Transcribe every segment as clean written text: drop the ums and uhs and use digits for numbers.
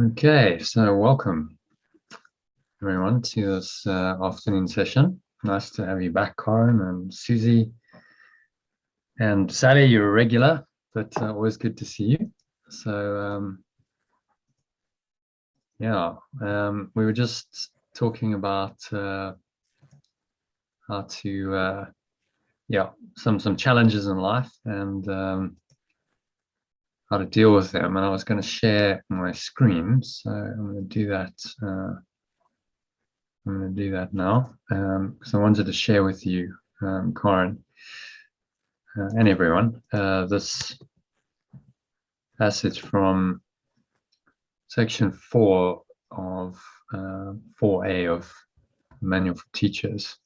Okay, so welcome everyone to this afternoon session. Nice to have you back, Karen and Susie. And Sally, you're a regular, but always good to see you. So, we were just talking about how to, some challenges in life and how to deal with them. And I was going to share my screen, so I'm going to do that. I'm going to do that now because I wanted to share with you, Karen, and everyone, this passage from section 4 of 4A of Manual for Teachers.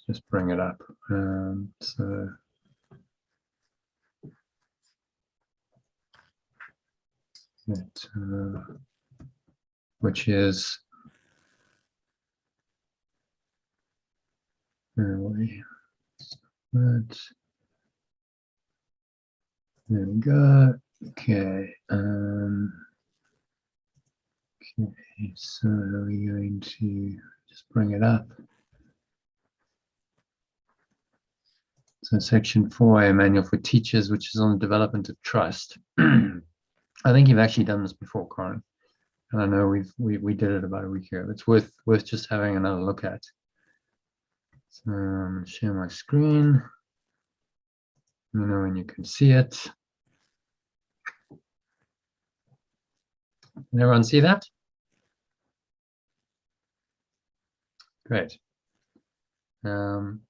Let's just bring it up. Which is there we go. Okay. Okay, so we're going to just bring it up. So section 4A Manual for Teachers, which is on the development of trust. I think you've actually done this before, Karen. And I know we did it about a week ago. It's worth just having another look at. So I'm going to share my screen. Let me know when you can see it. Can everyone see that? Great. Maybe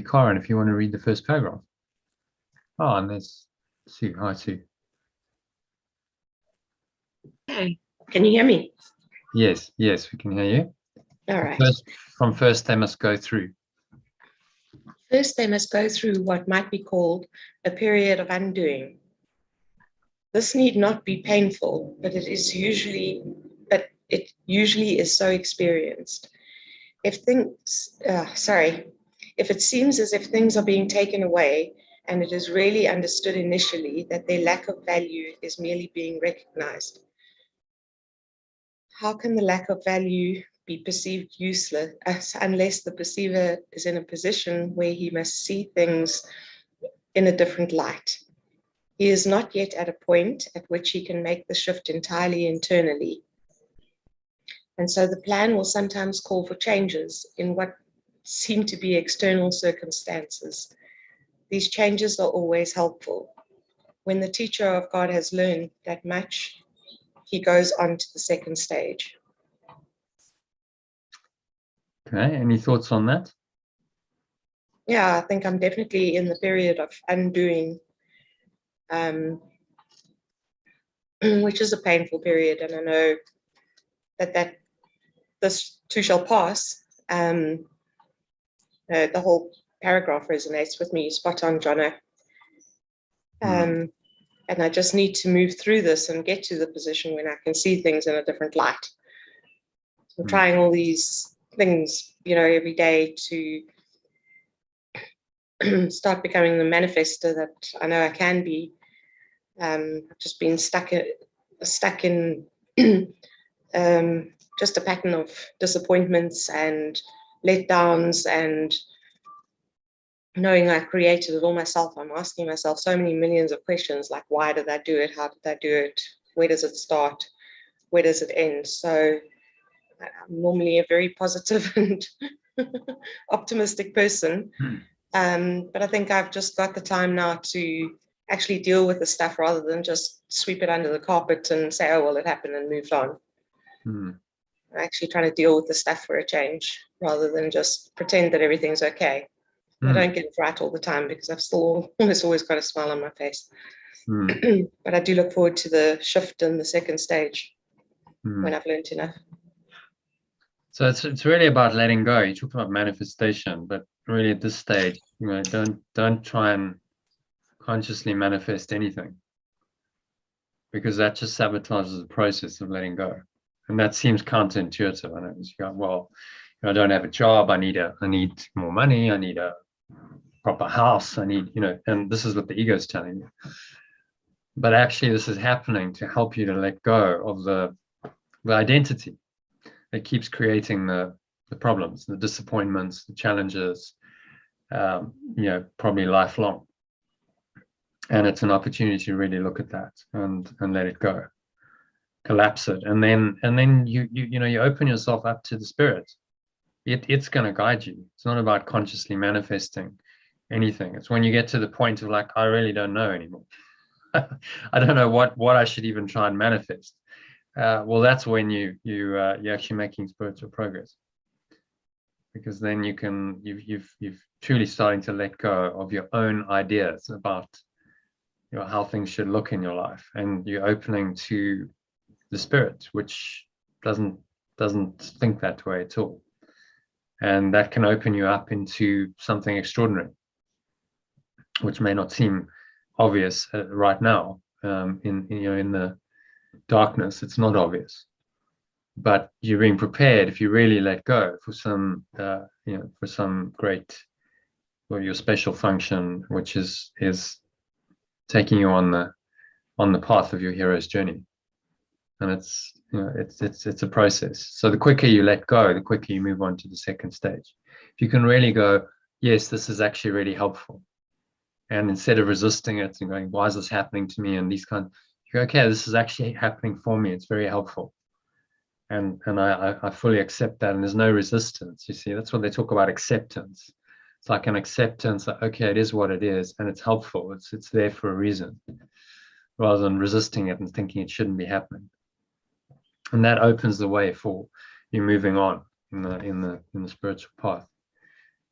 Karen, if you want to read the first paragraph. Oh, and there's Sue. Hi, Sue. Hey, can you hear me? Yes, we can hear you. All right. First, they must go through. First, they must go through what might be called a period of undoing. This need not be painful, but it usually is so experienced. If it seems as if things are being taken away, and it is really understood initially that their lack of value is merely being recognized. How can the lack of value be perceived useless unless the perceiver is in a position where he must see things in a different light? He is not yet at a point at which he can make the shift entirely internally. And so the plan will sometimes call for changes in what seem to be external circumstances. These changes are always helpful. When the teacher of God has learned that much, he goes on to the second stage. Okay, any thoughts on that? Yeah, I think I'm definitely in the period of undoing, which is a painful period. And I know that this too shall pass. The whole paragraph resonates with me, spot on, Jono. And I just need to move through this and get to the position when I can see things in a different light. I'm trying all these things, every day to start becoming the manifester that I know I can be. I've just been stuck in just a pattern of disappointments and letdowns, and knowing I created it all myself. I'm asking myself so many millions of questions, like, why did I do it? How did I do it? Where does it start? Where does it end? So I'm normally a very positive and optimistic person. But I think I've just got the time now to actually deal with the stuff rather than just sweep it under the carpet and say, oh, well, it happened and moved on. I'm actually trying to deal with the stuff for a change rather than just pretend that everything's okay. I don't get it right all the time because I've still always got a smile on my face. But I do look forward to the shift in the second stage when I've learned enough. So it's really about letting go. You talked about manifestation, but really at this stage, don't try and consciously manifest anything, because that just sabotages the process of letting go. And that seems counterintuitive. I know you go, well, I don't have a job. I need more money. I need a proper house. I need, and this is what the ego is telling you. But actually this is happening to help you to let go of the identity that keeps creating the problems, the disappointments, the challenges, probably lifelong. And it's an opportunity to really look at that and let it go, collapse it, and then you open yourself up to the spirit. It's going to guide you. It's not about consciously manifesting anything. It's when you get to the point of like, I really don't know anymore. I don't know what I should even try and manifest. Well, that's when you're actually making spiritual progress, because then you've truly starting to let go of your own ideas about how things should look in your life, and you're opening to the spirit, which doesn't think that way at all, and that can open you up into something extraordinary, which may not seem obvious right now. In the darkness, it's not obvious, but you're being prepared if you really let go for some for some great, or your special function, which is taking you on the path of your hero's journey. And it's a process. So the quicker you let go, the quicker you move on to the second stage. If you can really go, yes, this is actually really helpful, and instead of resisting it and going, why is this happening to me, and these you go, okay, this is actually happening for me, it's very helpful, and I fully accept that, and there's no resistance. You see, that's what they talk about, acceptance. It's like an acceptance that, okay, it is what it is, and it's helpful, it's there for a reason, rather than resisting it and thinking it shouldn't be happening. And that opens the way for you moving on in the spiritual path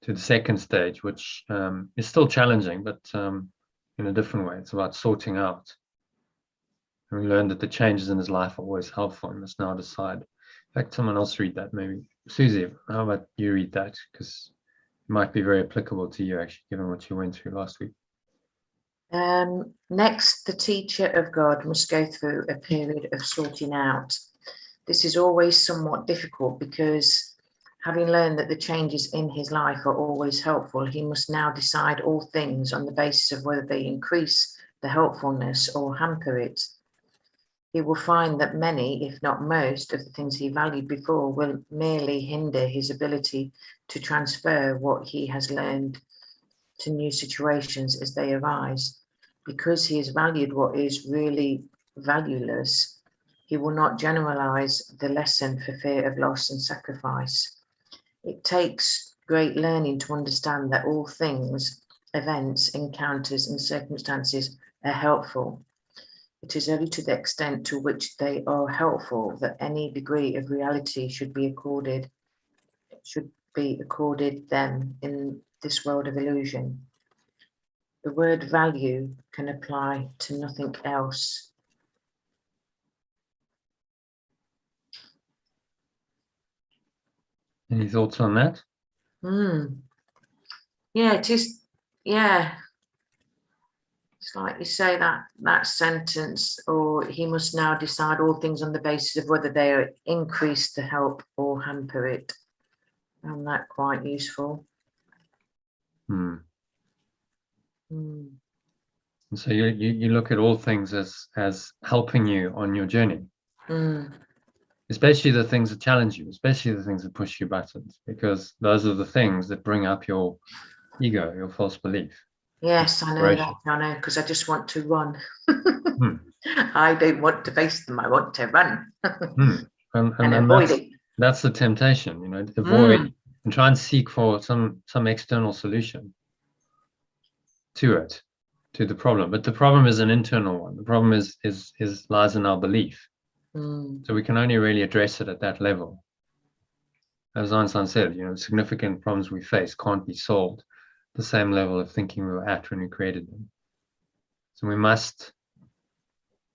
to the second stage, which is still challenging, but in a different way. It's about sorting out. And we learned that the changes in his life are always helpful. He must now decide. In fact, someone else read that, maybe. Susie, how about you read that? Because it might be very applicable to you, actually, given what you went through last week. Next, the teacher of God must go through a period of sorting out. This is always somewhat difficult because, having learned that the changes in his life are always helpful, he must now decide all things on the basis of whether they increase the helpfulness or hamper it. He will find that many, if not most, of the things he valued before will merely hinder his ability to transfer what he has learned to new situations as they arise. Because he has valued what is really valueless, he will not generalize the lesson for fear of loss and sacrifice. It takes great learning to understand that all things, events, encounters, and circumstances are helpful. It is only to the extent to which they are helpful that any degree of reality should be accorded them in this world of illusion. The word value can apply to nothing else. Any thoughts on that? Yeah, it is. Yeah. It's like you say that sentence, or he must now decide all things on the basis of whether they are increase the help or hamper it. I found that quite useful. And so you look at all things as helping you on your journey. Especially the things that challenge you, especially the things that push your buttons, because those are the things that bring up your ego, your false belief. Yes, I know that, I know, because I just want to run. I don't want to face them, I want to run. And avoid it. That's the temptation, avoid and try and seek for some external solution to the problem. But the problem is an internal one. The problem lies in our belief. So we can only really address it at that level. As Einstein said, significant problems we face can't be solved at the same level of thinking we were at when we created them. So we must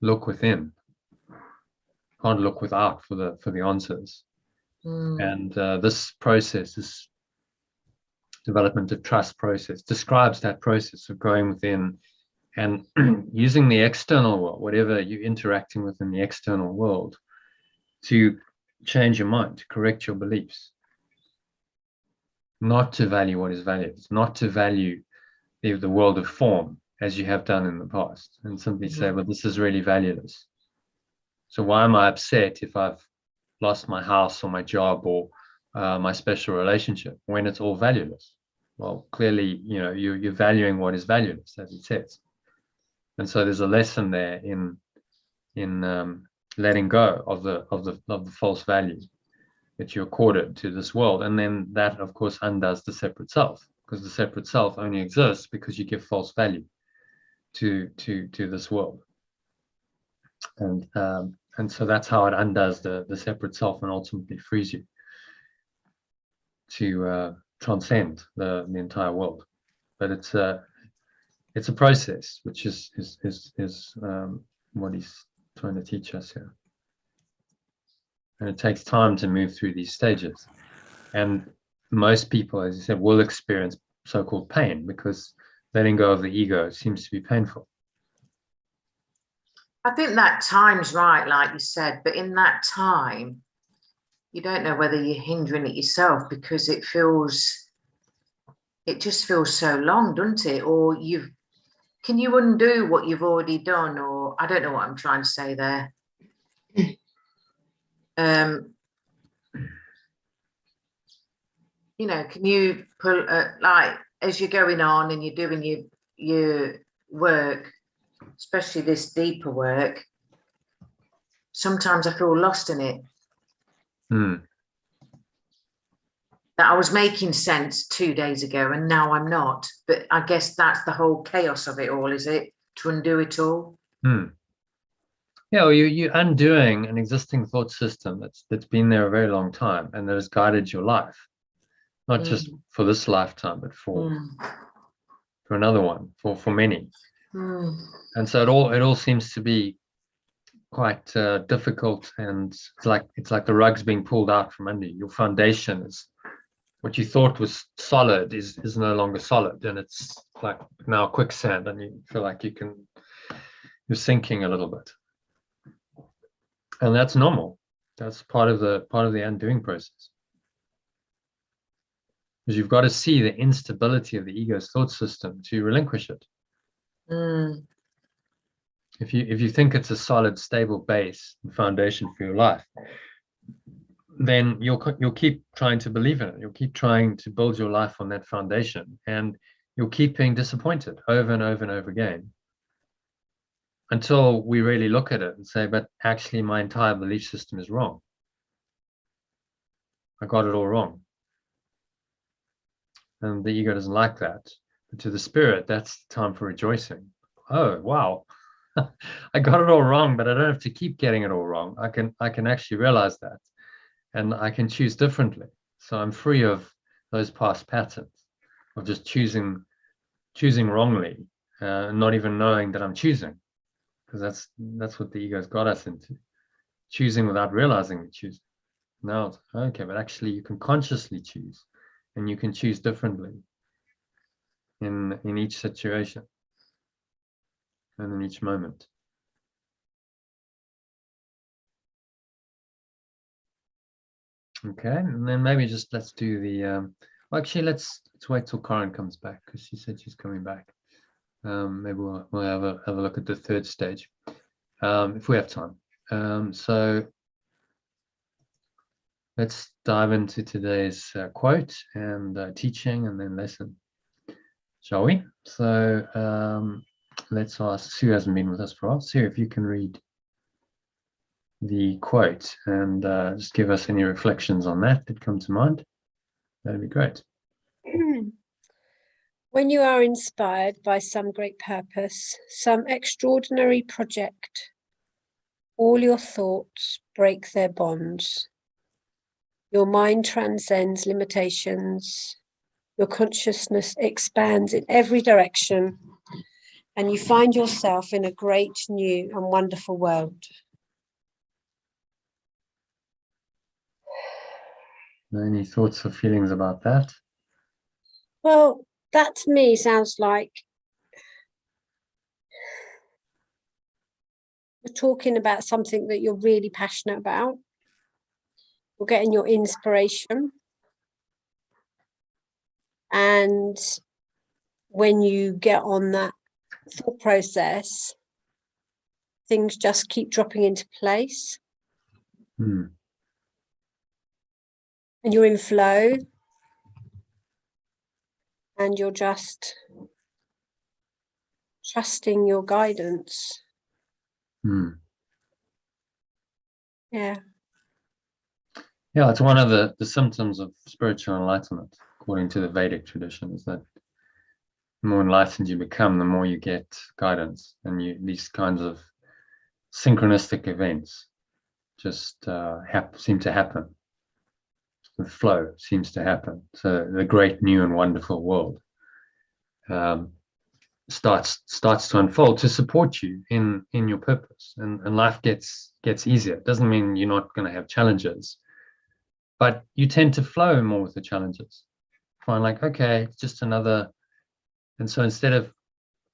look within. Can't look without for the answers. And this process, this development of trust process, describes that process of going within and using the external world, whatever you're interacting with in the external world, to change your mind, to correct your beliefs, not to value what is valued, not to value the world of form as you have done in the past, and simply say, well, this is really valueless. So why am I upset if I've lost my house or my job or my special relationship when it's all valueless? Well, clearly, you're valuing what is valueless, as it says. And so there's a lesson there in letting go of the false value that you accorded to this world. And then that, of course, undoes the separate self, because the separate self only exists because you give false value to this world. And so that's how it undoes the separate self and ultimately frees you to transcend the entire world. But it's a process, which is what he's trying to teach us here. And it takes time to move through these stages. And most people, as you said, will experience so-called pain because letting go of the ego seems to be painful. I think that time's right, like you said, but in that time, you don't know whether you're hindering it yourself because it just feels so long, doesn't it? Or can you undo what you've already done? Or I don't know what I'm trying to say there. Can you pull, like, as you're going on and you're doing your work, especially this deeper work, sometimes I feel lost in it. That I was making sense 2 days ago and now I'm not. But I guess that's the whole chaos of it all, is it? To undo it all. Yeah, well, you're undoing an existing thought system that's been there a very long time and that has guided your life, not just for this lifetime, but for another one, for many. And so it all seems to be quite difficult, and it's like the rug's being pulled out from under you. Your foundation is what you thought was solid is no longer solid, and it's like now quicksand, and you feel like you're sinking a little bit. And that's normal. That's part of the undoing process. Because you've got to see the instability of the ego's thought system to relinquish it. If you think it's a solid, stable base and foundation for your life, then you'll keep trying to believe in it. You'll keep trying to build your life on that foundation, and you'll keep being disappointed over and over and over again, until we really look at it and say, but actually my entire belief system is wrong. I got it all wrong. And the ego doesn't like that. But to the spirit, that's the time for rejoicing. Oh, wow. I got it all wrong, but I don't have to keep getting it all wrong. I can actually realize that, and I can choose differently. So I'm free of those past patterns of just choosing wrongly, not even knowing that I'm choosing, because that's what the ego's got us into, choosing without realizing we're choosing. Now it's okay, but actually you can consciously choose, and you can choose differently in each situation and in each moment. Okay, and then maybe just let's do the well, actually let's wait till Karen comes back, because she said she's coming back. Maybe we'll have a look at the third stage if we have time. So let's dive into today's quote and teaching and then lesson, shall we? So let's ask Sue, hasn't been with us for a while. Sue, if you can read the quote and just give us any reflections on that come to mind, that'd be great. When you are inspired by some great purpose, some extraordinary project, all your thoughts break their bonds. Your mind transcends limitations. Your consciousness expands in every direction, and you find yourself in a great, new, and wonderful world. Any thoughts or feelings about that? Well, that to me sounds like you're talking about something that you're really passionate about. You're getting your inspiration. And when you get on that thought process, things just keep dropping into place Hmm. and you're in flow and you're just trusting your guidance. Hmm. Yeah. Yeah, it's one of the symptoms of spiritual enlightenment, according to the Vedic tradition, is that the more enlightened you become, the more you get guidance, and these kinds of synchronistic events just seem to happen. The flow seems to happen. So the great new and wonderful world starts to unfold to support you in your purpose, and life gets easier. It doesn't mean you're not going to have challenges, but you tend to flow more with the challenges. Find like, okay, it's just another. And so instead of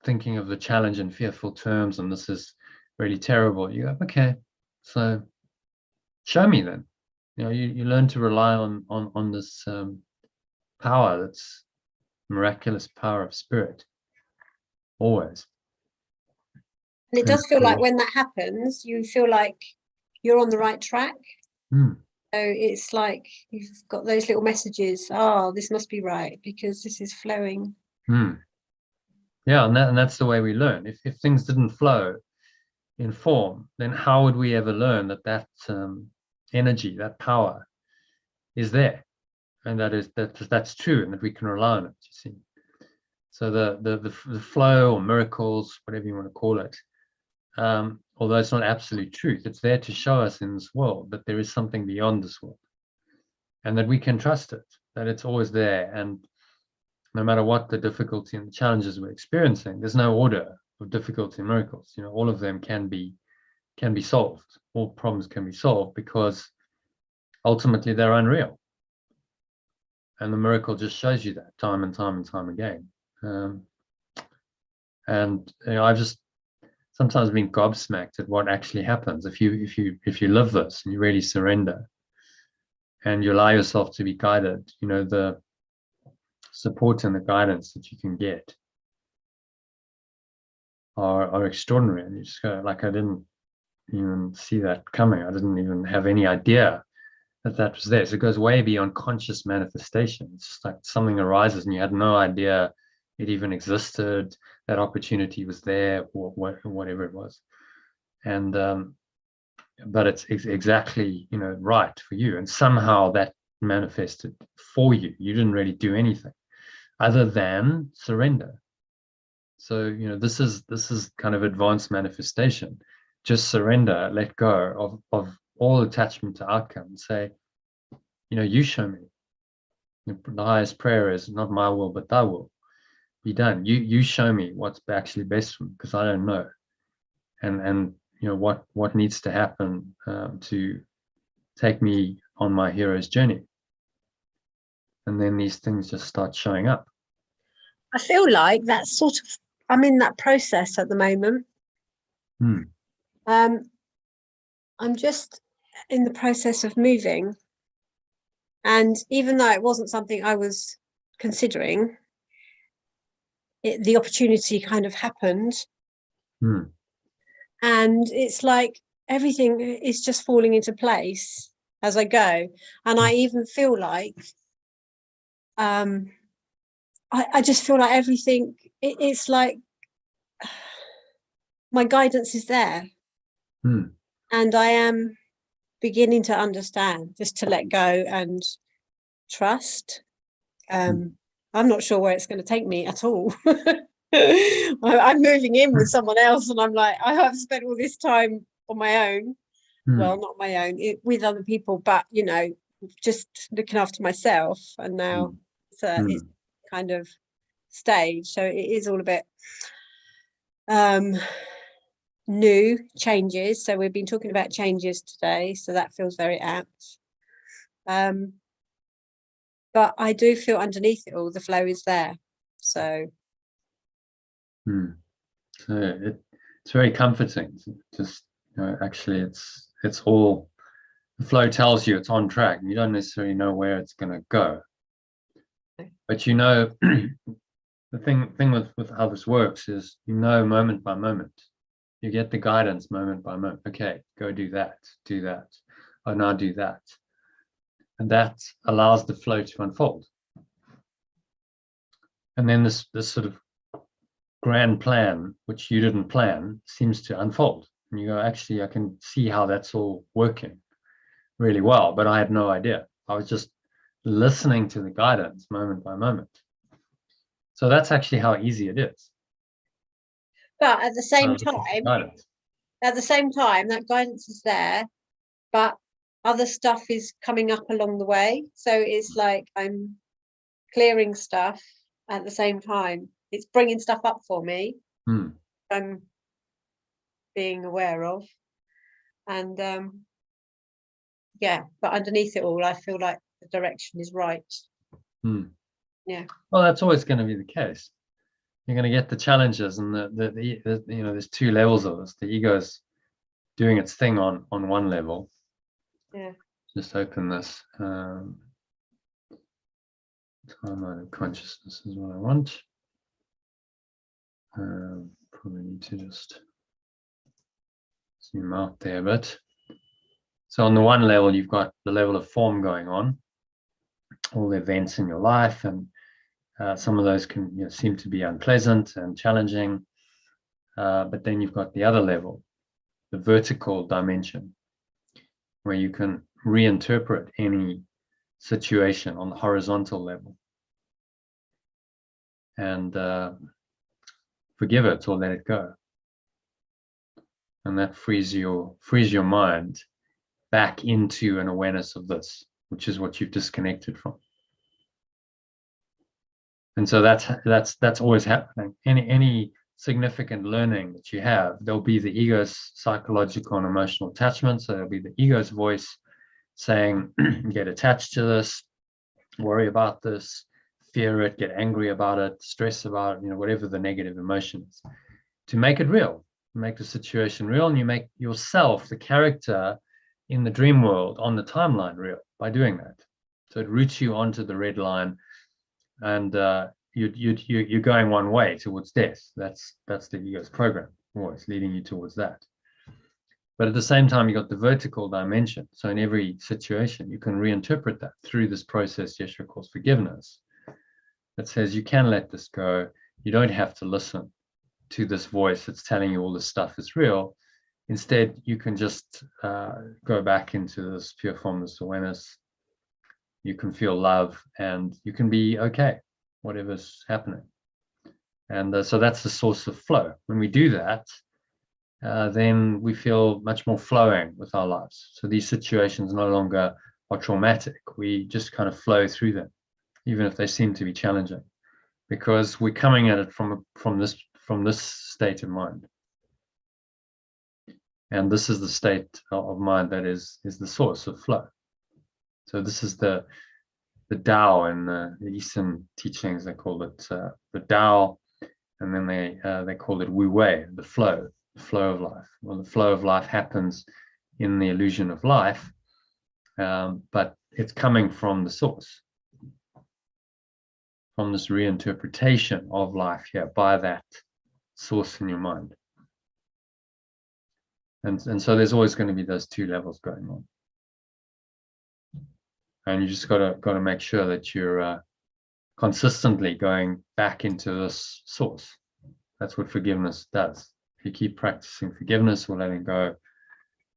thinking of the challenge in fearful terms and this is really terrible, you go, okay, so show me then. You learn to rely on this power, that's miraculous power of spirit, always. And it does feel like when that happens, you feel like you're on the right track. Hmm. So it's like you've got those little messages, oh, this must be right because this is flowing. Hmm. Yeah, and that's the way we learn. If things didn't flow in form, then how would we ever learn that energy, that power is there, and that's true, and that we can rely on it, you see. So the flow or miracles, whatever you want to call it, although it's not absolute truth, it's there to show us in this world that there is something beyond this world, and that we can trust it, that it's always there. And no matter what the difficulty and the challenges we're experiencing, there's no order of difficulty and miracles. All of them can be solved. All problems can be solved because ultimately they're unreal. And the miracle just shows you that time and time and time again. And I've just sometimes been gobsmacked at what actually happens if you live this and you really surrender and you allow yourself to be guided. The support and the guidance that you can get are extraordinary, and you just go like, I didn't even see that coming. I didn't even have any idea that was there. So it goes way beyond conscious manifestation. It's just like something arises and you had no idea it even existed, that opportunity was there, or whatever it was. And but it's exactly right for you, and somehow that manifested for you. You didn't really do anything other than surrender. So this is kind of advanced manifestation. Just surrender, let go of all attachment to outcome. Say, you show me. The highest prayer is, not my will but thy will be done. You show me what's actually best for me, because I don't know. And what needs to happen to take me on my hero's journey. And then these things just start showing up. I feel like that's sort of, I'm in that process at the moment. I'm just in the process of moving. And even though it wasn't something I was considering, the opportunity kind of happened. And it's like everything is just falling into place as I go. And I even feel like, I just feel like everything, it's like my guidance is there. And I am beginning to understand, just to let go and trust. I'm not sure where it's going to take me at all. I'm moving in with someone else, and I'm like, I have spent all this time on my own. Well, not my own, with other people, but just looking after myself. And now it's kind of stage, so it is all a bit new changes. So we've been talking about changes today, so that feels very apt. But I do feel underneath it all, the flow is there. So it's very comforting. Just actually, it's all, the flow tells you it's on track. You don't necessarily know where it's going to go, but the thing with how this works is, you know, moment by moment. You get the guidance moment by moment. Okay, go do that, oh, now do that. And that allows the flow to unfold. And then this sort of grand plan, which you didn't plan, seems to unfold. And you go, actually, I can see how that's all working really well, but I had no idea. I was just listening to the guidance moment by moment. So that's actually how easy it is. But at the same Listen to time, guidance. that guidance is there, but other stuff is coming up along the way. So it's like I'm clearing stuff at the same time. It's bringing stuff up for me. Hmm. I'm being aware of. And yeah, but underneath it all, I feel like the direction is right. Hmm. Yeah. Well, that's always going to be the case. You're going to get the challenges, and the you know, there's two levels of this. The ego's doing its thing on one level. Yeah. Just open this. Timeline of consciousness is what I want. Probably need to just zoom out there a bit. So on the one level, you've got the level of form going on, all the events in your life, and some of those can, you know, seem to be unpleasant and challenging. But then you've got the other level, the vertical dimension, where you can reinterpret any situation on the horizontal level and forgive it or let it go. And that frees your mind back into an awareness of this, which is what you've disconnected from. And so that's always happening. Any significant learning that you have, there'll be the ego's psychological and emotional attachment. So there'll be the ego's voice saying, get attached to this, worry about this, fear it, get angry about it, stress about it, you know, whatever the negative emotion is, to make it real, make the situation real, and you make yourself, the character in the dream world, on the timeline, real by doing that. So it routes you onto the red line, and you're going one way towards death. That's the ego's program, always leading you towards that. But at the same time, you got the vertical dimension. So in every situation, you can reinterpret that through this process Yeshua calls forgiveness, that says you can let this go. You don't have to listen to this voice that's telling you all this stuff is real. Instead, you can just go back into this pure formless awareness. You can feel love, and you can be okay, whatever's happening. And so that's the source of flow. When we do that, then we feel much more flowing with our lives. So these situations no longer are traumatic. We just kind of flow through them, even if they seem to be challenging, because we're coming at it from this state of mind. And this is the state of mind that is the source of flow. So this is the Tao in the Eastern teachings. They call it the Tao, and then they call it Wu Wei, the flow of life. Well, the flow of life happens in the illusion of life, but it's coming from the source, from this reinterpretation of life here by that source in your mind. And so there's always going to be those two levels going on, and you just got to make sure that you're consistently going back into this source. That's what forgiveness does. If you keep practicing forgiveness or letting go,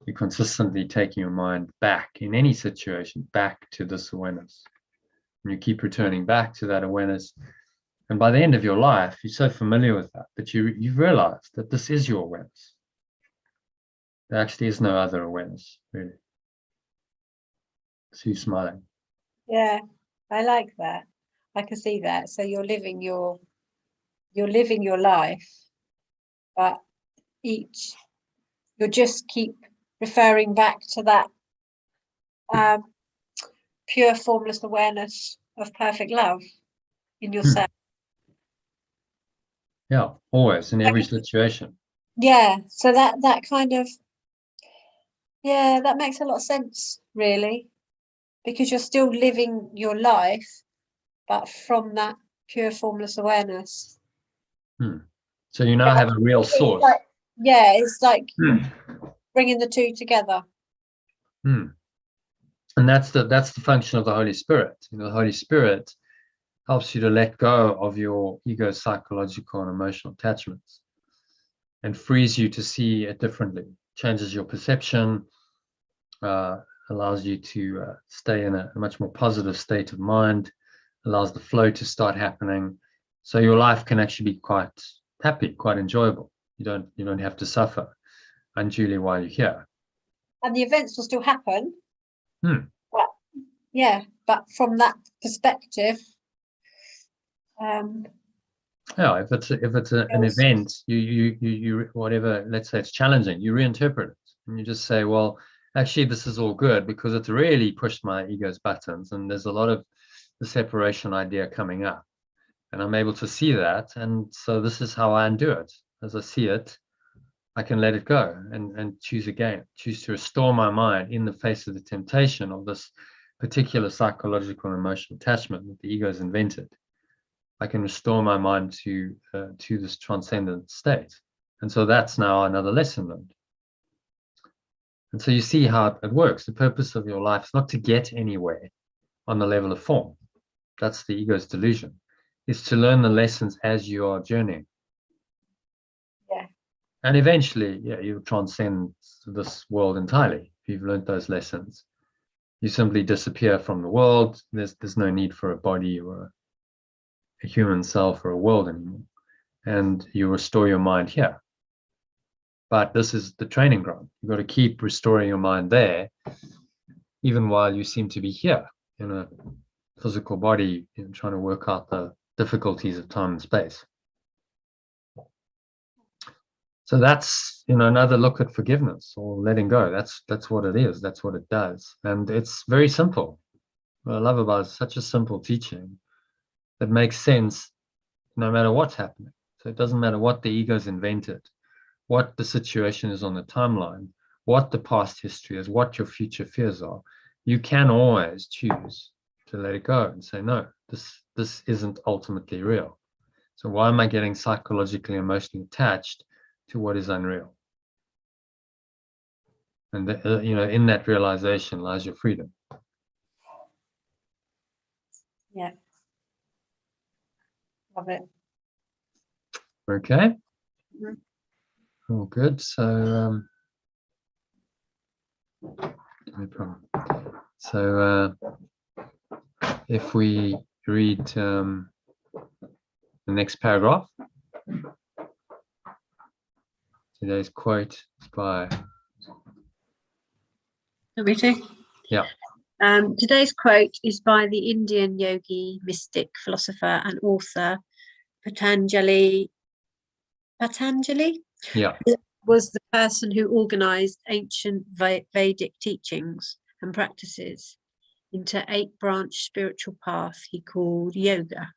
you're consistently taking your mind back in any situation, back to this awareness. And you keep returning back to that awareness. And by the end of your life, you're so familiar with that, but you've realized that this is your awareness. There actually is no other awareness, really. So you're smiling. Yeah, I like that. I can see that. So you're living your life, but you'll just keep referring back to that pure formless awareness of perfect love in yourself. Yeah, always, in every situation. Yeah, so that kind of, yeah, that makes a lot of sense, really, because you're still living your life, but from that pure formless awareness. So you now have a real It's source. like- yeah, it's like Hmm. bringing the two together. And that's the function of the Holy Spirit. You know, the Holy Spirit helps you to let go of your ego, psychological and emotional attachments, and frees you to see it differently, changes your perception, allows you to stay in a much more positive state of mind, allows the flow to start happening. So your life can actually be quite happy, quite enjoyable. You don't have to suffer unduly while you're here. And the events will still happen. Hmm. But, yeah, but from that perspective, Yeah, if it's an Yes. event, you whatever, let's say it's challenging, you reinterpret it and you just say, well, actually this is all good because it's really pushed my ego's buttons, and there's a lot of the separation idea coming up, and I'm able to see that, and so this is how I undo it. As I see it, I can let it go and choose again, choose to restore my mind in the face of the temptation of this particular psychological and emotional attachment that the ego has invented. I can restore my mind to this transcendent state. And so that's now another lesson learned. And so you see how it works. The purpose of your life is not to get anywhere on the level of form. That's the ego's delusion. It's to learn the lessons as you are journeying. yeah, And eventually, yeah, you transcend this world entirely. If you've learned those lessons, you simply disappear from the world. There's no need for a body or a human self or a world anymore, and you restore your mind here. But this is the training ground. You've got to keep restoring your mind there, even while you seem to be here in a physical body, trying to work out the difficulties of time and space. So that's, another look at forgiveness or letting go. That's what it is. That's what it does. And it's very simple. What I love about it is such a simple teaching that makes sense no matter what's happening. So it doesn't matter what the ego's invented, what the situation is on the timeline, what the past history is, what your future fears are. You can always choose to let it go and say, no, this isn't ultimately real. So why am I getting psychologically, emotionally attached to what is unreal? And in that realization lies your freedom. yeah. Love it. Okay. Mhm. All good. So no problem. So if we read the next paragraph, today's quote is by. Me too. Yeah. Today's quote is by the Indian yogi, mystic, philosopher, and author Patanjali. Yeah. Was the person who organized ancient Vedic teachings and practices into 8-branch spiritual path he called yoga,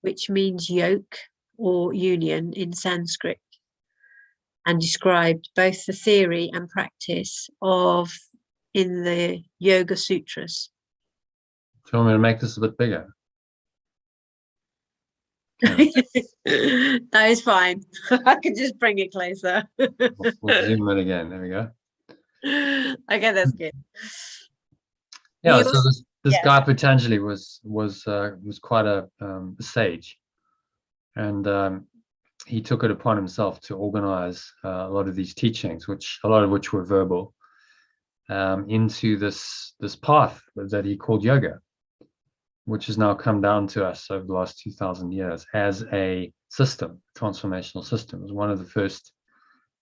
which means yoke or union in Sanskrit, and described both the theory and practice of in the Yoga Sutras. Do you want me to make this a bit bigger? That is fine. I can just bring it closer. We'll zoom in again. There we go. Okay, that's good. Yeah. He So was- this yeah. guy Patanjali was quite a sage, and he took it upon himself to organize a lot of these teachings, a lot of which were verbal, into this path that he called yoga, which has now come down to us over the last 2,000 years as a system, transformational system. It was one of the first,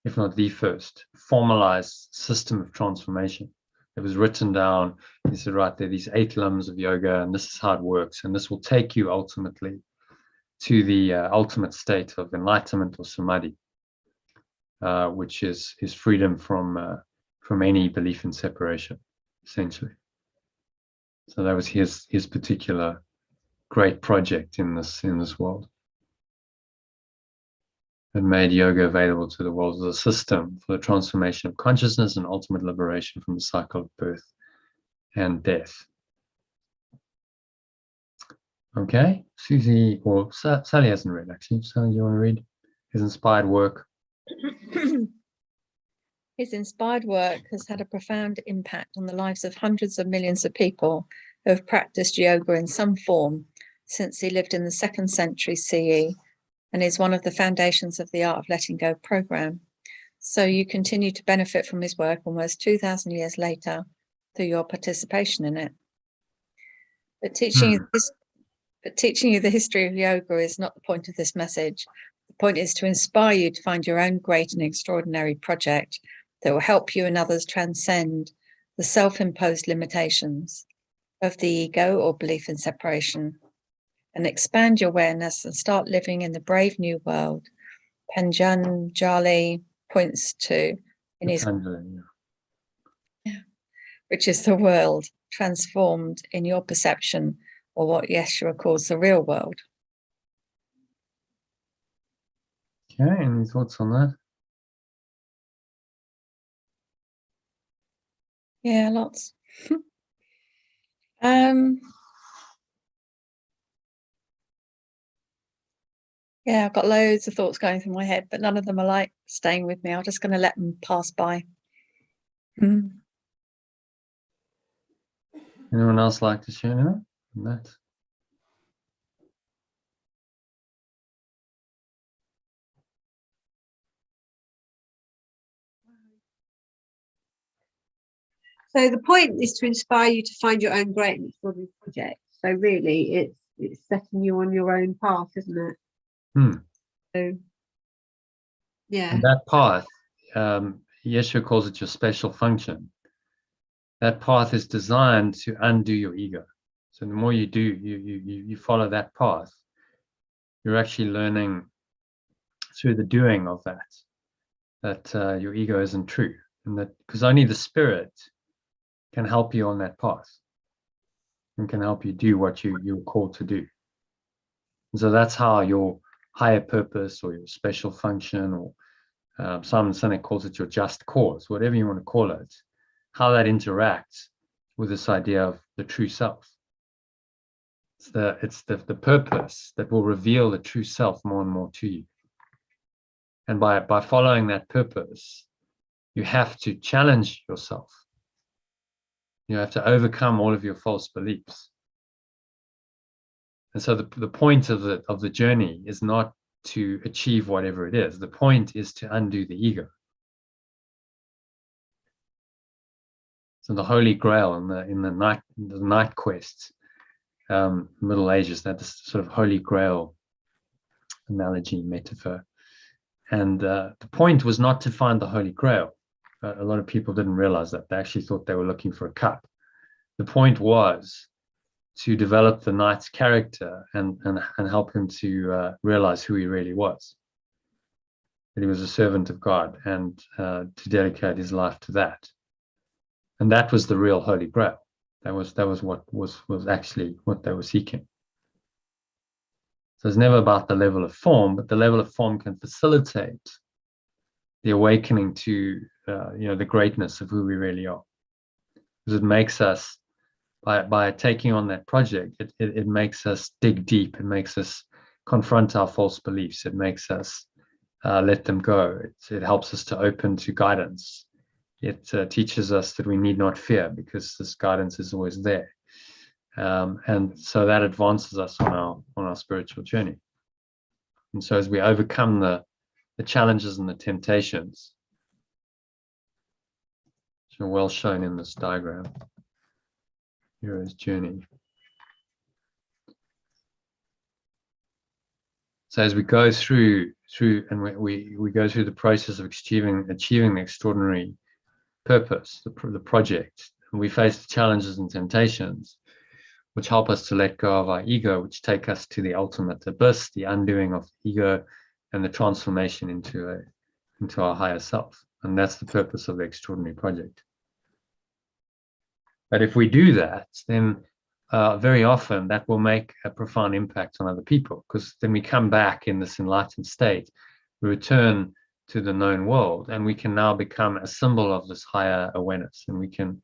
if not the first, formalized system of transformation. It was written down. He said, right, there are these 8 limbs of yoga, and this is how it works. And this will take you ultimately to the ultimate state of enlightenment or samadhi, which is freedom from any belief in separation, essentially. So that was his particular great project in this world. It made yoga available to the world as a system for the transformation of consciousness and ultimate liberation from the cycle of birth and death. Okay, Susie or Sally hasn't read actually. So you want to read his inspired work? His inspired work has had a profound impact on the lives of hundreds of millions of people who have practiced yoga in some form since he lived in the 2nd century CE, and is one of the foundations of the Art of Letting Go program. So you continue to benefit from his work almost 2,000 years later through your participation in it. But teaching you the history of yoga is not the point of this message. The point is to inspire you to find your own great and extraordinary project that will help you and others transcend the self-imposed limitations of the ego or belief in separation, and expand your awareness and start living in the brave new world Patanjali points to in his, which is the world transformed in your perception, or what Yeshua calls the real world. Okay, any thoughts on that? Yeah, lots. Yeah, I've got loads of thoughts going through my head, but none of them are like staying with me. I'm just going to let them pass by. Anyone else like to share anything on that? So the point is to inspire you to find your own great and extraordinary project. So really, it's setting you on your own path, isn't it? So, yeah. And that path, Yeshua calls it your special function. That path is designed to undo your ego. So the more you do, you follow that path, you're actually learning through the doing of that your ego isn't true, and that because only the spirit can help you on that path and can help you do what you're called to do. And so that's how your higher purpose or your special function, or Simon Sinek calls it your just cause, whatever you want to call it, how that interacts with this idea of the true self. It's the purpose that will reveal the true self more and more to you. And by following that purpose, you have to challenge yourself. You have to overcome all of your false beliefs. And so the point of the journey is not to achieve whatever it is. The point is to undo the ego. So the Holy Grail in the night quests, Middle Ages, that this sort of Holy Grail analogy, metaphor. And the point was not to find the Holy Grail. A lot of people didn't realize that. They actually thought they were looking for a cup. The point was to develop the knight's character and help him to realize who he really was. That he was a servant of God, and to dedicate his life to that. And that was the real Holy Grail. That was what was actually what they were seeking. So it's never about the level of form, but the level of form can facilitate the awakening to the greatness of who we really are. Because it makes us, by taking on that project, it makes us dig deep. It makes us confront our false beliefs. It makes us let them go. It helps us to open to guidance. It teaches us that we need not fear, because this guidance is always there. And so that advances us on our spiritual journey. And so as we overcome the challenges and the temptations, which are well shown in this diagram, hero's journey. So as we go through and we go through the process of achieving the extraordinary purpose, the project, and we face the challenges and temptations, which help us to let go of our ego, which take us to the ultimate abyss, the undoing of the ego, and the transformation into our higher self. And that's the purpose of the extraordinary project. But if we do that, then very often that will make a profound impact on other people, because then we come back in this enlightened state, we return to the known world, and we can now become a symbol of this higher awareness, and we can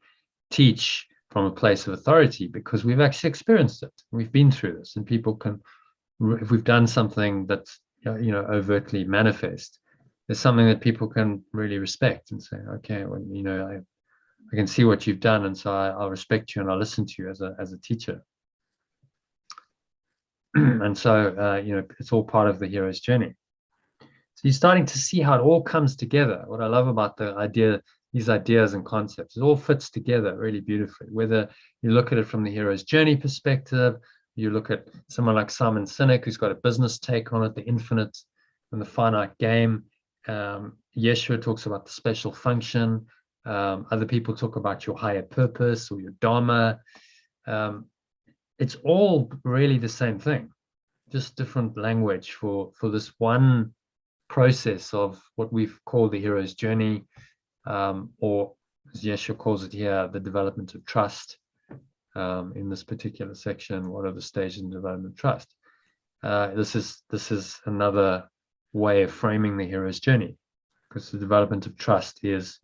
teach from a place of authority, because we've actually experienced it. We've been through this, and people can, if we've done something that's overtly manifest, there's something that people can really respect and say, okay, well, I can see what you've done, and so I'll respect you and I'll listen to you as a teacher. And so it's all part of the hero's journey. So you're starting to see how it all comes together. What I love about these ideas and concepts, it all fits together really beautifully. Whether you look at it from the hero's journey perspective, you look at someone like Simon Sinek, who's got a business take on it, the infinite and the finite game. Yeshua talks about the special function. Other people talk about your higher purpose or your dharma. It's all really the same thing, just different language for this one process of what we've called the hero's journey, or as Yeshua calls it here, the development of trust. In this particular section, what are the stages in development of trust? This is another way of framing the hero's journey, because the development of trust is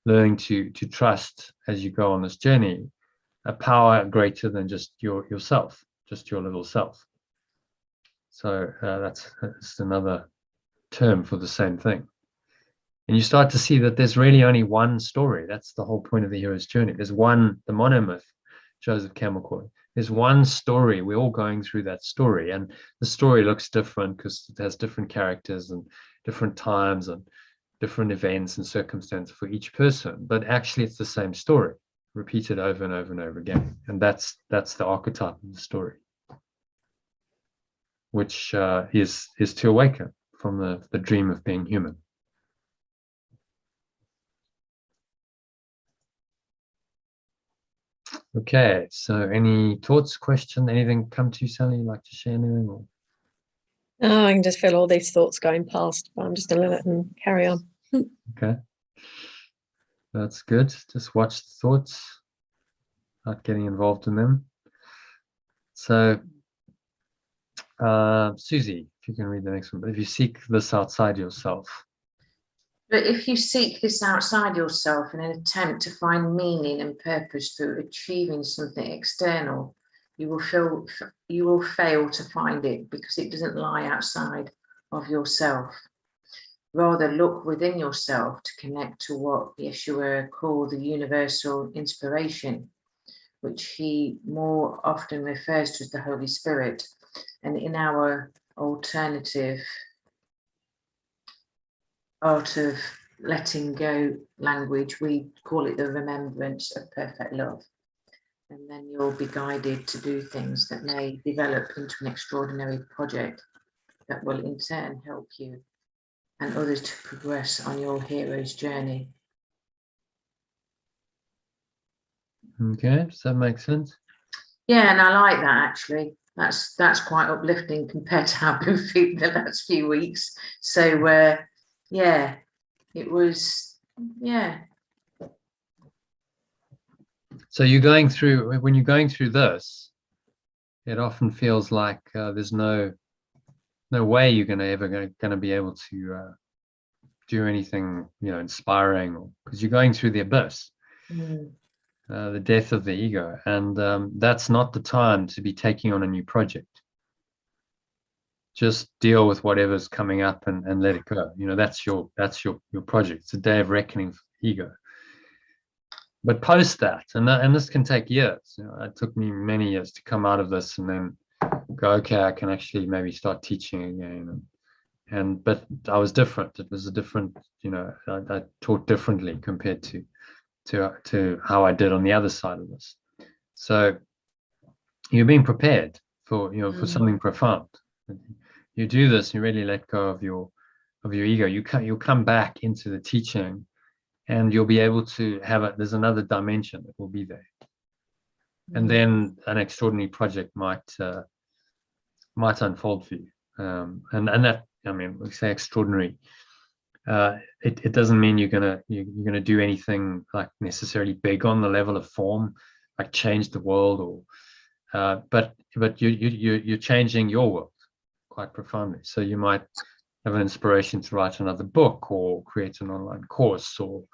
learning to trust as you go on this journey a power greater than just yourself, just your little self. So that's another term for the same thing. And you start to see that there's really only one story. That's the whole point of the hero's journey. There's one, the monomyth, Joseph Campbell called it. There's one story. We're all going through that story, and the story looks different because it has different characters and different times and different events and circumstances for each person. But actually, it's the same story, repeated over and over and over again. And that's the archetype of the story, which is to awaken from the dream of being human. Okay, so any thoughts, question, anything come to you, Sally? You'd like to share anything? Or? Oh, I can just feel all these thoughts going past, but I'm just going to let them carry on. Okay, that's good. Just watch the thoughts, not getting involved in them. So, Susie, if you can read the next one. But if you seek this outside yourself. But if you seek this outside yourself in an attempt to find meaning and purpose through achieving something external, you will fail to find it, because it doesn't lie outside of yourself. Rather, look within yourself to connect to what Yeshua called the universal inspiration, which he more often refers to as the Holy Spirit. And in our alternative art of letting go language, we call it the remembrance of perfect love. And then you'll be guided to do things that may develop into an extraordinary project that will in turn help you and others to progress on your hero's journey. Okay, does that make sense? Yeah, and I like that actually. That's quite uplifting compared to how I've been feeling the last few weeks. So yeah, it was, yeah. So when you're going through this, it often feels like there's no way you're going to be able to do anything, inspiring, because you're going through the abyss, the death of the ego, and that's not the time to be taking on a new project. Just deal with whatever's coming up and let it go. That's your project. It's a day of reckoning for the ego. But post that, and this can take years. It took me many years to come out of this and then go, okay, I can actually maybe start teaching again. But I was different. It was a different, I taught differently compared to how I did on the other side of this. So you're being prepared for for something profound. You do this, you really let go of your ego. You'll come back into the teaching, and you'll be able to have it. There's another dimension that will be there, and then an extraordinary project might unfold for you. And that, we say extraordinary. It doesn't mean you're gonna do anything like necessarily big on the level of form, like change the world, or but you're changing your world quite profoundly. So you might have an inspiration to write another book, or create an online course, or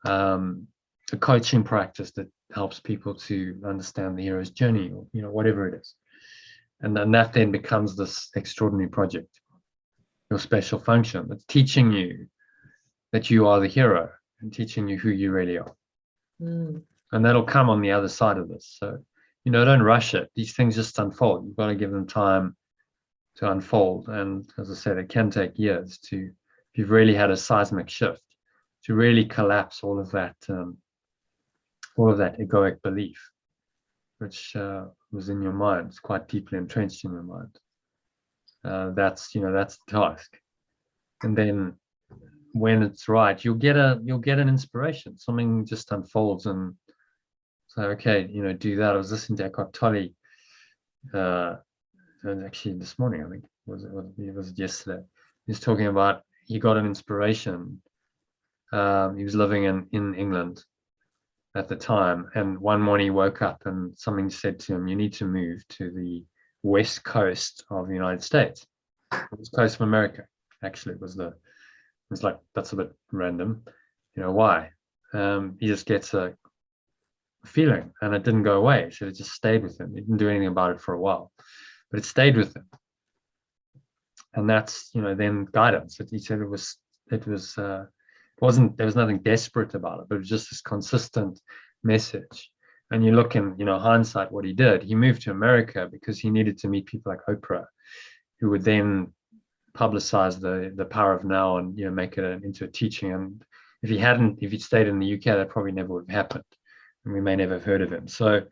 a coaching practice that helps people to understand the hero's journey, or whatever it is. And then that then becomes this extraordinary project, your special function. That's teaching you that you are the hero and teaching you who you really are. Mm. And that'll come on the other side of this. So, don't rush it. These things just unfold. You've got to give them time to unfold. And as I said, it can take years if you've really had a seismic shift, to really collapse all of that egoic belief, which was in your mind. It's quite deeply entrenched in your mind. That's the task. And then when it's right, you'll get an inspiration. Something just unfolds and say, okay, do that. I was listening to Eckhart Tolle actually this morning, I think it was yesterday. He was talking about, he got an inspiration. He was living in England at the time, and one morning he woke up and something said to him, you need to move to the west coast of the United States. West coast of America, actually. It's like, that's a bit random. Why? He just gets a feeling, and it didn't go away. So it just stayed with him. He didn't do anything about it for a while, but it stayed with him. And that's, then guidance. He said there was nothing desperate about it, but it was just this consistent message. And you look in, hindsight, what he did, he moved to America because he needed to meet people like Oprah, who would then publicize the power of now and, make it into a teaching. And if he'd stayed in the UK, that probably never would have happened. And we may never have heard of him. So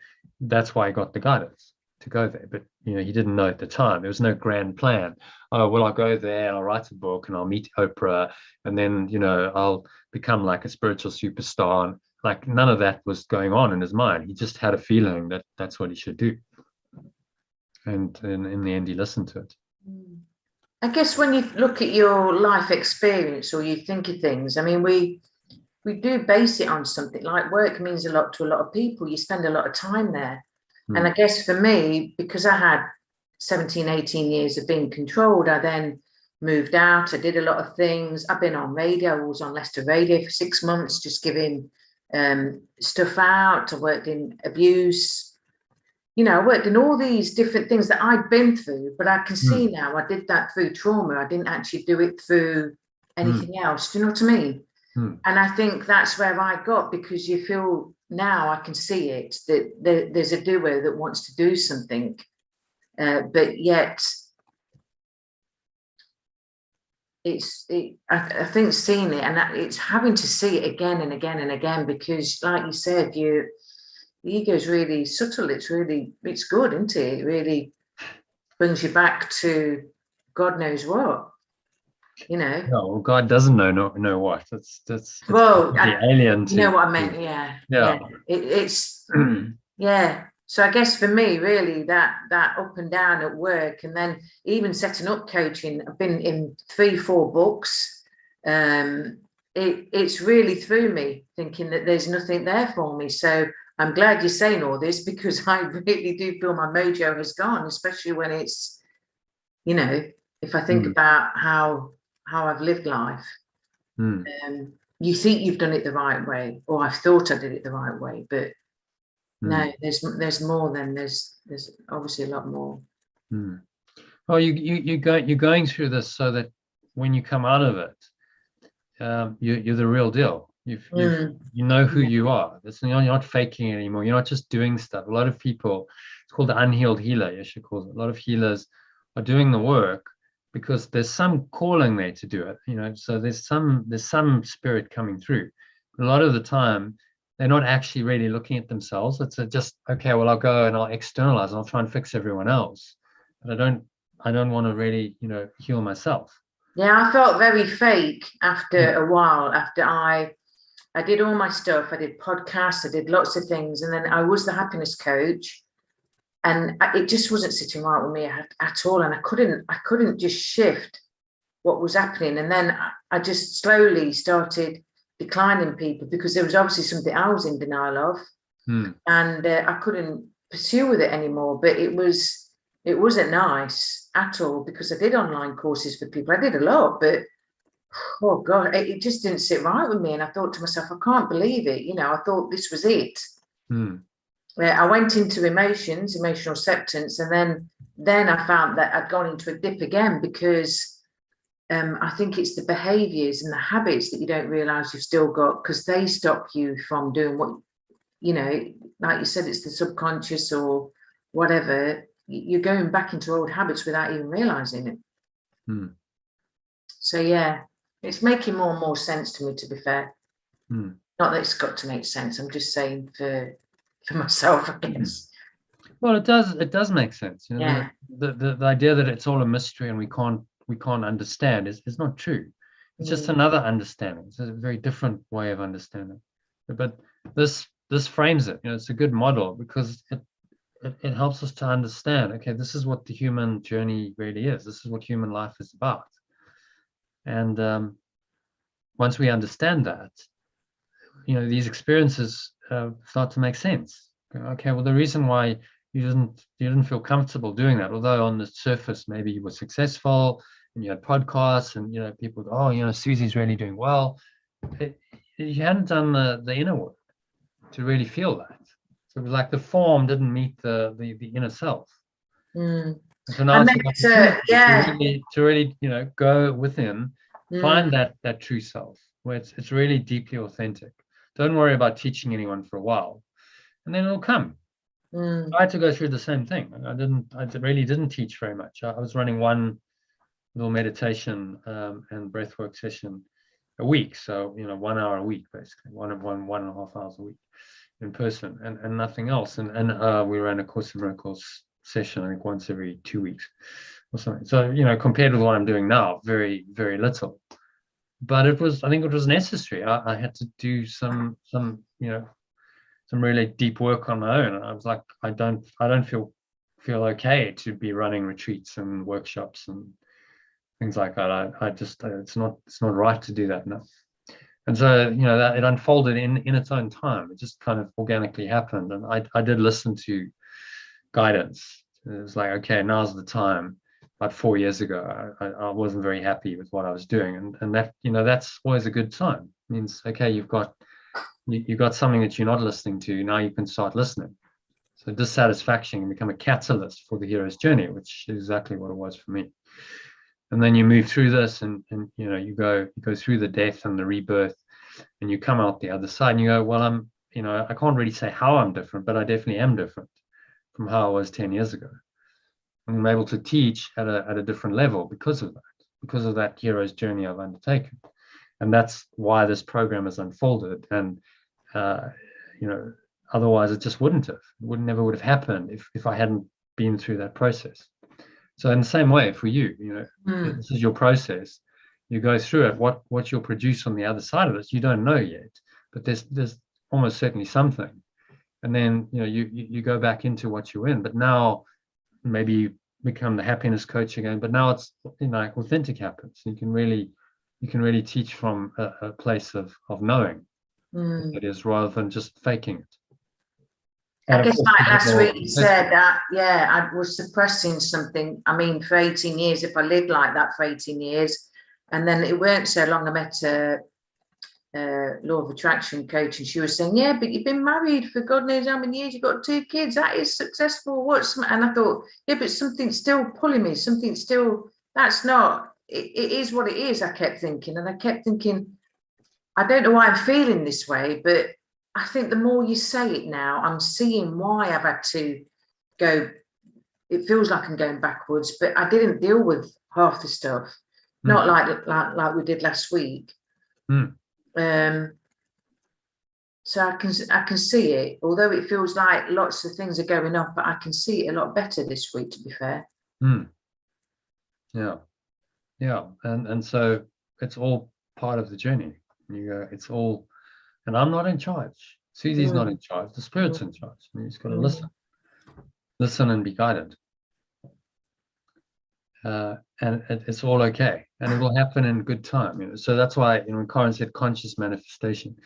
that's why he got the guidance to go there. But, he didn't know at the time. There was no grand plan. Oh, well, I'll go there and I'll write a book and I'll meet Oprah and then, I'll become like a spiritual superstar. And like, none of that was going on in his mind. He just had a feeling that that's what he should do. And in the end, he listened to it. I guess when you look at your life experience or you think of things, I mean, we do base it on something. Like work means a lot to a lot of people. You spend a lot of time there. And I guess for me, because I had 17, 18 years of being controlled, I then moved out. I did a lot of things. I've been on radio. I was on Leicester Radio for 6 months, just giving stuff out. I worked in abuse. I worked in all these different things that I'd been through, but I can see now I did that through trauma. I didn't actually do it through anything else. Do you know what I mean? And I think that's where I got, because you feel now I can see it, that there's a doer that wants to do something, but yet I think seeing it, and it's having to see it again and again and again, because like you said, the ego is really subtle. It's good, isn't it? It really brings you back to God knows what. No, well, God doesn't know what. That's well, alien to, you know what I meant. Yeah. It's yeah. So I guess for me, really, that up and down at work, and then even setting up coaching, I've been in 3-4 books. It's really threw me, thinking that there's nothing there for me. So I'm glad you're saying all this, because I really do feel my mojo has gone, especially when it's, if I think about how I've lived life. You think you've done it the right way, or I've thought I did it the right way, but no, there's more. Than there's obviously a lot more. Well, you're going through this so that when you come out of it, you're the real deal. You know who you are. You're not faking it anymore. You're not just doing stuff. A lot of people, it's called the unhealed healer, Yeshua calls it. A lot of healers are doing the work because there's some calling there to do it, so there's some spirit coming through. A lot of the time, they're not actually really looking at themselves. It's just, okay, well, I'll go and I'll externalize and I'll try and fix everyone else. But I don't want to really, heal myself. Yeah, I felt very fake after a while, after I did all my stuff. I did podcasts, I did lots of things. And then I was the happiness coach. And it just wasn't sitting right with me at all. And I couldn't just shift what was happening. And then I just slowly started declining people, because there was obviously something I was in denial of. And I couldn't pursue with it anymore. But it wasn't nice at all, because I did online courses for people. I did a lot, but oh God, it just didn't sit right with me. And I thought to myself, I can't believe it. I thought this was it. I went into emotional acceptance, and then I found that I'd gone into a dip again, because I think it's the behaviors and the habits that you don't realize you've still got, because they stop you from doing what, like you said, it's the subconscious or whatever. You're going back into old habits without even realizing it. So yeah, it's making more and more sense to me, to be fair. Not that it's got to make sense. I'm just saying for myself, I guess. Well, it does make sense. Yeah. The idea that it's all a mystery and we can't understand is not true. It's just another understanding. It's a very different way of understanding. But this frames it. It's a good model, because it helps us to understand, okay, this is what the human journey really is. This is what human life is about. And once we understand that, these experiences start to make sense. Okay, well, the reason why you didn't feel comfortable doing that, although on the surface maybe you were successful and you had podcasts and people go, oh, Susie's really doing well. You hadn't done the inner work to really feel that. So it was like the form didn't meet the inner self. So now to really go within, find that true self where it's really deeply authentic. Don't worry about teaching anyone for a while, and then it'll come. I had to go through the same thing. I really didn't teach very much. I was running one little meditation and breathwork session a week. So 1 hour a week, basically, 1.5 hours a week in person, and nothing else. And we ran a Course in Miracles session, I think, once every 2 weeks or something. So compared with what I'm doing now, very, very little. But I think it was necessary. I had to do some really deep work on my own. And I was like, I don't feel okay to be running retreats and workshops and things like that. I just it's not right to do that now. And so that it unfolded in its own time. It just kind of organically happened. And I did listen to guidance. It was like, okay, now's the time. About 4 years ago, I wasn't very happy with what I was doing, and that that's always a good sign. It means, okay, you've got something that you're not listening to. Now you can start listening. So dissatisfaction can become a catalyst for the hero's journey, which is exactly what it was for me. And then you move through this, and you go through the death and the rebirth, and you come out the other side, and you go, well, I can't really say how I'm different, but I definitely am different from how I was 10 years ago. I'm able to teach at a different level because of that hero's journey I've undertaken. And that's why this program has unfolded. And, otherwise it just wouldn't have. It never would have happened if I hadn't been through that process. So in the same way for you, this is your process. You go through it. What you'll produce on the other side of it, you don't know yet. But there's almost certainly something. And then, you go back into what you're in. But now, maybe you become the happiness coach again, but now it's authentic happiness. You can really teach from a place of knowing what it is, rather than just faking it. I guess like last week you said that, I was suppressing something. I mean, for 18 years, if I lived like that for 18 years, and then it weren't so long, I met a law of attraction coach, and she was saying, yeah, but you've been married for God knows how many years, you've got 2 kids, that is successful. And I thought, yeah, but something's still pulling me, that's not, it is what it is. I kept thinking, I don't know why I'm feeling this way, but I think the more you say it now, I'm seeing why I've had to go. It feels like I'm going backwards, but I didn't deal with half the stuff, not like we did last week. So I can see it, although it feels like lots of things are going up, but I can see it a lot better this week, to be fair. Yeah, and so it's all part of the journey. It's all, and I'm not in charge. Susie's not in charge. The Spirit's in charge. You just got to listen and be guided. And it's all okay, and it will happen in good time. So that's why when Karen said conscious manifestation,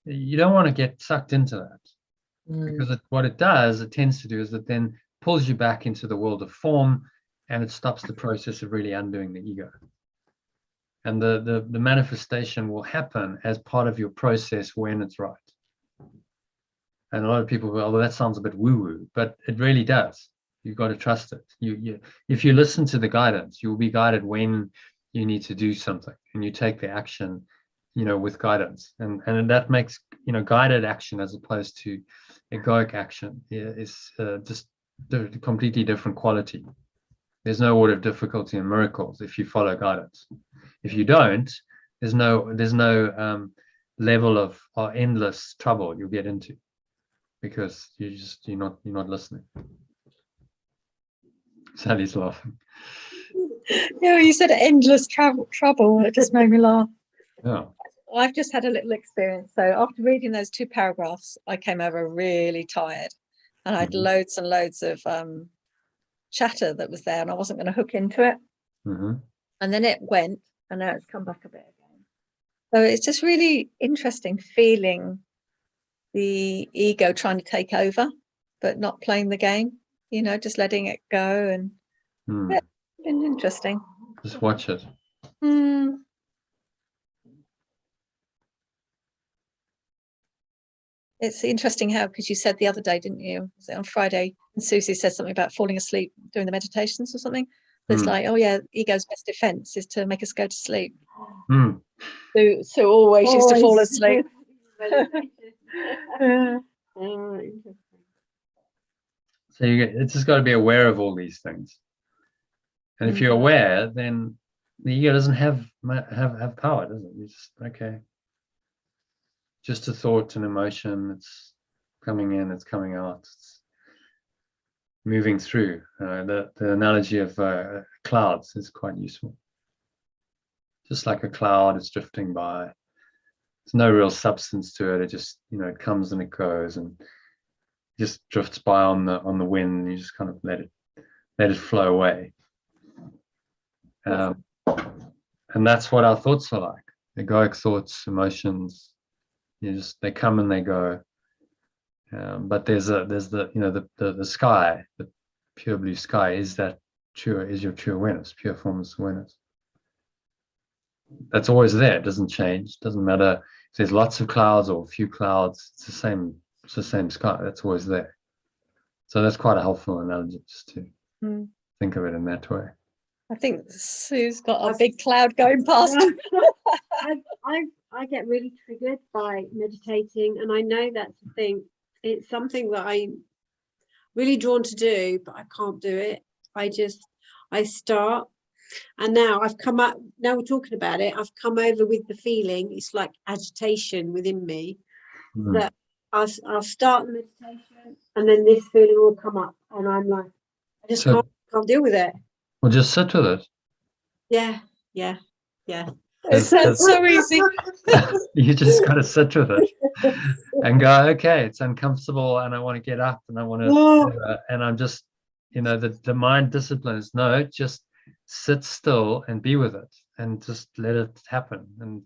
you don't want to get sucked into that, because what it does, it tends to do, is it then pulls you back into the world of form, and it stops the process of really undoing the ego. And the manifestation will happen as part of your process when it's right. And a lot of people go, well, that sounds a bit woo-woo, but it really does. You've got to trust it. If you listen to the guidance, you'll be guided when you need to do something, and you take the action, with guidance. And that makes, guided action as opposed to egoic action is just a completely different quality. There's no order of difficulty in miracles if you follow guidance. If you don't, there's no level of endless trouble you'll get into, because you're not listening. Sally's laughing. Yeah, you said endless trouble. It just made me laugh. Yeah. I've just had a little experience. So after reading those 2 paragraphs, I came over really tired, and I had loads and loads of chatter that was there, and I wasn't going to hook into it. Mm-hmm. And then it went, and now it's come back a bit again. So it's just really interesting feeling the ego trying to take over, but not playing the game, just letting it go. And it's been interesting. Just watch it. It's interesting how, because you said the other day, didn't you? Was it on Friday? And Susie said something about falling asleep during the meditations or something. It's like, oh yeah, ego's best defense is to make us go to sleep. So always used to fall asleep. So it's just got to be aware of all these things. And if you're aware, then the ego doesn't have power, does it? You just, okay. Just a thought and emotion. It's coming in, it's coming out, it's moving through. The analogy of clouds is quite useful. Just like a cloud, it's drifting by. There's no real substance to it. It just, it comes and it goes, and just drifts by on the wind. And you just kind of let it flow away. And that's what our thoughts are like. Egoic thoughts, emotions. They come and they go. But there's the sky, the pure blue sky is your true awareness, pure formless awareness. That's always there. It doesn't change. Doesn't matter if there's lots of clouds or a few clouds. It's the same sky. That's always there. So that's quite a helpful analogy, just to think of it in that way. I think Sue's got a big cloud going past. I get really triggered by meditating, and I know that's the thing. It's something that I'm really drawn to do, but I can't do it. I start, and now I've come up. Now we're talking about it. I've come over with the feeling. It's like agitation within me that I'll start the meditation, and then this feeling will come up, and I'm like, I just can't deal with it. Well, just sit with it. Yeah. It's so easy. You just got to sit with it and go, okay, it's uncomfortable and I want to get up and I want to, and I'm just, the mind discipline is no, just sit still and be with it and just let it happen. And,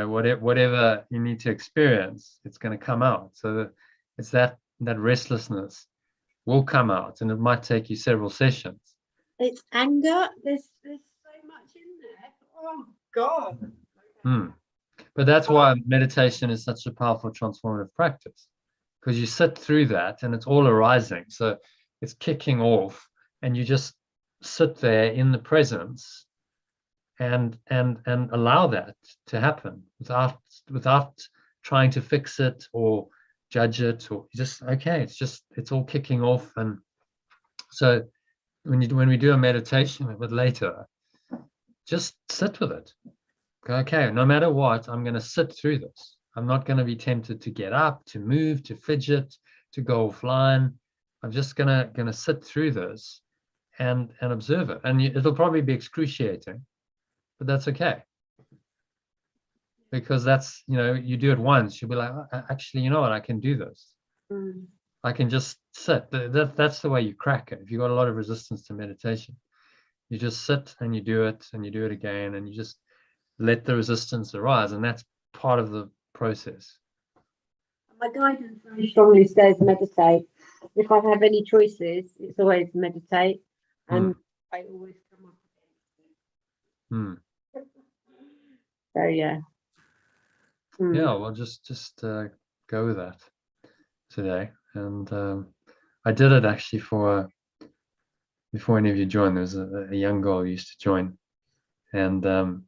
whatever you need to experience, it's going to come out. So it's that restlessness will come out, and it might take you several sessions. It's anger. There's so much in there. Oh God. But that's why meditation is such a powerful transformative practice, because you sit through that and it's all arising. So it's kicking off, and you just sit there in the presence and allow that to happen without trying to fix it or judge it, or just, okay, it's all kicking off. And so when we do a meditation a bit later, just sit with it. Okay, no matter what, I'm going to sit through this. I'm not going to be tempted to get up, to move, to fidget, to go offline. I'm just going to sit through this and observe it. And it'll probably be excruciating, but that's okay. Because that's, you do it once, you'll be like, oh, actually, you know what, I can do this. I can just sit. That's the way you crack it. If you've got a lot of resistance to meditation, you just sit and you do it and you do it again, and you just let the resistance arise, and that's part of the process. My guidance very strongly says meditate. If I have any choices, it's always meditate, and I always come up against it. So yeah. Yeah, well, just go with that. today, and I did it actually for before any of you joined. There was a young girl who used to join, and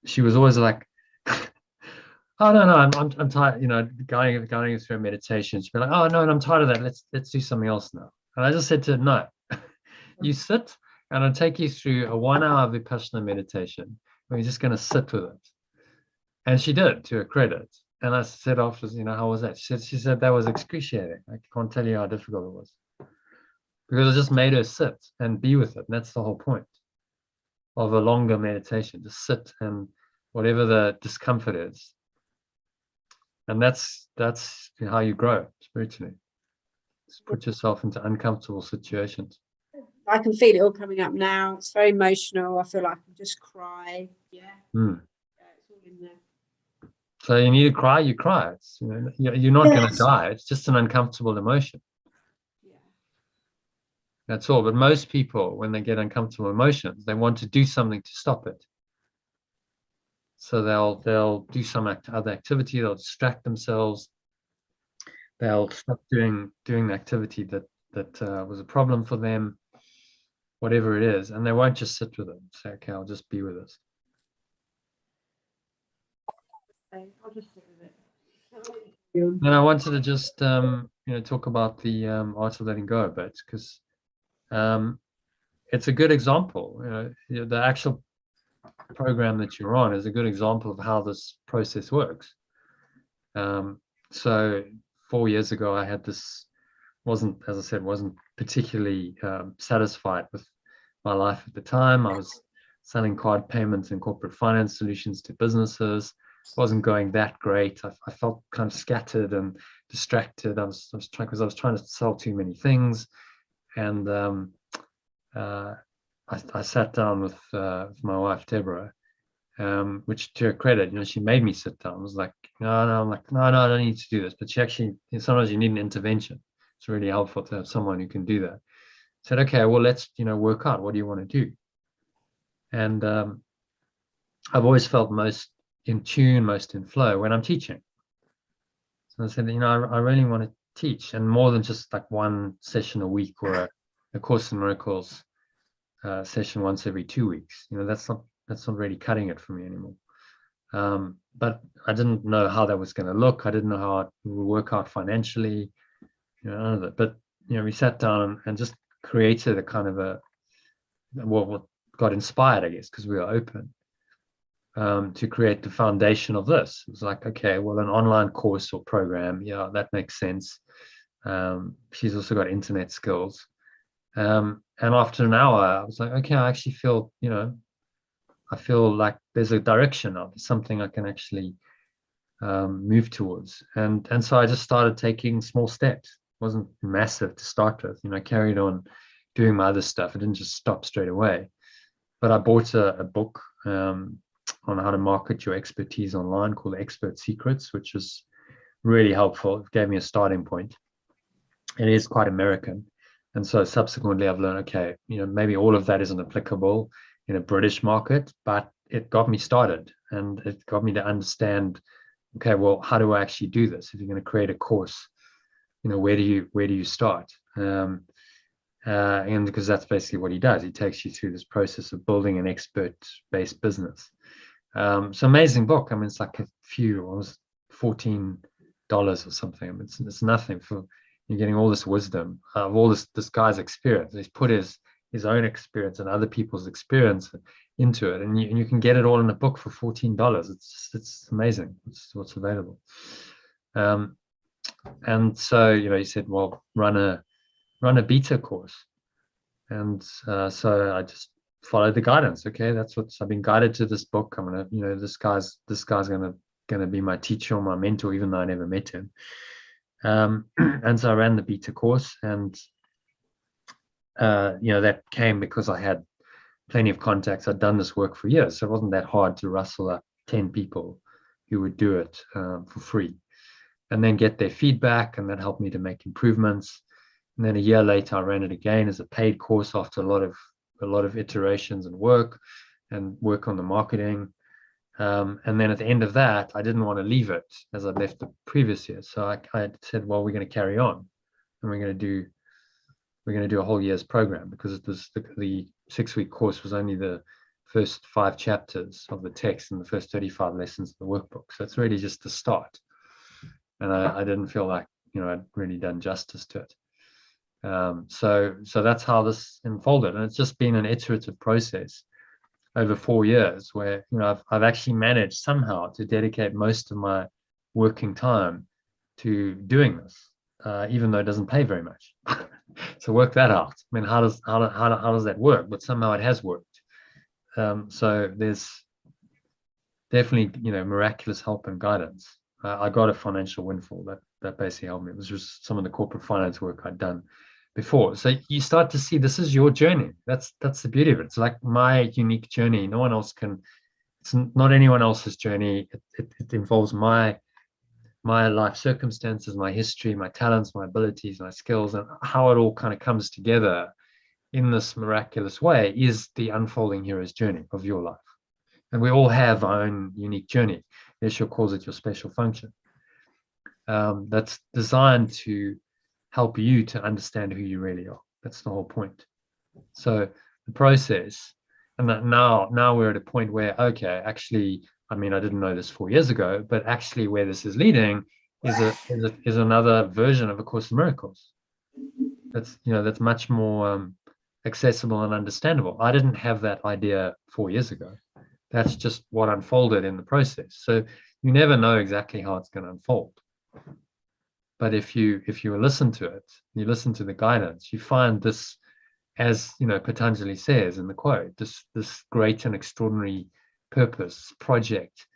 she was always like, "Oh no, I'm tired." You know, going through a meditation. She'd be like, "Oh no, I'm tired of that. Let's do something else now." And I just said to her, "No, you sit, and I'll take you through a 1 hour Vipassana meditation. We're just going to sit with it." And she did, to her credit. And I said afterwards, you know, how was that? She said that was excruciating. I can't tell you how difficult it was. Because it just made her sit and be with it. And that's the whole point of a longer meditation. Just sit and whatever the discomfort is. And that's how you grow spiritually. Just put yourself into uncomfortable situations. I can feel it all coming up now. It's very emotional. I feel like I can just cry. Yeah. Mm. Yeah, it's all in there. So you need to cry, you cry. It's, you know, you're not going to Yes. die. It's just an uncomfortable emotion. Yeah. That's all. But most people, when they get uncomfortable emotions, they want to do something to stop it. So they'll do some other activity. They'll distract themselves. They'll stop doing the activity that was a problem for them, whatever it is, and they won't just sit with it. Say, okay, I'll just be with this. Okay, I'll just sit with it. And I wanted to just talk about the art of letting go a bit, because it's a good example. You know, the actual program that you're on is a good example of how this process works. So 4 years ago, I had this, wasn't particularly satisfied with my life at the time. I was selling card payments and corporate finance solutions to businesses. Wasn't going that great. I felt kind of scattered and distracted. I was trying to sell too many things, and I sat down with my wife Deborah, which to her credit, you know, she made me sit down. I was like, no, I'm like, no, I don't need to do this. But she actually, sometimes you need an intervention. It's really helpful to have someone who can do that. I said, okay, well, let's work out. What do you want to do? And I've always felt most in tune, most in flow when I'm teaching. So I said, I really want to teach, and more than just like one session a week or a Course in Miracles session once every 2 weeks. That's not really cutting it for me anymore. But I didn't know how that was going to look. I didn't know how it would work out financially, none of that. But we sat down and just created a kind of what got inspired, I guess, because we were open, to create the foundation of this. It was like, okay, well, an online course or program, yeah, that makes sense. She's also got internet skills. And after an hour, I was like, okay, I actually feel, I feel like there's a direction of something I can actually move towards. And so I just started taking small steps. It wasn't massive to start with. I carried on doing my other stuff. I didn't just stop straight away. But I bought a book on how to market your expertise online called Expert Secrets, which was really helpful. It gave me a starting point. It is quite American. And so subsequently I've learned, okay, maybe all of that isn't applicable in a British market, but it got me started, and it got me to understand, okay, well, how do I actually do this? If you're going to create a course, where do you start? And because that's basically what he does. He takes you through this process of building an expert-based business. So amazing book. I mean, it's like it was $14 or something. I mean, it's nothing for you're getting all this wisdom of all this guy's experience. He's put his own experience and other people's experience into it, and you can get it all in a book for $14. It's amazing. It's what's available. And so he said, well, run a beta course, and so I just followed the guidance. Okay, I've been guided to this book. I'm gonna, this guy's gonna be my teacher or my mentor, even though I never met him. And so I ran the beta course, and that came because I had plenty of contacts. I'd done this work for years, so it wasn't that hard to rustle up 10 people who would do it for free, and then get their feedback, and that helped me to make improvements. And then a year later, I ran it again as a paid course after a lot of iterations and work on the marketing. And then at the end of that, I didn't want to leave it as I'd left the previous year. So I said, well, we're going to carry on, and we're going to do a whole year's program, because it was the 6-week course was only the first 5 chapters of the text and the first 35 lessons of the workbook. So it's really just the start. And I didn't feel like, I'd really done justice to it. So that's how this unfolded. And it's just been an iterative process over 4 years where, I've actually managed somehow to dedicate most of my working time to doing this, even though it doesn't pay very much. So work that out. I mean, how does that work? But somehow it has worked. So there's definitely, miraculous help and guidance. I got a financial windfall that basically helped me. It was just some of the corporate finance work I'd done before. So you start to see this is your journey. That's the beauty of it. It's like my unique journey. No one else can. It's not anyone else's journey. It involves my life circumstances, my history, my talents, my abilities, my skills, and how it all kind of comes together in this miraculous way is the unfolding hero's journey of your life. And we all have our own unique journey. Yeshua calls it your special function. That's designed to help you to understand who you really are. That's the whole point. So the process, and that now we're at a point where, okay, actually, I mean, I didn't know this 4 years ago, but actually where this is leading is another version of A Course in Miracles. That's much more accessible and understandable. I didn't have that idea 4 years ago. That's just what unfolded in the process. So you never know exactly how it's going to unfold. But if you listen to it, you listen to the guidance, you find this, as Patanjali says in the quote, this great and extraordinary purpose project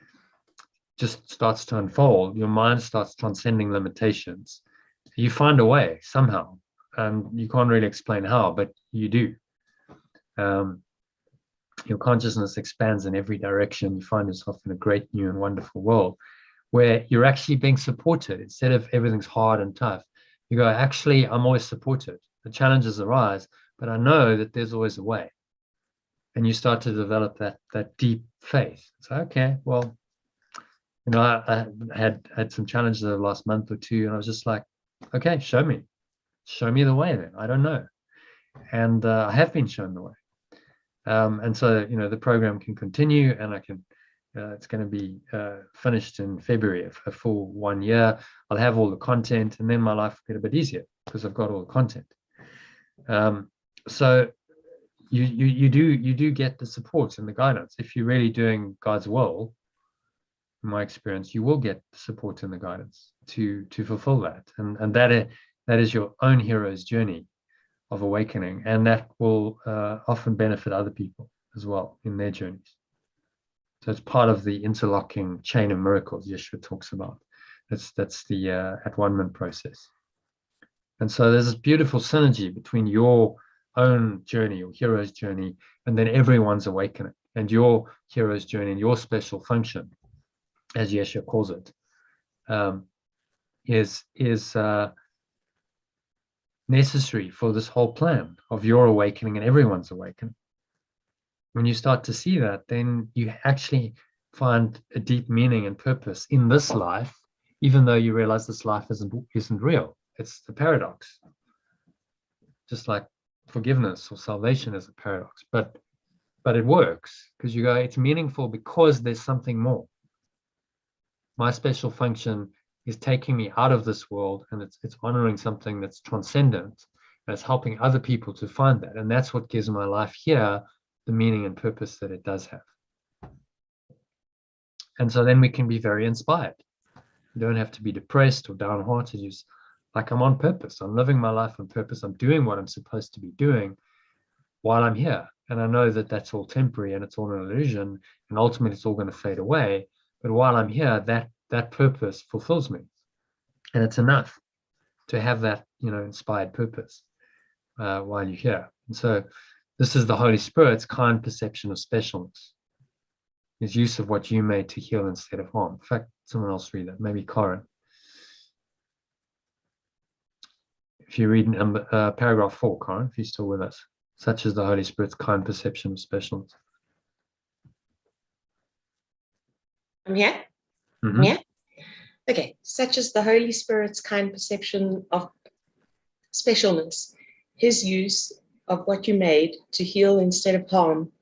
just starts to unfold. Your mind starts transcending limitations. You find a way somehow, and you can't really explain how, but you do. Your consciousness expands in every direction. You find yourself in a great, new, and wonderful world where you're actually being supported. Instead of everything's hard and tough, you go, actually, I'm always supported. The challenges arise, but I know that there's always a way. And you start to develop that deep faith. So, okay, well, I had some challenges over the last month or two, and I was just like, okay, show me the way then. I don't know. And I have been shown the way. And so, the program can continue, and I can, it's going to be finished in February, a full 1 year. I'll have all the content, and then my life will get a bit easier because I've got all the content. So you do get the support and the guidance. If you're really doing God's will, in my experience, you will get the support and the guidance to fulfill that. And that is your own hero's journey of awakening, and that will often benefit other people as well in their journeys. So it's part of the interlocking chain of miracles Yeshua talks about. That's the at-one-ment process. And so there's this beautiful synergy between your own journey, your hero's journey, and then everyone's awakening, and your hero's journey and your special function, as Yeshua calls it, is necessary for this whole plan of your awakening and everyone's awakening. When you start to see that, then you actually find a deep meaning and purpose in this life, even though you realize this life isn't real. It's the paradox. Just like forgiveness or salvation is a paradox, but it works because you go, it's meaningful because there's something more. My special function is taking me out of this world, and it's honoring something that's transcendent, and it's helping other people to find that. And that's what gives my life here the meaning and purpose that it does have. And so then we can be very inspired. You don't have to be depressed or downhearted. You're like, I'm on purpose. I'm living my life on purpose. I'm doing what I'm supposed to be doing while I'm here. And I know that that's all temporary and it's all an illusion, and ultimately it's all going to fade away. But while I'm here, that purpose fulfills me. And it's enough to have that, inspired purpose while you're here. And so this is the Holy Spirit's kind perception of specialness. His use of what you made to heal instead of harm. In fact, someone else read that, maybe Corin. If you read paragraph 4, Corin, if you're still with us. Such is the Holy Spirit's kind perception of specialness. I'm here. Mhm. Yeah. Okay. Such as the Holy Spirit's kind perception of specialness, his use of what you made to heal instead of harm.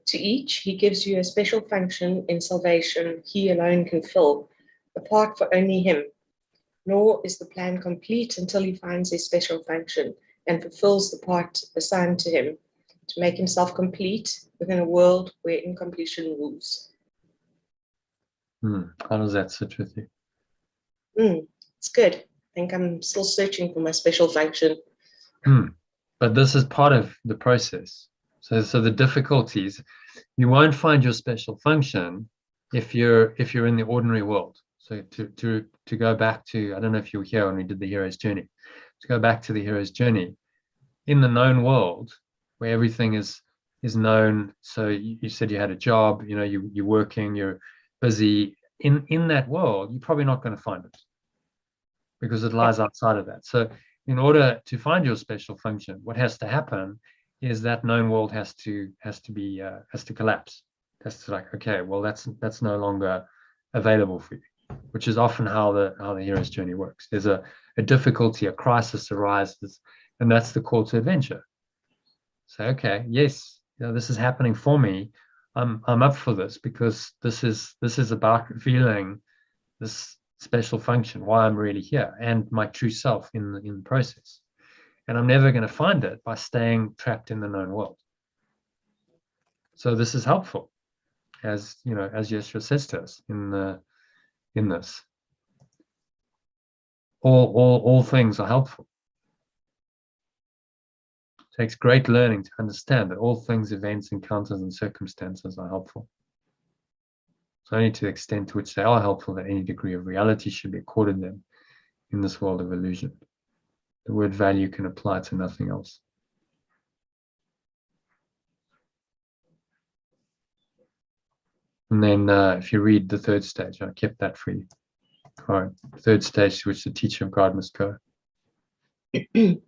To each, he gives you a special function in salvation he alone can fill, apart for only him. Nor is the plan complete until he finds his special function and fulfills the part assigned to him to make himself complete within a world where incompletion rules. How does that sit with you? It's good. I think I'm still searching for my special function. But this is part of the process. So the difficulties, you won't find your special function if you're in the ordinary world. So to go back to, I don't know if you were here when we did the hero's journey, to go back to the hero's journey, in the known world where everything is known. So you said you had a job, you're working, you're busy. In that world, you're probably not going to find it because it lies outside of that. So in order to find your special function, what has to happen is that known world has to collapse. Has to like, okay, well, that's no longer available for you, which is often how the hero's journey works. There's a difficulty, a crisis arises, and that's the call to adventure. So, okay, yes, this is happening for me. I'm up for this because this is about feeling this special function, why I'm really here, and my true self in the process. And I'm never going to find it by staying trapped in the known world. So this is helpful, as as Yeshua says to us in this. All things are helpful. It takes great learning to understand that all things, events, encounters, and circumstances are helpful. It's only to the extent to which they are helpful that any degree of reality should be accorded them in this world of illusion. The word value can apply to nothing else. And then if you read the third stage, I kept that for you. All right, third stage to which the teacher of God must go. The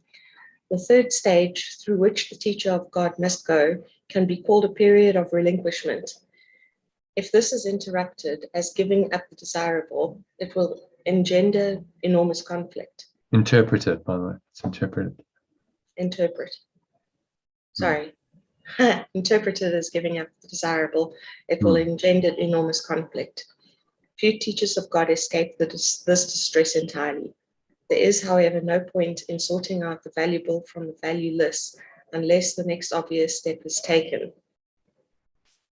third stage through which the teacher of God must go can be called a period of relinquishment. If this is interrupted as giving up the desirable, it will engender enormous conflict. Interpreted, by the way. It's interpreted. Sorry. Interpreted as giving up the desirable, it will engender enormous conflict. Few teachers of God escape this distress entirely. There is, however, no point in sorting out the valuable from the valueless unless the next obvious step is taken.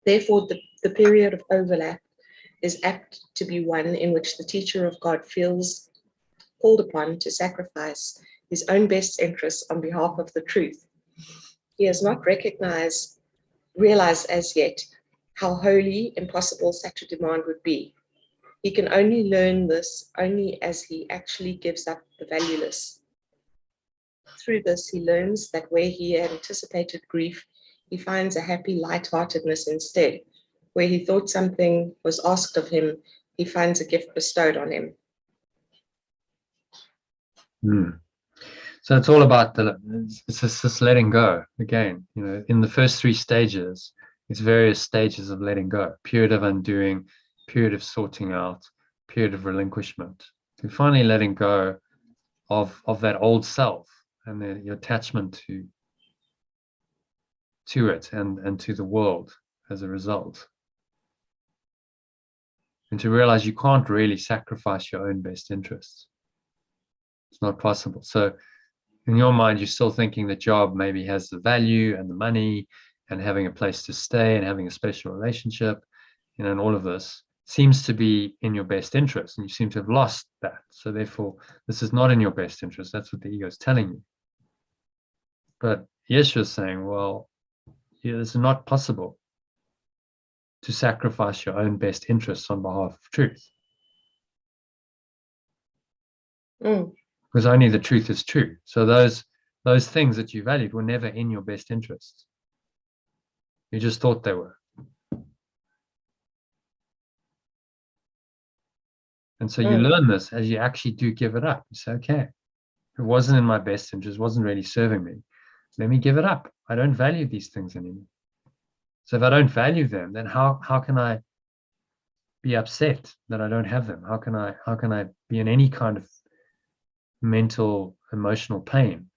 Therefore, the period of overlap is apt to be one in which the teacher of God feels called upon to sacrifice his own best interests on behalf of the truth. He has not realized as yet how wholly impossible such a demand would be. He can only learn this only as he actually gives up the valueless. Through this, he learns that where he had anticipated grief, he finds a happy lightheartedness instead. Where he thought something was asked of him, he finds a gift bestowed on him. So it's all about it's just letting go. Again, in the first three stages, it's various stages of letting go. Period of undoing, period of sorting out, period of relinquishment. So finally letting go of that old self and then your attachment to it and to the world as a result. And to realize you can't really sacrifice your own best interests. It's not possible. So in your mind, you're still thinking the job maybe has the value and the money and having a place to stay and having a special relationship, and all of this seems to be in your best interest, and you seem to have lost that. So therefore, this is not in your best interest. That's what the ego is telling you. But Yeshua is saying, well, this is not possible to sacrifice your own best interests on behalf of truth. Because only the truth is true. So those things that you valued were never in your best interests. You just thought they were. And so you learn this as you actually do give it up. You say, okay, it wasn't in my best interest, wasn't really serving me. Let me give it up. I don't value these things anymore. So if I don't value them, then how can I be upset that I don't have them? How can I be in any kind of mental, emotional pain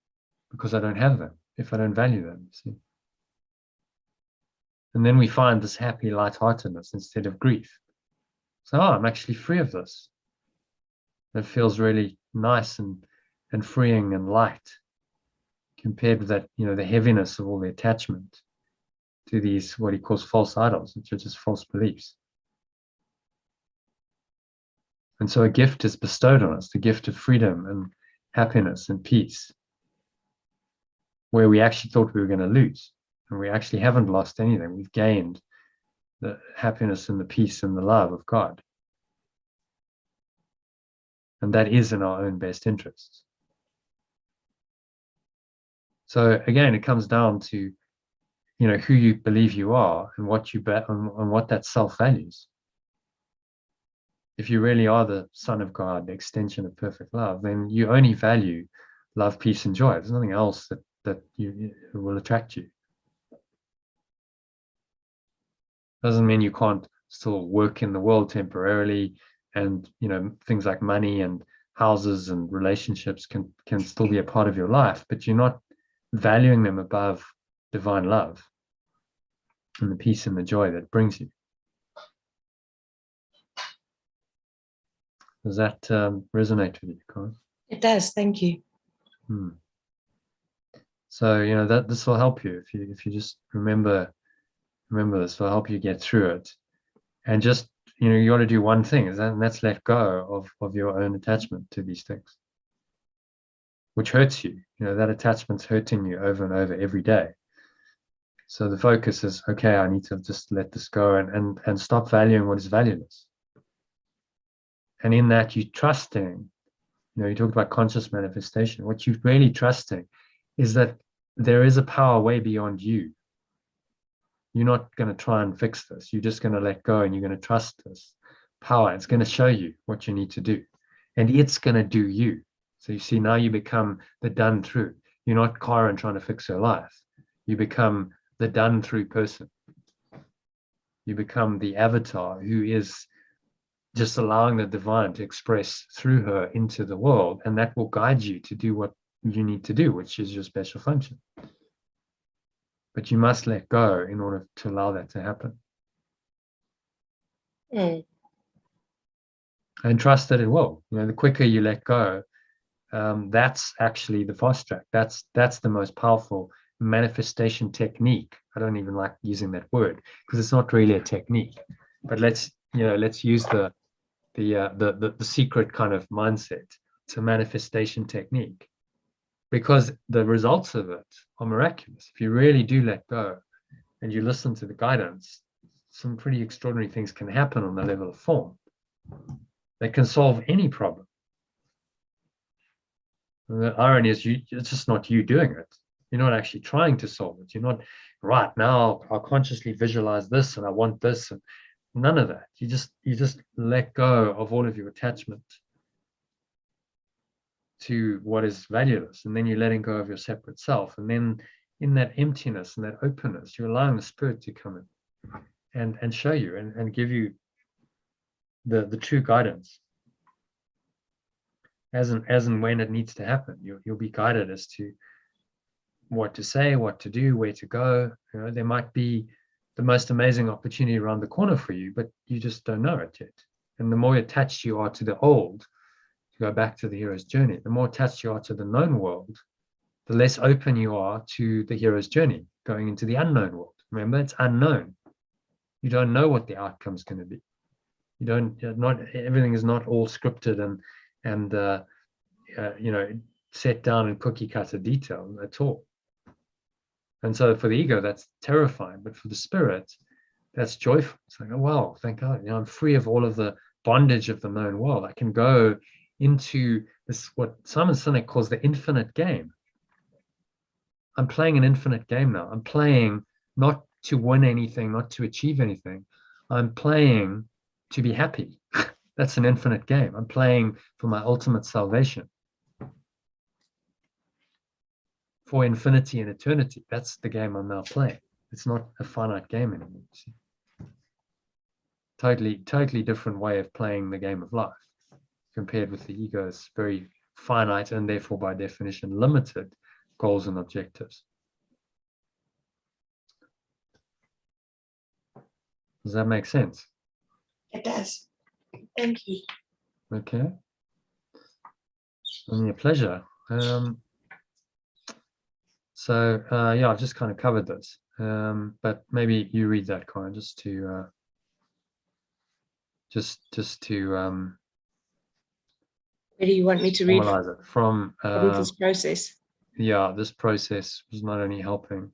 because I don't have them, if I don't value them? See? And then we find this happy lightheartedness instead of grief. So, I'm actually free of this. It feels really nice and freeing and light compared with that, the heaviness of all the attachment to these, what he calls false idols, which are just false beliefs. And so a gift is bestowed on us, the gift of freedom and happiness and peace, where we actually thought we were going to lose. And we actually haven't lost anything. We've gained the happiness and the peace and the love of God. And that is in our own best interests. So again, it comes down to, who you believe you are and what you bet on what that self values. If you really are the Son of God, the extension of perfect love, then you only value love, peace, and joy. There's nothing else that will attract you. Doesn't mean you can't still work in the world temporarily, and things like money and houses and relationships can still be a part of your life, but you're not valuing them above divine love and the peace and the joy that brings you. Does that resonate with you, Colin? It does. Thank you. So that this will help you if you just remember this. Will help you get through it, and just you got to do one thing, and that's let go of your own attachment to these things, which hurts you. That attachment's hurting you over and over every day. So the focus is, okay, I need to just let this go and stop valuing what is valueless. And in that, you trusting, you talked about conscious manifestation. What you're really trusting is that there is a power way beyond you. You're not going to try and fix this. You're just going to let go, and you're going to trust this power. It's going to show you what you need to do, and it's going to do you. So you see, now you become the done through. You're not Karen trying to fix her life. You become the done through person. You become the avatar who is just allowing the divine to express through her into the world, and that will guide you to do what you need to do, which is your special function. But you must let go in order to allow that to happen. And trust that it will. The quicker you let go, that's actually the fast track. That's the most powerful manifestation technique. I don't even like using that word because it's not really a technique. But let's use the secret kind of mindset. It's a manifestation technique, because the results of it are miraculous. If you really do let go and you listen to the guidance, some pretty extraordinary things can happen on the level of form. They can solve any problem. And the irony is, it's just not you doing it. You're not actually trying to solve it. You're not, right now, I'll consciously visualize this and I want this, and none of that. You just let go of all of your attachment to what is valueless, and then you're letting go of your separate self. And then in that emptiness and that openness, you're allowing the Spirit to come in and show you and give you the true guidance as and when it needs to happen. You'll be guided as to what to say, what to do, where to go. There might be the most amazing opportunity around the corner for you, but you just don't know it yet. And the more attached you are to the old, to go back to the hero's journey, the more attached you are to the known world, the less open you are to the hero's journey, going into the unknown world. Remember, it's unknown. You don't know what the outcome's going to be. Not everything is not all scripted and set down in cookie cutter detail at all. And so for the ego, that's terrifying, but for the Spirit, that's joyful. It's like, oh wow, thank God, I'm free of all of the bondage of the known world. I can go into this, what Simon Sinek calls the infinite game. I'm playing an infinite game now. I'm playing not to win anything, not to achieve anything. I'm playing to be happy. That's an infinite game. I'm playing for my ultimate salvation, for infinity and eternity. That's the game I'm now playing. It's not a finite game anymore. See? totally different way of playing the game of life compared with the ego's very finite and therefore by definition limited goals and objectives. Does that make sense? It does. Thank you. Okay. Only a pleasure. So yeah, I've just kind of covered this, but maybe you read that, Corin, just to Where do you want me to read formalize it from. from this process? Yeah, this process was not only helping.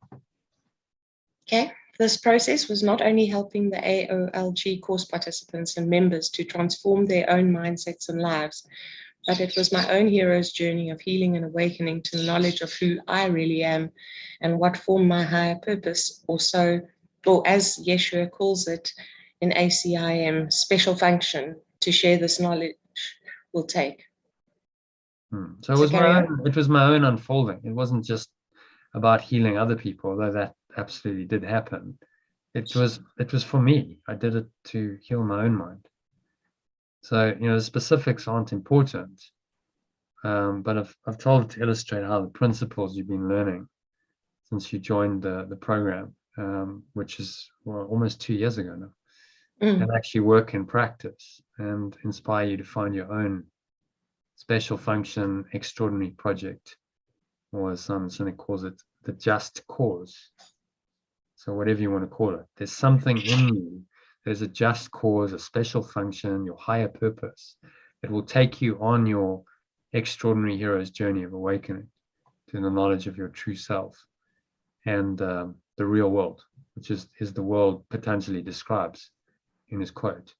Okay. This process was not only helping the AOLG course participants and members to transform their own mindsets and lives, but it was my own hero's journey of healing and awakening to the knowledge of who I really am and what form my higher purpose, or as Yeshua calls it in ACIM, special function to share this knowledge will take. So it was my own unfolding. It wasn't just about healing other people, although that absolutely did happen. It was for me. I did it to heal my own mind. So, the specifics aren't important, but I've tried to illustrate how the principles you've been learning since you joined the program, which is almost 2 years ago now, can actually work in practice and inspire you to find your own special function, extraordinary project, or as some cynic calls it, the just cause. So whatever you want to call it, there's something in you. There's a just cause, a special function, your higher purpose that will take you on your extraordinary hero's journey of awakening to the knowledge of your true self and the real world, which is the world Patanjali describes in his quote.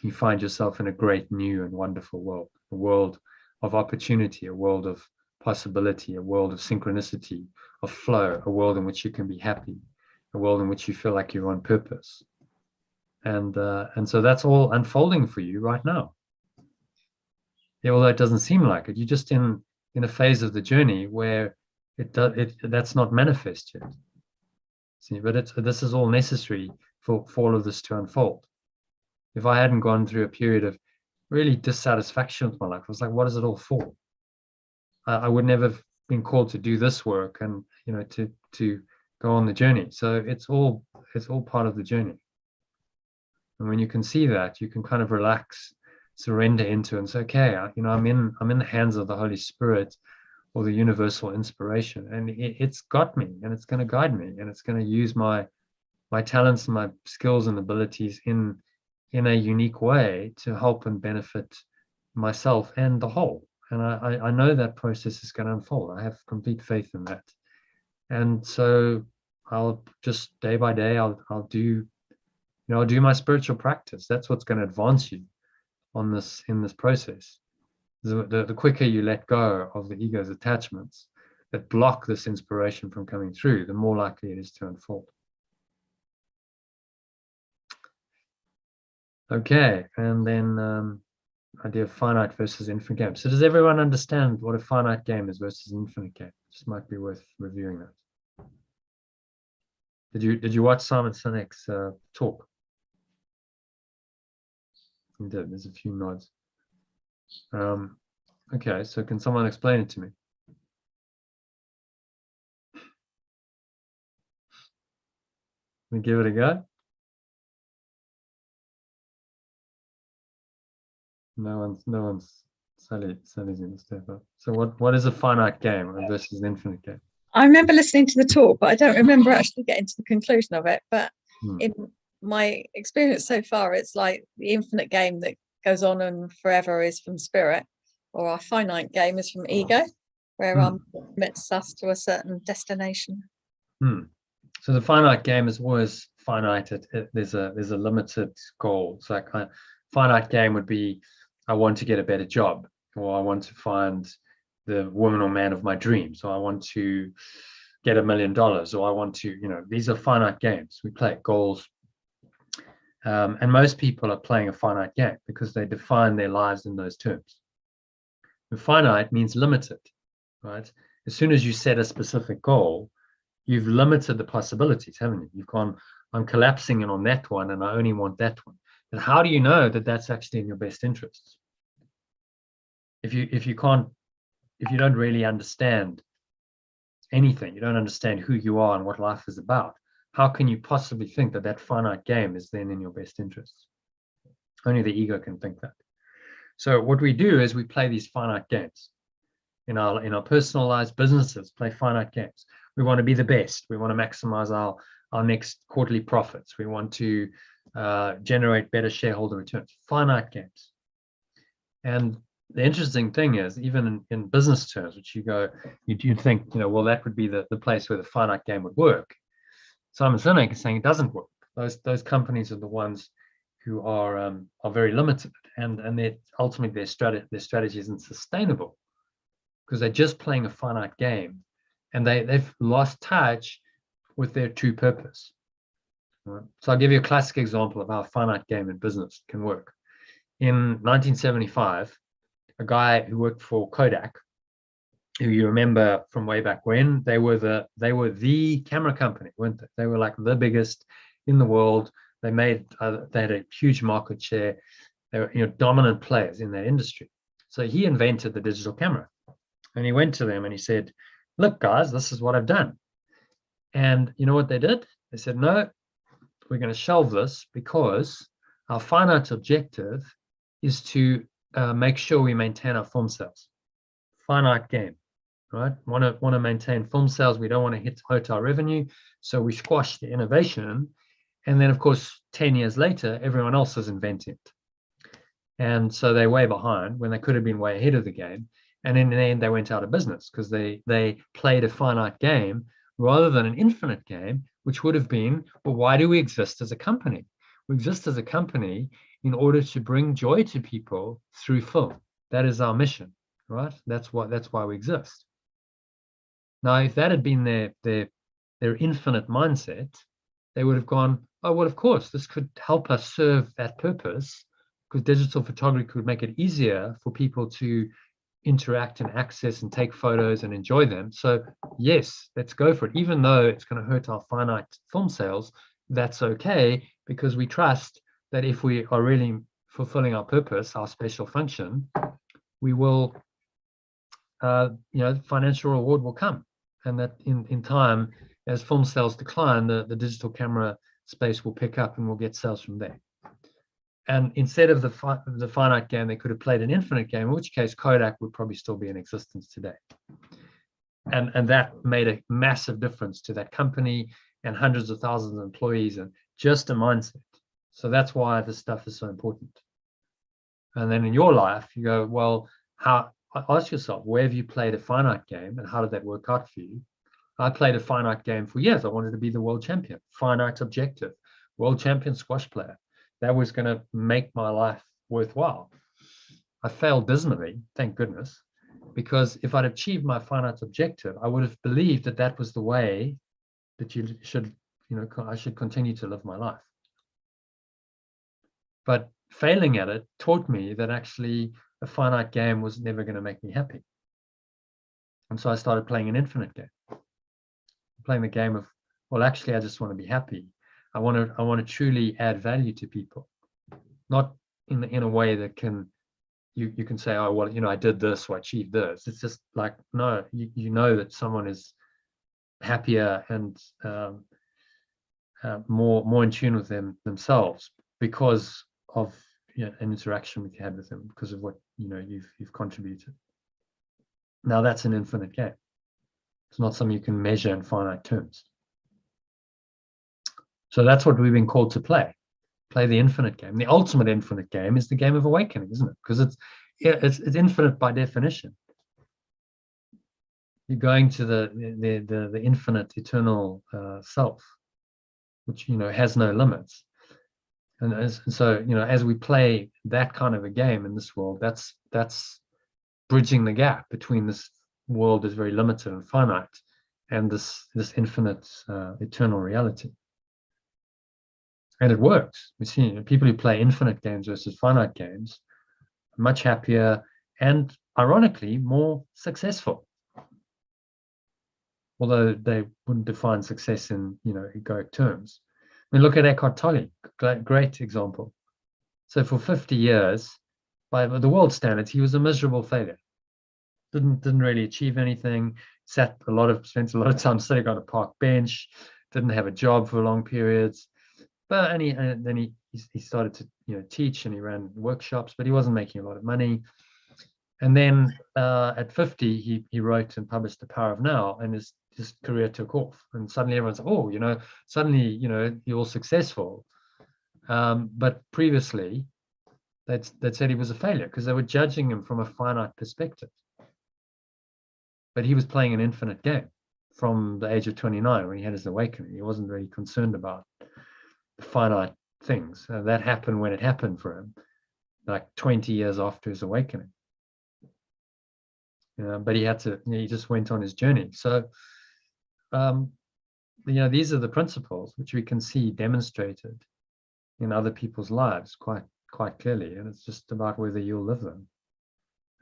You find yourself in a great new and wonderful world, a world of opportunity, a world of possibility, a world of synchronicity, of flow, a world in which you can be happy, a world in which you feel like you're on purpose. And so that's all unfolding for you right now. Yeah, although it doesn't seem like it, you're just in a phase of the journey where that's not manifest yet. See, but this is all necessary for all of this to unfold. If I hadn't gone through a period of really dissatisfaction with my life, I was like, what is it all for? I would never have been called to do this work and to go on the journey. So it's all part of the journey. And when you can see that, you can kind of relax, surrender into, and say, okay, I'm in the hands of the Holy Spirit or the universal inspiration, and it's got me, and it's going to guide me, and it's going to use my talents and my skills and abilities in a unique way to help and benefit myself and the whole. And I know that process is going to unfold. I have complete faith in that. And so I'll just day by day, I'll do my spiritual practice. That's what's going to advance you in this process. The quicker you let go of the ego's attachments that block this inspiration from coming through, the more likely it is to unfold. Okay, and then idea of finite versus infinite game. So does everyone understand what a finite game is versus an infinite game? Just might be worth reviewing that. Did you watch Simon Sinek's talk? You did. There's a few nods. Okay, so can someone explain it to me? Let me give it a go. No one's Sally's in the step up. So what is a finite game versus an infinite game? I remember listening to the talk, but I don't remember actually getting to the conclusion of it. But in my experience so far, it's like the infinite game that goes on and forever is from spirit, or our finite game is from ego, where limits us to a certain destination. So the finite game is always finite. There's a limited goal. So finite game would be, I want to get a better job, or I want to find the woman or man of my dreams, or I want to get $1 million, or I want to, these are finite games. We play goals. And most people are playing a finite game because they define their lives in those terms. And finite means limited, right? As soon as you set a specific goal, you've limited the possibilities, haven't you? You've gone, I'm collapsing in on that one and I only want that one. But how do you know that that's actually in your best interests? If you don't really understand anything, you don't understand who you are and what life is about, how can you possibly think that that finite game is then in your best interests? Only the ego can think that. So what we do is we play these finite games. In our personal lives, businesses play finite games. We want to be the best. We want to maximize our next quarterly profits. We want to generate better shareholder returns. Finite games. And the interesting thing is, even in business terms, which you'd think, well, that would be the place where the finite game would work. Simon Sinek is saying it doesn't work. Those companies are the ones who are very limited, and ultimately their strategy isn't sustainable because they're just playing a finite game, and they've lost touch with their true purpose. Right? So I'll give you a classic example of how a finite game in business can work. In 1975, a guy who worked for Kodak, who you remember from way back when, they were the camera company, weren't they? They were like the biggest in the world. They had a huge market share. They were dominant players in that industry. So he invented the digital camera, and he went to them and he said, "Look, guys, this is what I've done." And you know what they did? They said, "No, we're going to shelve this because our finite objective is to make sure we maintain our film sales." Finite game, right? Want to maintain film sales. We don't want to hit hotel revenue, so we squash the innovation. And then, of course, 10 years later, everyone else is inventing it. And so they're way behind when they could have been way ahead of the game. And in the end, they went out of business because they played a finite game rather than an infinite game, which would have been, well, why do we exist as a company? We exist as a company in order to bring joy to people through film. That is our mission, right? That's why we exist. Now, if that had been their infinite mindset, they would have gone, oh, well, of course, this could help us serve that purpose because digital photography could make it easier for people to interact and access and take photos and enjoy them. So yes, let's go for it. Even though it's going to hurt our finite film sales, that's okay, because we trust that if we are really fulfilling our purpose, our special function, we will, financial reward will come. And that in time, as film sales decline, the digital camera space will pick up and we'll get sales from there. And instead of the finite game, they could have played an infinite game, in which case Kodak would probably still be in existence today. And that made a massive difference to that company and hundreds of thousands of employees and just a mindset. So that's why this stuff is so important. And then in your life, you go, well, ask yourself, where have you played a finite game and how did that work out for you? I played a finite game for years. I wanted to be the world champion, finite objective, world champion squash player. That was going to make my life worthwhile. I failed dismally, thank goodness, because if I'd achieved my finite objective, I would have believed that that was the way that I should continue to live my life. But failing at it taught me that actually a finite game was never going to make me happy. And so I started playing an infinite game, playing the game of, well, actually, I just want to be happy. I want to truly add value to people, not in a way that you can say, oh, well, I did this or achieved this. It's just like, no, you know that someone is happier and more in tune with themselves because of an interaction you had with them, because of what you've contributed. Now that's an infinite game. It's not something you can measure in finite terms. So that's what we've been called to play the infinite game. The ultimate infinite game is the game of awakening, isn't it? Because it's infinite by definition. You're going to the infinite, eternal self, which has no limits. And so as we play that kind of a game in this world, that's bridging the gap between this world is very limited and finite, and this infinite, eternal reality. And it works. We see people who play infinite games versus finite games are much happier and, ironically, more successful. Although they wouldn't define success in egoic terms. mean, look at Eckhart Tolle, great example. So for 50 years, by the world standards, he was a miserable failure. Didn't really achieve anything. Spent a lot of time sitting on a park bench. Didn't have a job for long periods. But and then he started to teach, and he ran workshops, but he wasn't making a lot of money. And then at 50, he wrote and published The Power of Now, and his career took off. And suddenly everyone's like, oh, suddenly you're all successful. But previously, they'd said he was a failure because they were judging him from a finite perspective. But he was playing an infinite game from the age of 29 when he had his awakening. He wasn't really concerned about the finite things. That happened when it happened for him, like 20 years after his awakening. But he just went on his journey. So, these are the principles which we can see demonstrated in other people's lives quite clearly. And it's just about whether you'll live them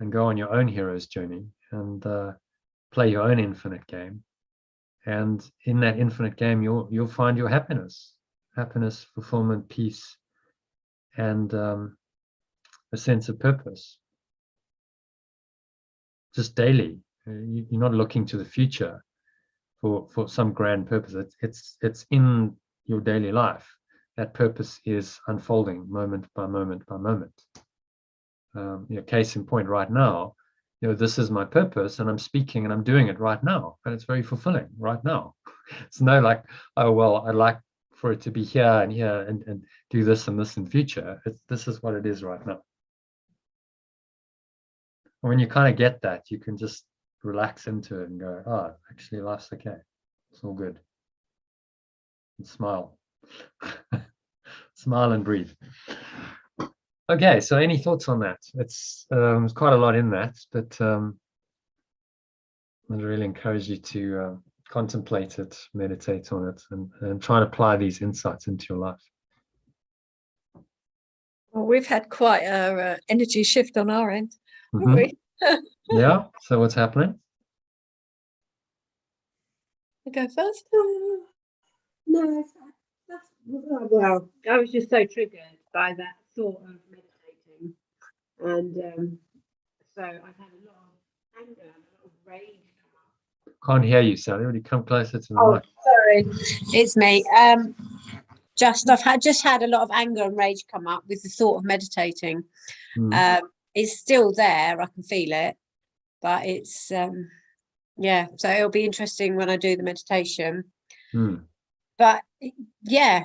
and go on your own hero's journey and play your own infinite game. And in that infinite game, you'll find your happiness, fulfillment, peace, and a sense of purpose. Just daily. You're not looking to the future for some grand purpose. It's in your daily life. That purpose is unfolding moment by moment by moment. Case in point, right now, this is my purpose, and I'm speaking and I'm doing it right now, and it's very fulfilling right now. It's no like, oh well, I'd like for it to be here and here and do this and this in future. This is what it is right now. When you kind of get that, you can just relax into it and go, oh, actually life's okay. It's all good. And smile. Smile and breathe. Okay, so any thoughts on that? It's there's quite a lot in that, but I'd really encourage you to contemplate it, meditate on it, and try and apply these insights into your life. Well, we've had quite a energy shift on our end. Mm-hmm. Yeah, so what's happening? I go first. No, well, I was just so triggered by that thought of meditating, and so I've had a lot of anger, a lot of rage come up. Can't hear you, Sally. Would you come closer to the Oh, mic? sorry, It's me. I've just had a lot of anger and rage come up with the thought of meditating. It's still there. I can feel it, but it's yeah. So it'll be interesting when I do the meditation. But yeah,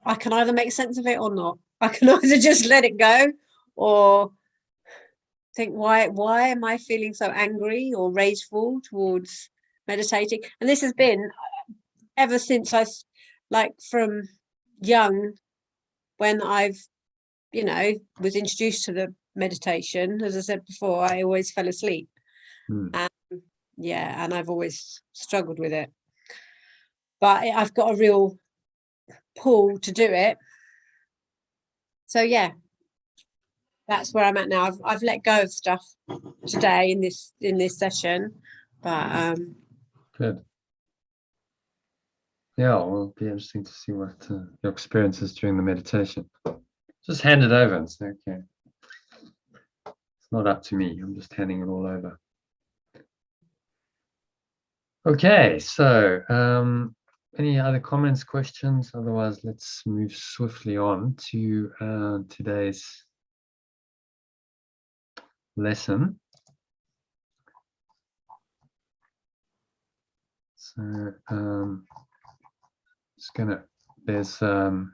I can either make sense of it or not. I can either just let it go or think, why am I feeling so angry or rageful towards meditating? And this has been ever since from young, when I've was introduced to the meditation. As I said before, I always fell asleep. And I've always struggled with it, but I've got a real pull to do it. So yeah, that's where I'm at now. I've let go of stuff today in this session, but good. Yeah, well, it'll be interesting to see what your experience is during the meditation. Just hand it over and say, okay, it's not up to me. I'm just handing it all over. Okay, so any other comments, questions? Otherwise, let's move swiftly on to today's lesson. So there's 5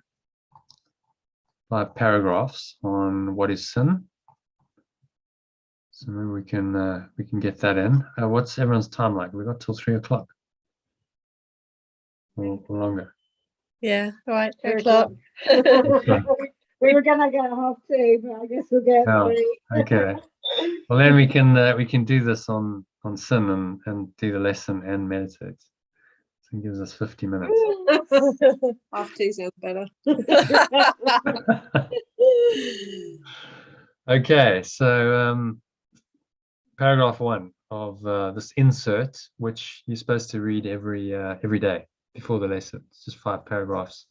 paragraphs on what is sin. So maybe we can get that in. What's everyone's time like? We've got till 3 o'clock or longer. Yeah, all right, 3 o'clock. We were gonna go 2:30, but I guess we'll get 3. Okay. Well, then we can do this on sin and do the lesson and meditate. So it gives us 50 minutes. 2:30 sounds better. Okay, so paragraph 1 of this insert, which you're supposed to read every day before the lesson. It's just 5 paragraphs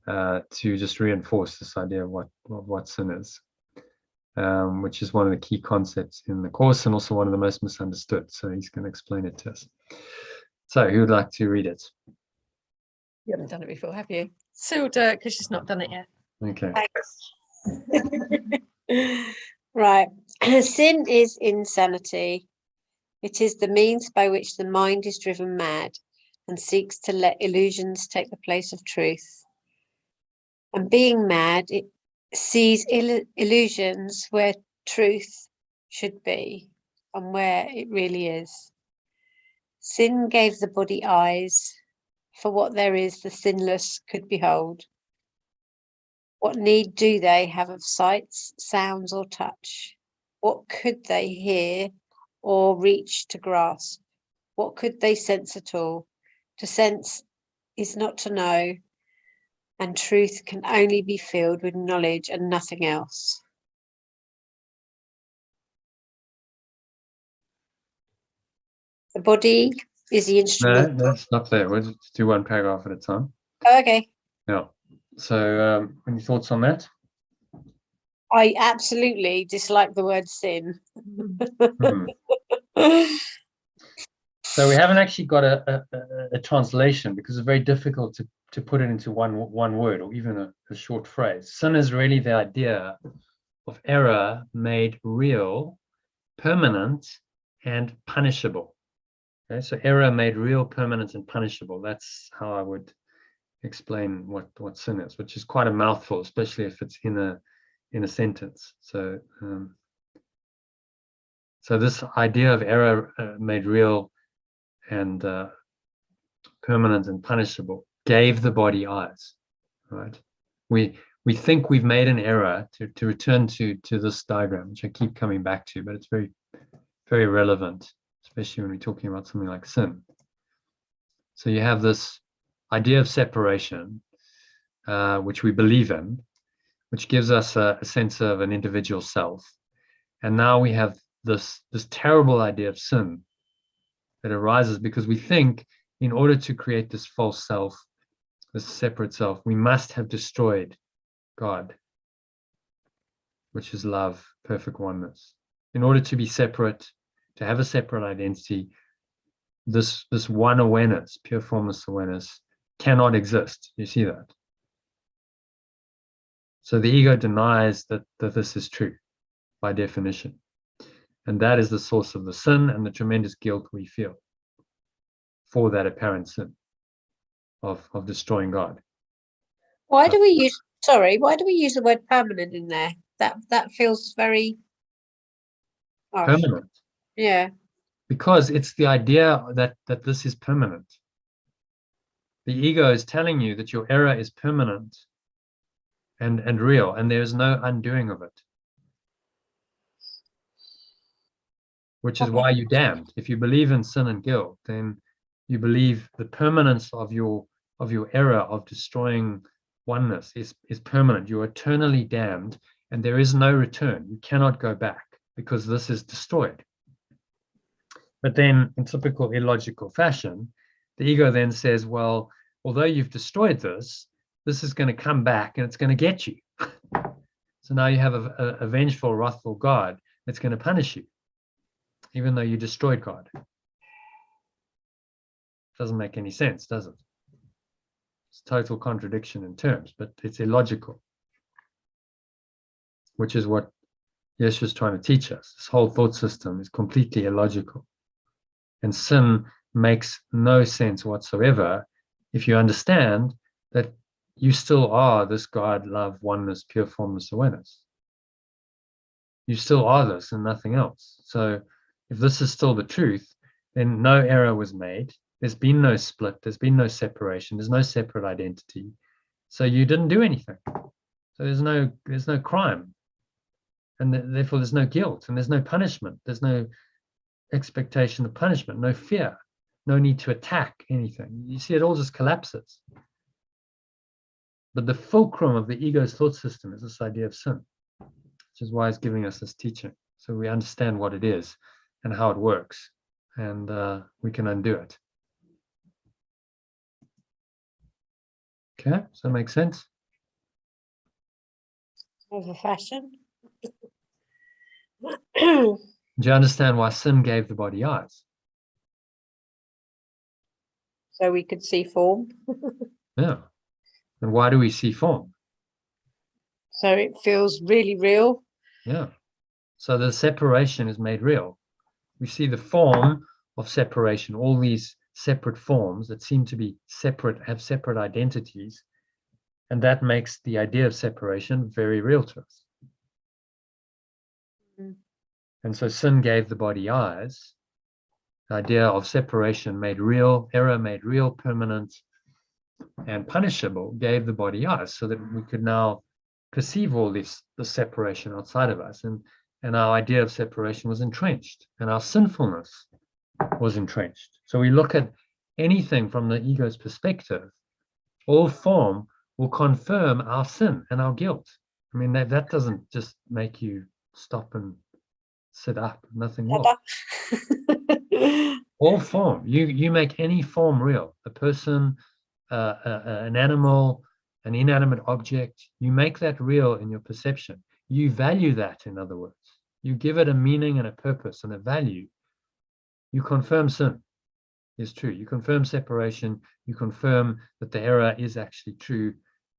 to just reinforce this idea of what sin is, which is one of the key concepts in the course and also one of the most misunderstood. So he's going to explain it to us. So who would like to read it? You haven't done it before, have you? Sue will do it because she's not done it yet. Okay. Right. Sin is insanity. It is the means by which the mind is driven mad and seeks to let illusions take the place of truth. And being mad, it sees illusions where truth should be and where it really is. Sin gave the body eyes. For what there is, the sinless could behold. What need do they have of sights, sounds, or touch? What could they hear or reach to grasp? What could they sense at all? To sense is not to know, and truth can only be filled with knowledge and nothing else. The body is the No, instrument. no, stop there. We'll just do one paragraph at a time. Oh, okay. Yeah. So any thoughts on that? I absolutely dislike the word sin. Hmm. So we haven't actually got a translation because it's very difficult to put it into one word or even a short phrase. Sin is really the idea of error made real, permanent, and punishable. Okay, so error made real, permanent, and punishable. That's how I would explain what sin is, which is quite a mouthful, especially if it's in a sentence. So so this idea of error made real and permanent and punishable gave the body eyes, right? We think we've made an error, to return to this diagram, which I keep coming back to, but it's very, very relevant, especially when we're talking about something like sin. So you have this idea of separation, which we believe in, which gives us a sense of an individual self. And now we have this terrible idea of sin that arises because we think in order to create this false self, this separate self, we must have destroyed God, which is love, perfect oneness. In order to be separate, to have a separate identity, this one awareness, pure formless awareness, cannot exist. You see that? So the ego denies that this is true by definition. And that is the source of the sin and the tremendous guilt we feel for that apparent sin of destroying God. Why do we use the word permanent in there? That feels very harsh. Permanent. Yeah. Because it's the idea that this is permanent. The ego is telling you that your error is permanent and real, and there's no undoing of it. Which is why you're damned. If you believe in sin and guilt, then you believe the permanence of your error of destroying oneness is permanent. You're eternally damned, and there is no return. You cannot go back because this is destroyed. But then, in typical illogical fashion, the ego then says, well, although you've destroyed this is going to come back and it's going to get you. So now you have a vengeful, wrathful God that's going to punish you, even though you destroyed God. Doesn't make any sense, does it? It's total contradiction in terms, but it's illogical, which is what Yeshua is trying to teach us. This whole thought system is completely illogical. And sin makes no sense whatsoever if you understand that you still are this God, love, oneness, pure formless awareness. You still are this and nothing else. So if this is still the truth, then no error was made. There's been no split. There's been no separation. There's no separate identity. So you didn't do anything. So there's no crime. And therefore there's no guilt and there's no punishment. There's no expectation of punishment, no fear, no need to attack anything. You see, it all just collapses. But the fulcrum of the ego's thought system is this idea of sin, which is why it's giving us this teaching. So we understand what it is and how it works, and we can undo it. Okay, does that make sense? Over fashion. Do you understand why sin gave the body eyes? So we could see form. Yeah. And why do we see form? So it feels really real. Yeah. So the separation is made real. We see the form of separation, all these separate forms that seem to be separate, have separate identities. And that makes the idea of separation very real to us. Mm. And so sin gave the body eyes, the idea of separation made real, error made real, permanent, and punishable gave the body eyes so that we could now perceive all the separation outside of us. And our idea of separation was entrenched, and our sinfulness was entrenched. So we look at anything from the ego's perspective, all form will confirm our sin and our guilt. I mean, that doesn't just make you stop and sit up, nothing more. All form, you make any form real, a person, an animal, an inanimate object, you make that real in your perception. You value that, in other words. You give it a meaning and a purpose and a value. You confirm sin is true. You confirm separation. You confirm that the error is actually true.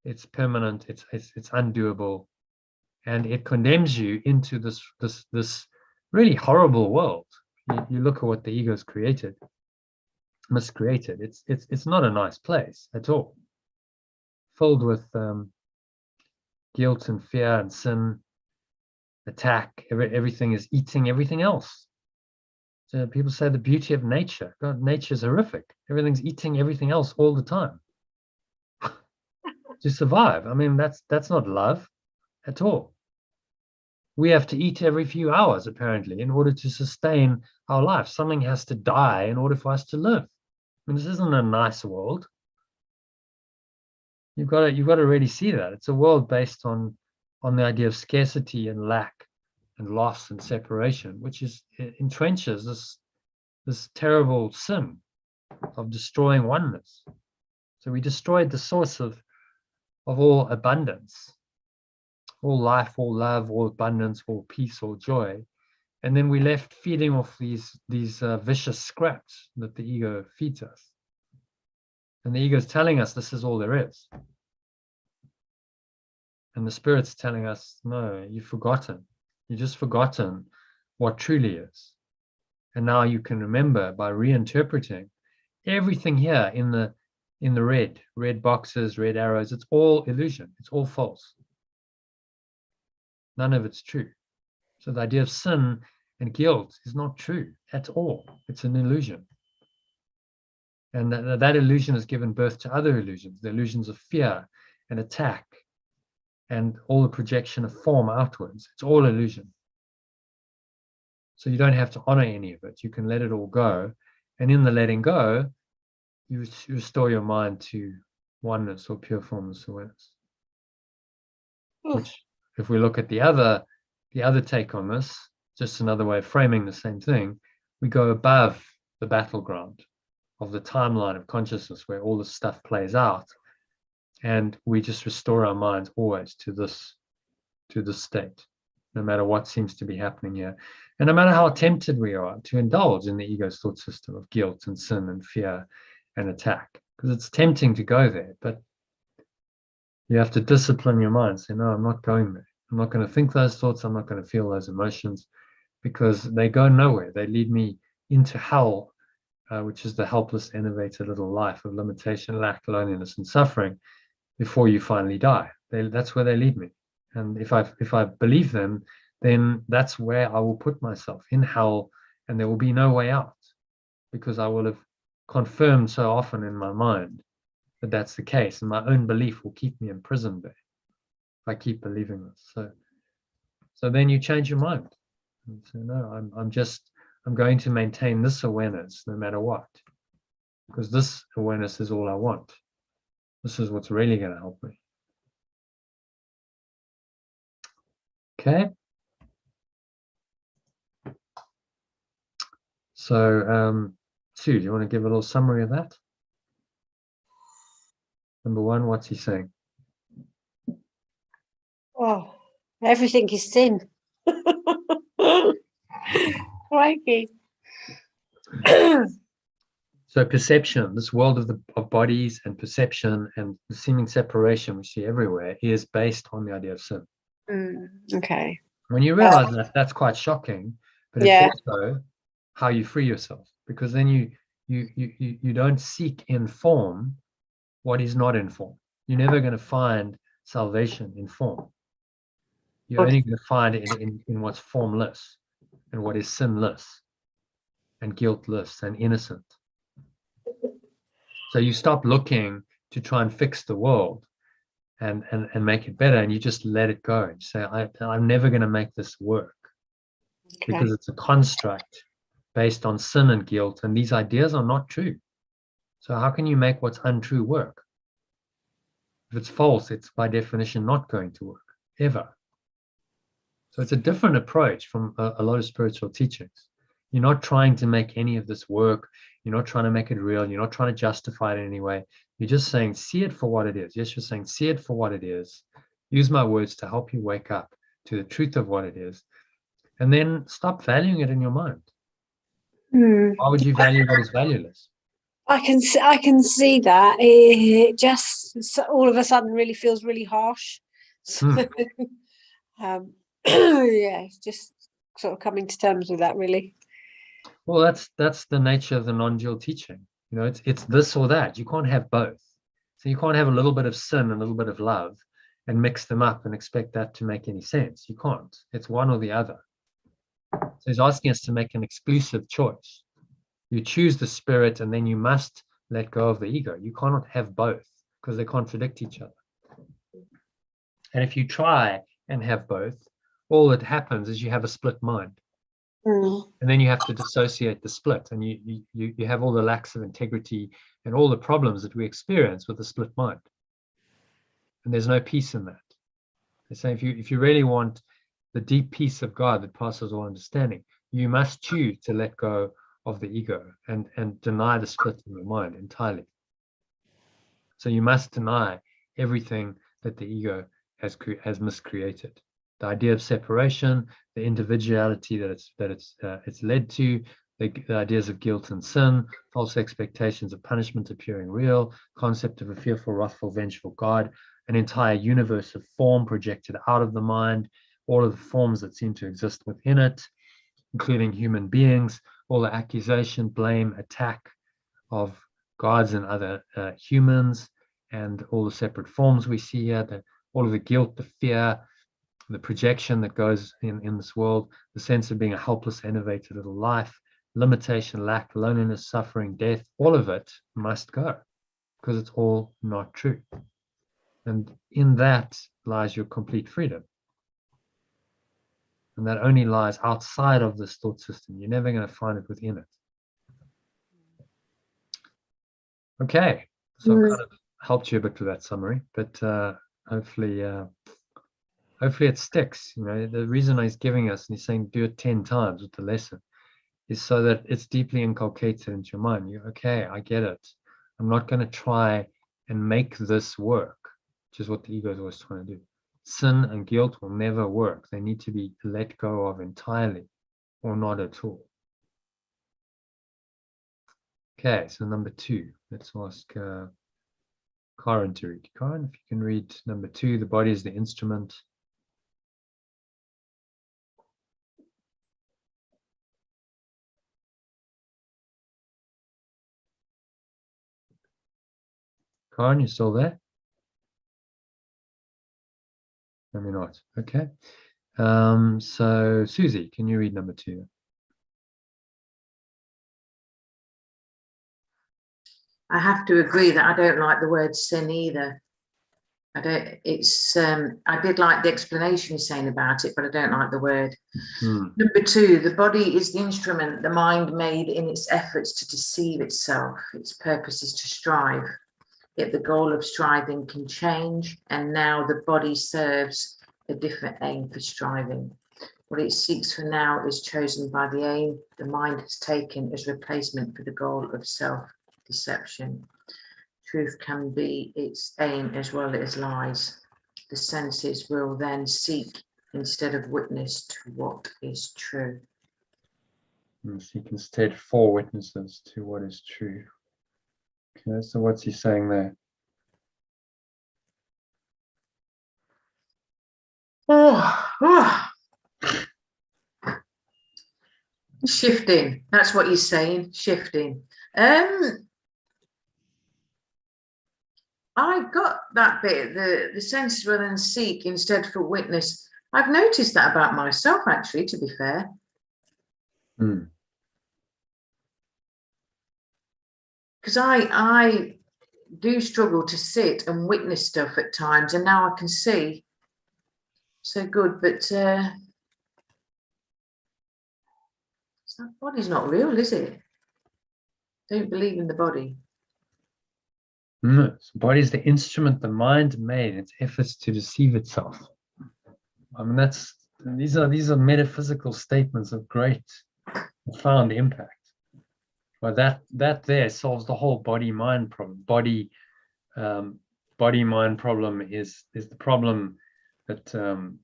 It's permanent. It's undoable, and it condemns you into this really horrible world. You look at what the ego's created, miscreated. It's not a nice place at all. Filled with guilt and fear and sin, attack. Everything is eating everything else. So people say the beauty of nature. God, nature's horrific. Everything's eating everything else all the time to survive. I mean, that's not love at all. We have to eat every few hours, apparently, in order to sustain our life. Something has to die in order for us to live. I mean, this isn't a nice world. You've got to really see that. It's a world based on the idea of scarcity and lack and loss and separation, which entrenches this terrible sin of destroying oneness. So we destroyed the source of all abundance, all life, all love, all abundance, all peace, all joy. And then we left feeding off these vicious scraps that the ego feeds us. And the ego is telling us this is all there is. And the spirit's telling us, no, you've forgotten. You've just forgotten what truly is. And now you can remember by reinterpreting everything here in the red boxes, red arrows. It's all illusion. It's all false. None of it's true. So the idea of sin and guilt is not true at all. It's an illusion. And that illusion has given birth to other illusions, the illusions of fear and attack and all the projection of form outwards. It's all illusion. So you don't have to honor any of it. You can let it all go. And in the letting go, you restore your mind to oneness or pure formless awareness. Which, if we look at the other take on this, just another way of framing the same thing, we go above the battleground of the timeline of consciousness where all this stuff plays out, and we just restore our minds always to this state, no matter what seems to be happening here, and no matter how tempted we are to indulge in the ego's thought system of guilt and sin and fear and attack, because it's tempting to go there, but you have to discipline your mind. Say, no, I'm not going there. I'm not going to think those thoughts. I'm not going to feel those emotions, because they go nowhere. They lead me into hell, which is the helpless, enervated little life of limitation, lack, loneliness, and suffering before you finally die. That's where they lead me. And if I believe them, then that's where I will put myself, in hell, and there will be no way out, because I will have confirmed so often in my mind that that's the case, and my own belief will keep me imprisoned there if I keep believing this. So then you change your mind and say, no, I'm going to maintain this awareness no matter what, because this awareness is all I want. This is what's really going to help me. Okay. So, Sue, do you want to give a little summary of that? Number one, what's he saying? Oh, everything is sin. Crikey. So perception, this world of bodies and perception and the seeming separation we see everywhere is based on the idea of sin. Okay. When you realize that, that's quite shocking, but it's Yeah. also how you free yourself, because then you don't seek in form what is not in form. You're never going to find salvation in form. You're only going to find it in what's formless and what is sinless and guiltless and innocent. So you stop looking to try and fix the world and make it better, and you just let it go and say, I'm never going to make this work, because it's a construct based on sin and guilt, and these ideas are not true. So how can you make what's untrue work? If it's false, it's by definition not going to work, ever. So it's a different approach from a lot of spiritual teachings. You're not trying to make any of this work. You're not trying to make it real. You're not trying to justify it in any way. You're just saying, see it for what it is. Yes, you're saying, see it for what it is. Use my words to help you wake up to the truth of what it is. And then stop valuing it in your mind. Why would you value what is valueless? I can see that. It just all of a sudden really feels really harsh. So, yeah, it's just sort of coming to terms with that, really. Well, that's the nature of the non-dual teaching. You know, it's this or that. You can't have both. So you can't have a little bit of sin and a little bit of love and mix them up and expect that to make any sense. You can't. It's one or the other. So he's asking us to make an exclusive choice. You choose the spirit, and then you must let go of the ego. You cannot have both, because they contradict each other. And if you try and have both, all that happens is you have a split mind. And then you have to dissociate the split, and you have all the lacks of integrity and all the problems that we experience with the split mind. And there's no peace in that. They say if you really want the deep peace of God that passes all understanding, you must choose to let go of the ego and deny the split in your mind entirely. So you must deny everything that the ego has miscreated. The idea of separation, the individuality that it's led to, the ideas of guilt and sin, false expectations of punishment appearing real, concept of a fearful, wrathful, vengeful God, an entire universe of form projected out of the mind, all of the forms that seem to exist within it, including human beings, all the accusation, blame, attack of gods and other humans, and all the separate forms we see here, all of the guilt, the fear, the projection that goes in this world, the sense of being a helpless, enervated little life, limitation, lack, loneliness, suffering, death, all of it must go, because it's all not true. And in that lies your complete freedom. And that only lies outside of this thought system. You're never going to find it within it. Okay, so I've kind of helped you a bit with that summary, but hopefully it sticks. You know, the reason he's giving us, and he's saying do it 10 times with the lesson, is so that it's deeply inculcated into your mind. You're okay, I get it. I'm not going to try and make this work, which is what the ego is always trying to do. Sin and guilt will never work. They need to be let go of entirely, or not at all. Okay, so number 2. Let's ask Karen to read. Karen, if you can read number 2, the body is the instrument. Karen, you still there? Maybe not. Okay. So Susie, can you read number 2? I have to agree that I don't like the word sin either. I did like the explanation he's saying about it, but I don't like the word. Number 2, the body is the instrument the mind made in its efforts to deceive itself. Its purpose is to strive. Yet the goal of striving can change, and now the body serves a different aim for striving. What it seeks for now is chosen by the aim the mind has taken as replacement for the goal of self-deception. truth can be its aim as well as lies. The senses will then seek instead of witness to what is true. And seek instead 4 witnesses to what is true. Okay, so what's he saying there? Shifting. That's what he's saying. Shifting. I got that bit. The senses will then seek instead for witness. I've noticed that about myself, actually, to be fair. Because I do struggle to sit and witness stuff at times, and now I can see. So good, but that body's not real, is it? Don't believe in the body. No, so body is the instrument the mind made its efforts to deceive itself. I mean, these are metaphysical statements of great, profound impact. Well, that there solves the whole body-mind problem. Body-mind problem is the problem that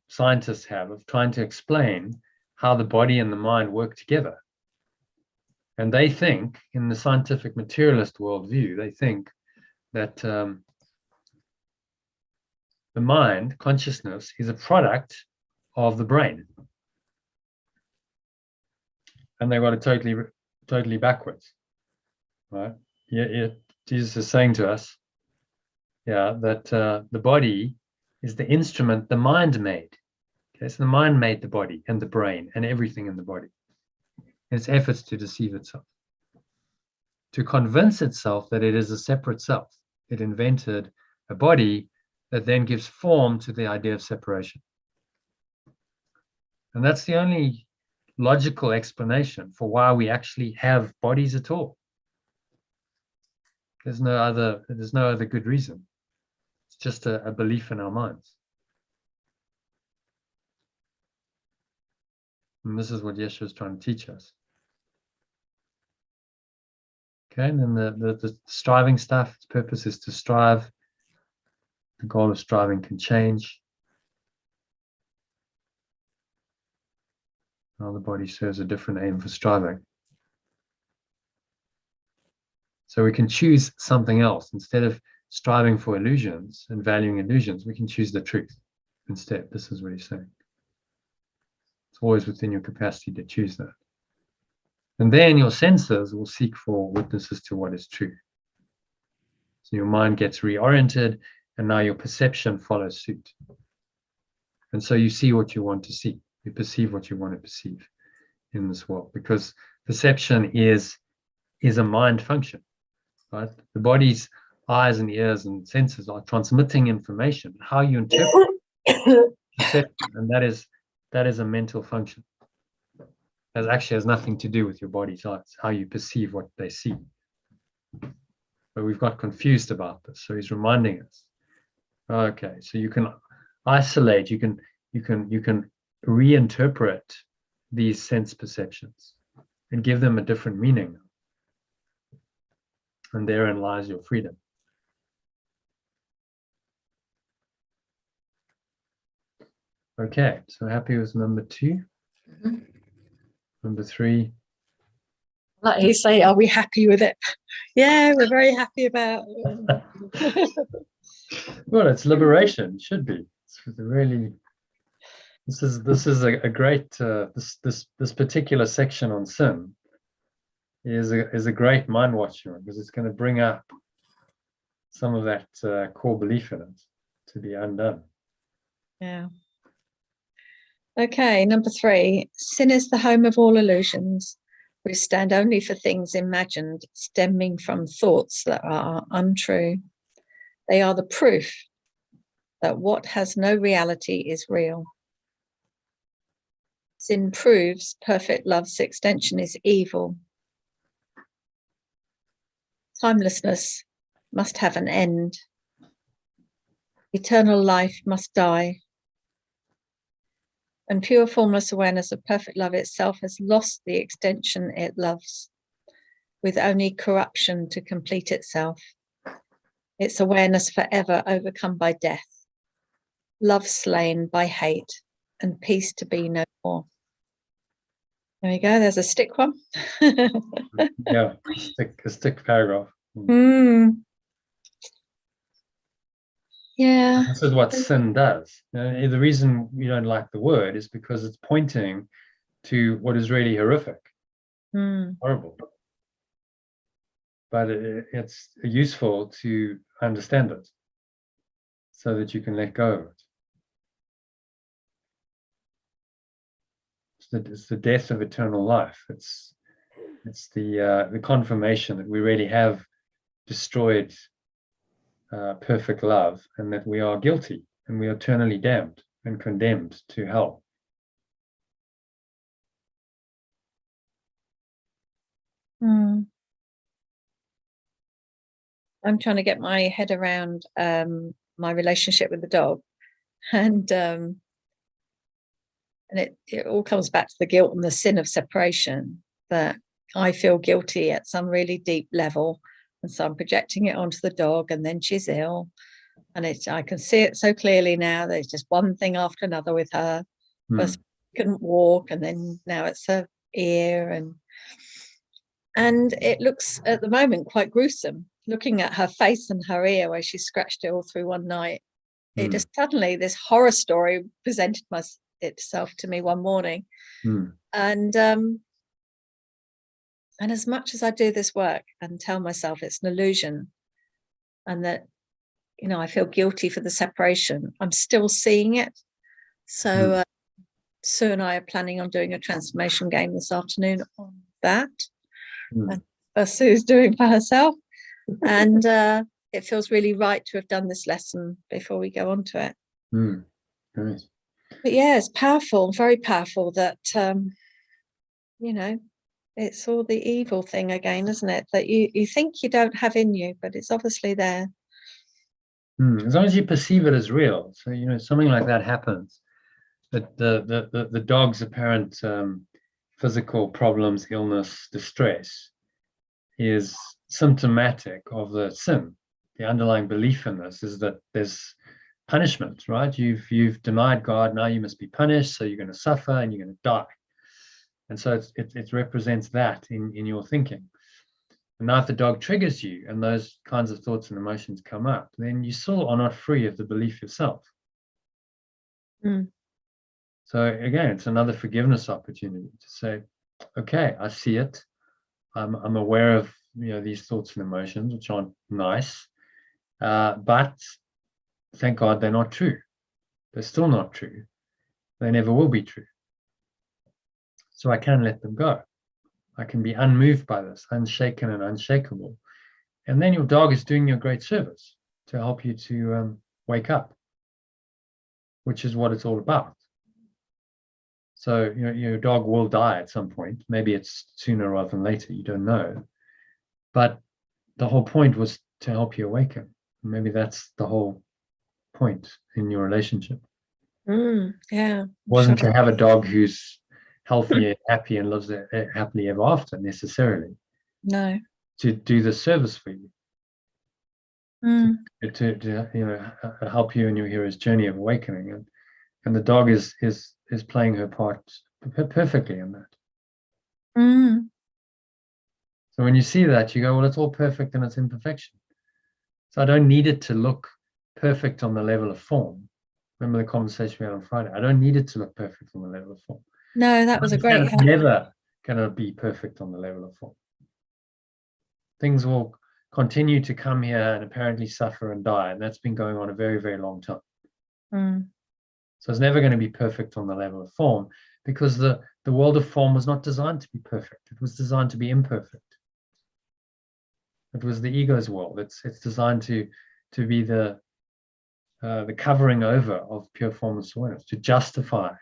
scientists have of trying to explain how the body and the mind work together. And they think, in the scientific materialist worldview, they think that the mind, consciousness, is a product of the brain. And they got it totally backwards, right? Yeah, Jesus is saying to us, that the body is the instrument the mind made. Okay, so the mind made the body and the brain and everything in the body. Its efforts to deceive itself, to convince itself that it is a separate self. It invented a body that then gives form to the idea of separation. And that's the only logical explanation for why we actually have bodies at all. There's no other good reason. It's just a belief in our minds. And this is what Yeshua is trying to teach us. Okay, and then the striving stuff, its purpose is to strive. The goal of striving can change. Now the body serves a different aim for striving. So we can choose something else. Instead of striving for illusions and valuing illusions, we can choose the truth instead. This is what he's saying. It's always within your capacity to choose that. And then your senses will seek for witnesses to what is true. So your mind gets reoriented, and now your perception follows suit. And so you see what you want to see. You perceive what you want to perceive in this world, because perception is a mind function, right? The body's eyes and ears and senses are transmitting information. How you interpret perception, and that is a mental function. That actually has nothing to do with your body's eyes, how you perceive what they see. But we've got confused about this, so he's reminding us. Okay, so you can isolate, you can reinterpret these sense perceptions and give them a different meaning. And therein lies your freedom. Okay, so happy with number 2. Mm-hmm. Number 3. Like you say, are we happy with it? Yeah, we're very happy about it. Well, it's liberation. It should be. It's really. This is a great. This particular section on sin is a great mind watching because it's going to bring up some of that core belief in it to be undone. Yeah. Okay, number 3. Sin is the home of all illusions. We stand only for things imagined, stemming from thoughts that are untrue. They are the proof that what has no reality is real. Sin proves perfect love's extension is evil. Timelessness must have an end. Eternal life must die. And pure formless awareness of perfect love itself has lost the extension it loves, with only corruption to complete itself. It's awareness forever overcome by death, love slain by hate, and peace to be no more. There you go. There's a stick one. Yeah, a stick paragraph. Yeah. This is what sin does. The reason we don't like the word is because it's pointing to what is really horrific, horrible. But it's useful to understand it so that you can let go of it. It's the death of eternal life. It's the confirmation that we really have destroyed perfect love, and that we are guilty and we are eternally damned and condemned to hell. I'm trying to get my head around my relationship with the dog, and it all comes back to the guilt and the sin of separation, that I feel guilty at some really deep level, and so I'm projecting it onto the dog, and then she's ill, and I can see it so clearly now. There's just one thing after another with her. First couldn't walk, and then now it's her ear, and it looks at the moment quite gruesome, looking at her face and her ear where she scratched it all through one night. It just suddenly, this horror story presented itself to me one morning. And as much as I do this work and tell myself it's an illusion, and that, I feel guilty for the separation, I'm still seeing it. So Sue and I are planning on doing a transformation game this afternoon on that. Sue's doing for herself. And it feels really right to have done this lesson before we go on to it. Nice. But yeah, it's powerful, very powerful that, it's all the evil thing again, isn't it? That you think you don't have in you, but it's obviously there. As long as you perceive it as real. So, something like that happens. That the dog's apparent physical problems, illness, distress is symptomatic of the sin. The underlying belief in this is that there's punishment, right? You've denied God, now you must be punished, so you're going to suffer and you're going to die. And so it represents that in your thinking. And now if the dog triggers you and those kinds of thoughts and emotions come up, then you still are not free of the belief yourself. So again, it's another forgiveness opportunity to say, okay, I see it. I'm aware of these thoughts and emotions, which aren't nice, but thank God they're not true. They're still not true. They never will be true. So I can let them go. I can be unmoved by this, unshaken and unshakable. And then your dog is doing you a great service to help you to wake up, which is what it's all about. So your dog will die at some point. Maybe it's sooner rather than later. You don't know. But the whole point was to help you awaken. Maybe that's the whole point in your relationship. Yeah. Wasn't to have a dog who's healthy and happy and lives happily ever after necessarily. No. To do the service for you. To help you in your hero's journey of awakening, and the dog is playing her part perfectly in that. So when you see that, you go, well, it's all perfect in its imperfection. So I don't need it to look perfect on the level of form. Remember the conversation we had on Friday? I don't need it to look perfect on the level of form. No, that was a great help. It's never going to be perfect on the level of form. Things will continue to come here and apparently suffer and die, and that's been going on a very, very long time. So it's never going to be perfect on the level of form, because the world of form was not designed to be perfect. It was designed to be imperfect. It was the ego's world. It's designed to be the covering over of pure formless awareness, to justify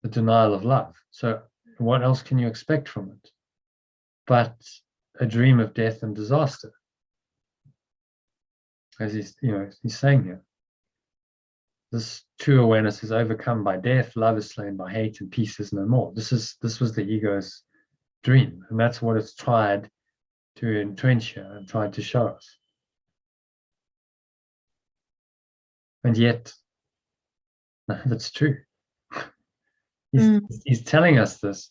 the denial of love. So what else can you expect from it but a dream of death and disaster? As he's saying here. This true awareness is overcome by death, love is slain by hate, and peace is no more. This was the ego's dream, and that's what it's tried to entrench here and tried to show us. And yet, none of it's true. He's telling us this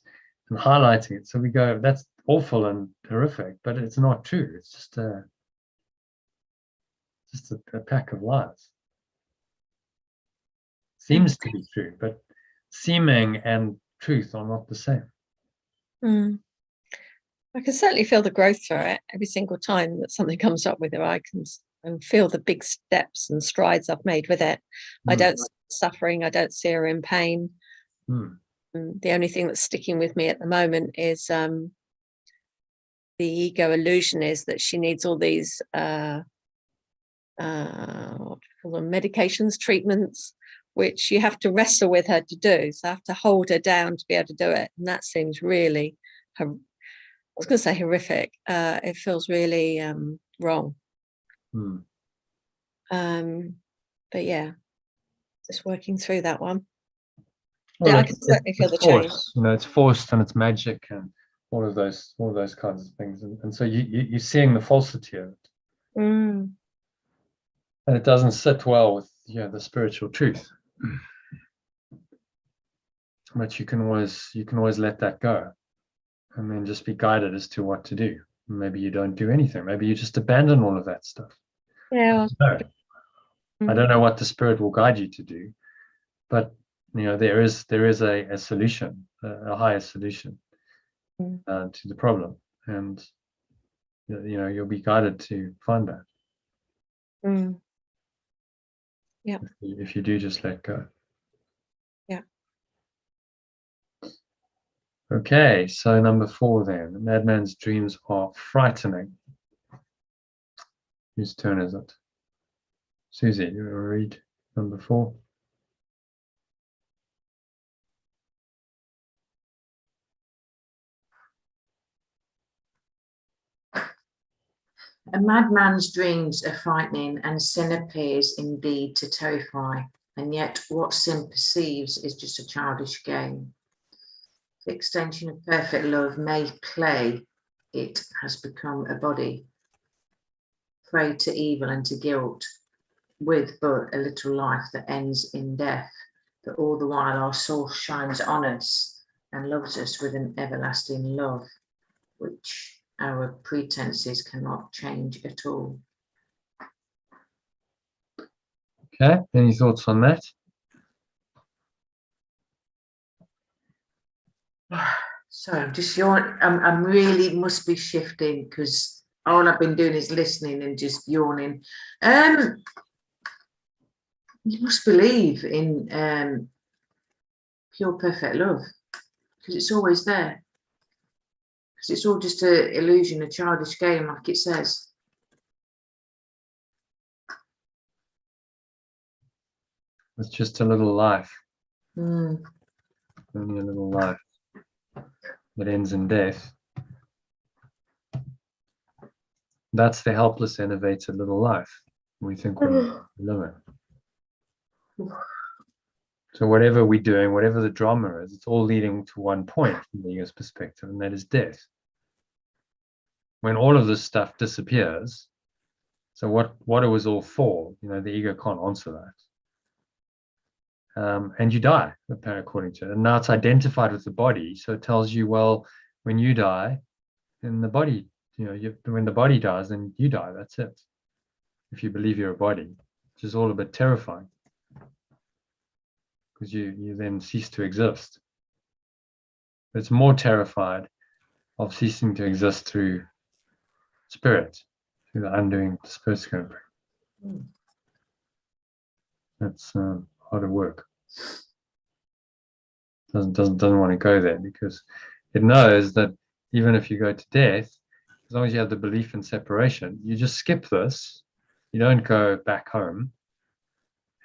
and highlighting it. So we go, that's awful and horrific, but it's not true. It's just a pack of lies. Seems to be true, but seeming and truth are not the same. I can certainly feel the growth through it. Every single time that something comes up with it, I can feel the big steps and strides I've made with it. I don't see her suffering. I don't see her in pain. The only thing that's sticking with me at the moment is the ego illusion is that she needs all these what do you call them, medications, treatments, which you have to wrestle with her to do. So I have to hold her down to be able to do it. And that seems really, I was going to say horrific. It feels really wrong. But yeah, just working through that one. Well, Yeah, I can certainly feel the change. You know, it's forced and it's magic and all of those kinds of things. And so you're seeing the falsity of it. And it doesn't sit well with the spiritual truth. But you can always let that go and then just be guided as to what to do. Maybe you don't do anything. Maybe you just abandon all of that stuff. Yeah. I don't know what the spirit will guide you to do, but there is a solution, a higher solution to the problem, and you'll be guided to find that. Yeah. If you do just let go. Yeah. Okay, so number 4 then. The madman's dreams are frightening. Whose turn is it? Susie, you want to read number 4? A madman's dreams are frightening, and sin appears indeed to terrify, and yet what sin perceives is just a childish game. The extension of perfect love may play, it has become a body, prey to evil and to guilt, with but a little life that ends in death, but all the while our source shines on us and loves us with an everlasting love, which our pretenses cannot change at all. Okay, any thoughts on that? So I'm just yawning. I'm really must be shifting because all I've been doing is listening and just yawning. You must believe in pure perfect love because it's always there. Because it's all just an illusion, a childish game, like it says. It's just a little life. Mm. Only a little life that ends in death. That's the helpless, enervated little life we think we're living. So whatever we're doing, whatever the drama is, it's all leading to one point from the ego's perspective, and that is death. When all of this stuff disappears, so what it was all for, the ego can't answer that. And you die, according to it. And now it's identified with the body, so it tells you, well, when you die, then the body, when the body dies, then you die. That's it. If you believe you're a body, which is all a bit terrifying, because you then cease to exist. It's more terrified of ceasing to exist through spirit, through the undoing the spirit's going to bring. That's harder work. Doesn't want to go there because it knows that even if you go to death, as long as you have the belief in separation, you just skip this. You don't go back home.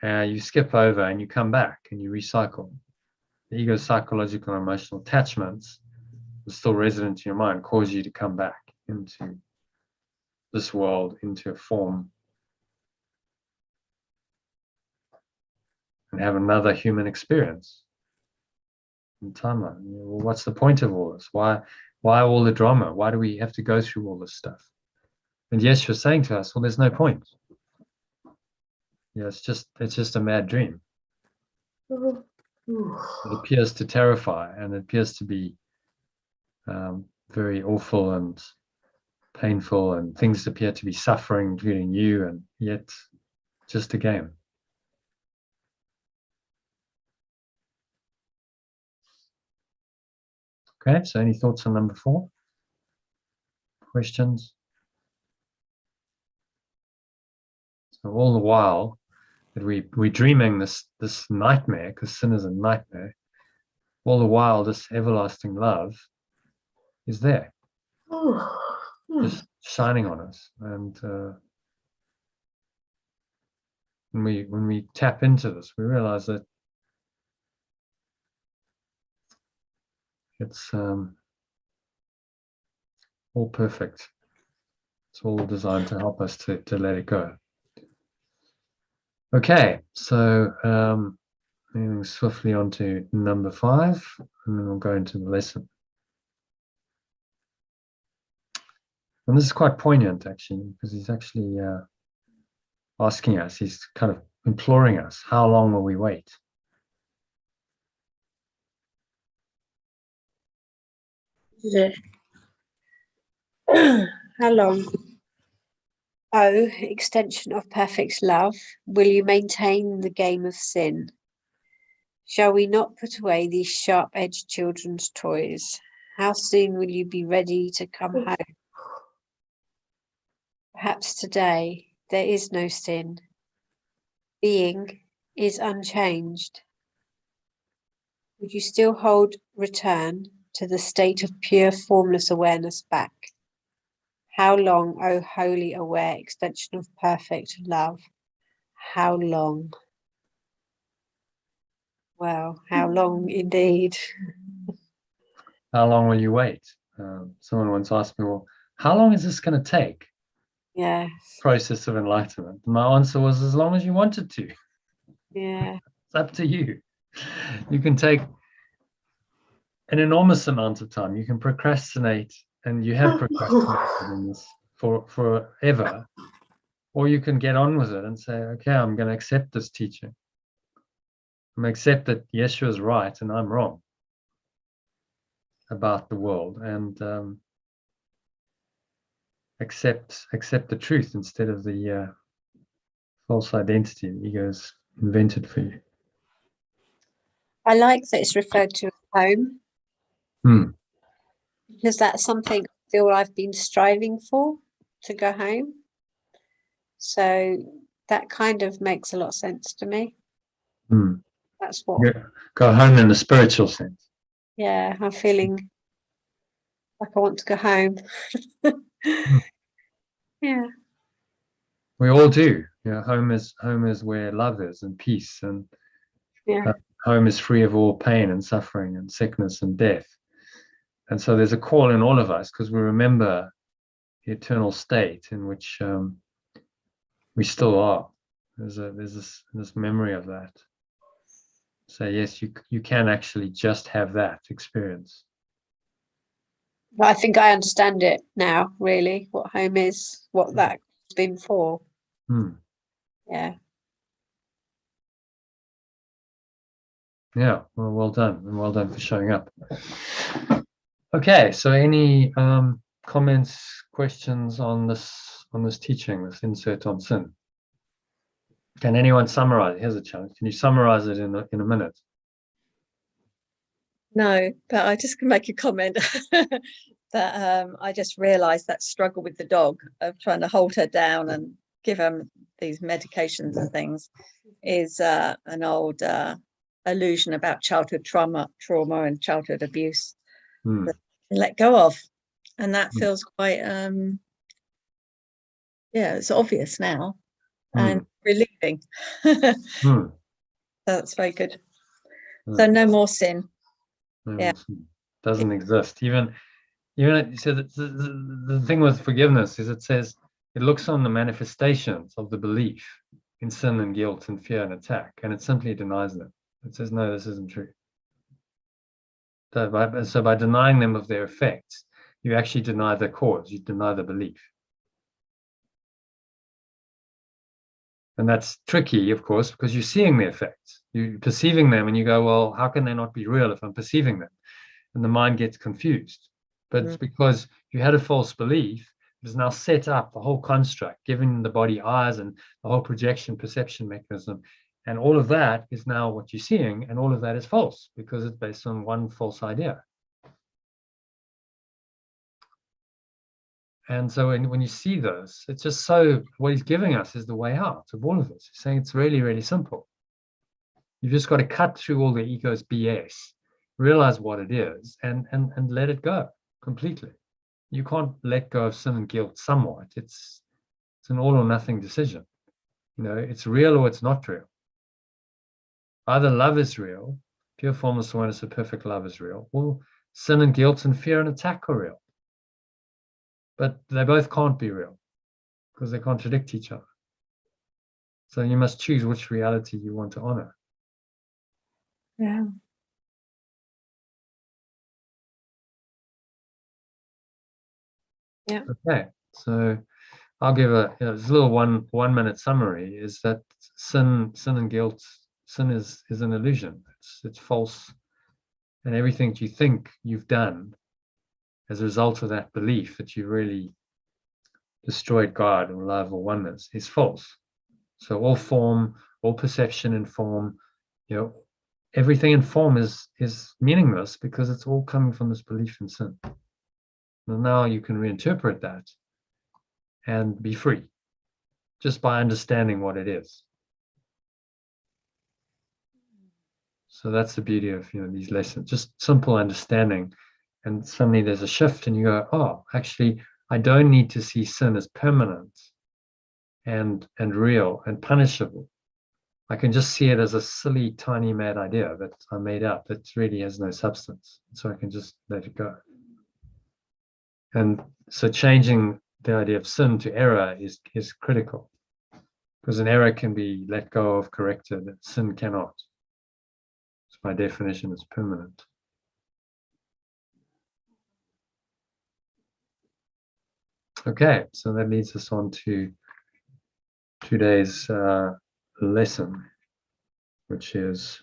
You skip over and you come back and you recycle. The ego's psychological and emotional attachments are still resident in your mind, cause you to come back into this world, into a form, and have another human experience in timeline. Well, what's the point of all this? Why Why all the drama? Why do we have to go through all this stuff? And yes, you're saying to us, well, there's no point. Yeah, it's just a mad dream. It appears to terrify, and it appears to be very awful and painful, and things appear to be suffering, including you, and yet just a game. Okay, so any thoughts on number 4? Questions? So all the while that we're dreaming this nightmare, because sin is a nightmare, all the while this everlasting love is there, just shining on us. And when we tap into this, we realize that it's all perfect. It's all designed to help us to let it go. Okay, so moving swiftly on to number 5, and then we'll go into the lesson. And this is quite poignant, actually, because he's actually asking us, he's kind of imploring us, how long will we wait? How long, oh, extension of perfect love, will you maintain the game of sin? Shall we not put away these sharp-edged children's toys? How soon will you be ready to come home? Perhaps today there is no sin. Being is unchanged. Would you still hold return to the state of pure formless awareness back? How long, O wholly aware extension of perfect love? How long? Well, how long indeed? How long will you wait? Someone once asked me, well, how long is this going to take? Yes. Process of enlightenment. And my answer was, as long as you wanted to. Yeah. It's up to you. You can take an enormous amount of time. You can procrastinate, and you have procrastinated in this forever, or you can get on with it and say, okay, I'm going to accept this teaching. I'm going to accept that Yeshua is right and I'm wrong about the world, and accept the truth instead of the false identity the ego's invented for you. I like that it's referred to as home, because that's something I feel I've been striving for, to go home. So that kind of makes a lot of sense to me. That's what. Go home in the spiritual sense. Yeah, I'm feeling like I want to go home. Yeah. We all do. Home is where love is and peace, and Yeah. home is free of all pain and suffering and sickness and death. And so there's a call in all of us, because we remember the eternal state in which we still are. There's this memory of that. So yes, you can actually just have that experience. But I think I understand it now, really, what home is, what that's been for. Yeah. Yeah, well done, and well done for showing up. Okay, so any comments, questions on this teaching, this insert on sin? Can anyone summarize? Here's a challenge. Can you summarize it in a minute? No, but I just can make a comment that I just realized that struggle with the dog of trying to hold her down and give her these medications and things is an old illusion about childhood trauma and childhood abuse that let go of. And that feels quite, it's obvious now and relieving. That's very good. So no more sin. Yeah, doesn't exist. Even so the thing with forgiveness is it says it looks on the manifestations of the belief in sin and guilt and fear and attack, and it simply denies them. It says, no, this isn't true. So by denying them of their effects, you actually deny the cause, you deny the belief. And that's tricky, of course, because you're seeing the effects, you're perceiving them, and you go, well, how can they not be real if I'm perceiving them? And the mind gets confused. But it's because you had a false belief, it has now set up the whole construct, giving the body eyes and the whole projection perception mechanism. And all of that is now what you're seeing, and all of that is false because it's based on one false idea. And so when you see this, it's just so, what he's giving us is the way out of all of this. He's saying it's really, really simple. You've just got to cut through all the ego's BS, realize what it is, and let it go completely. You can't let go of sin and guilt somewhat. It's an all or nothing decision. You know, it's real or it's not real. Either love is real, pure formless awareness of perfect love is real, or sin and guilt and fear and attack are real. But they both can't be real because they contradict each other. So you must choose which reality you want to honor. Yeah. Yeah. Okay, so I'll give this little one minute summary. Is that sin and guilt? Sin is an illusion. It's false, and everything that you think you've done as a result of that belief that you really destroyed God or love or oneness is false. So all form, all perception in form, you know, everything in form is meaningless because it's all coming from this belief in sin. And now you can reinterpret that and be free just by understanding what it is. So that's the beauty of, you know, these lessons, just simple understanding. And suddenly there's a shift and you go, oh, actually, I don't need to see sin as permanent and real and punishable. I can just see it as a silly, tiny, mad idea that I made up that really has no substance. So I can just let it go. And so changing the idea of sin to error is critical, because an error can be let go of, corrected. Sin cannot. So by definition, it's permanent. Okay, so that leads us on to today's lesson, which is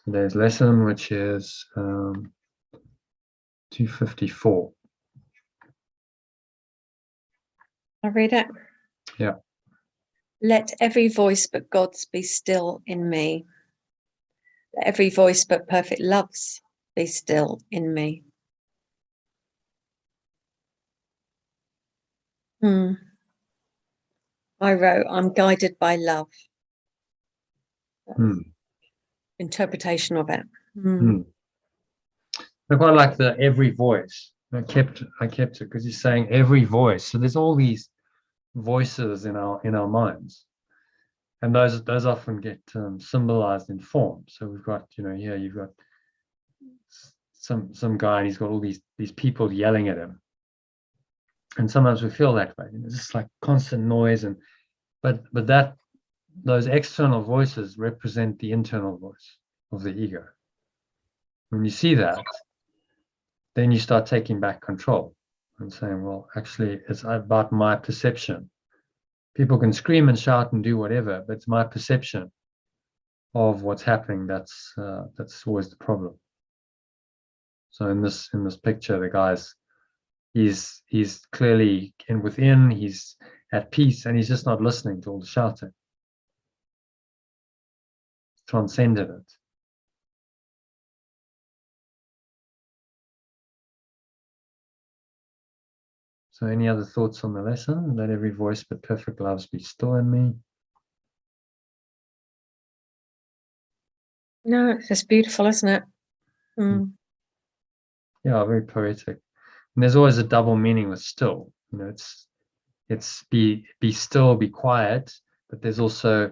today's lesson, which is 254. I read it. Yeah. Let every voice but God's be still in me. Let every voice but perfect love's be still in me. I wrote, I'm guided by love. Interpretation of it. I quite like the every voice. I kept it because he's saying every voice. So there's all these voices in our minds, and those often get symbolized in form. So we've got, you know, here you've got some guy and he's got all these people yelling at him, and sometimes we feel that way, you know, just like constant noise. And but those external voices represent the internal voice of the ego. When you see that, then you start taking back control and saying, well, actually, it's about my perception. People can scream and shout and do whatever, but it's my perception of what's happening that's always the problem. So in this picture, the guy's he's clearly within, he's at peace, and he's just not listening to all the shouting. He's transcended it. So any other thoughts on the lesson? Let every voice but perfect loves be still in me. No, it's just beautiful, isn't it? Yeah, very poetic. And there's always a double meaning with still. You know, it's be still, be quiet, but there's also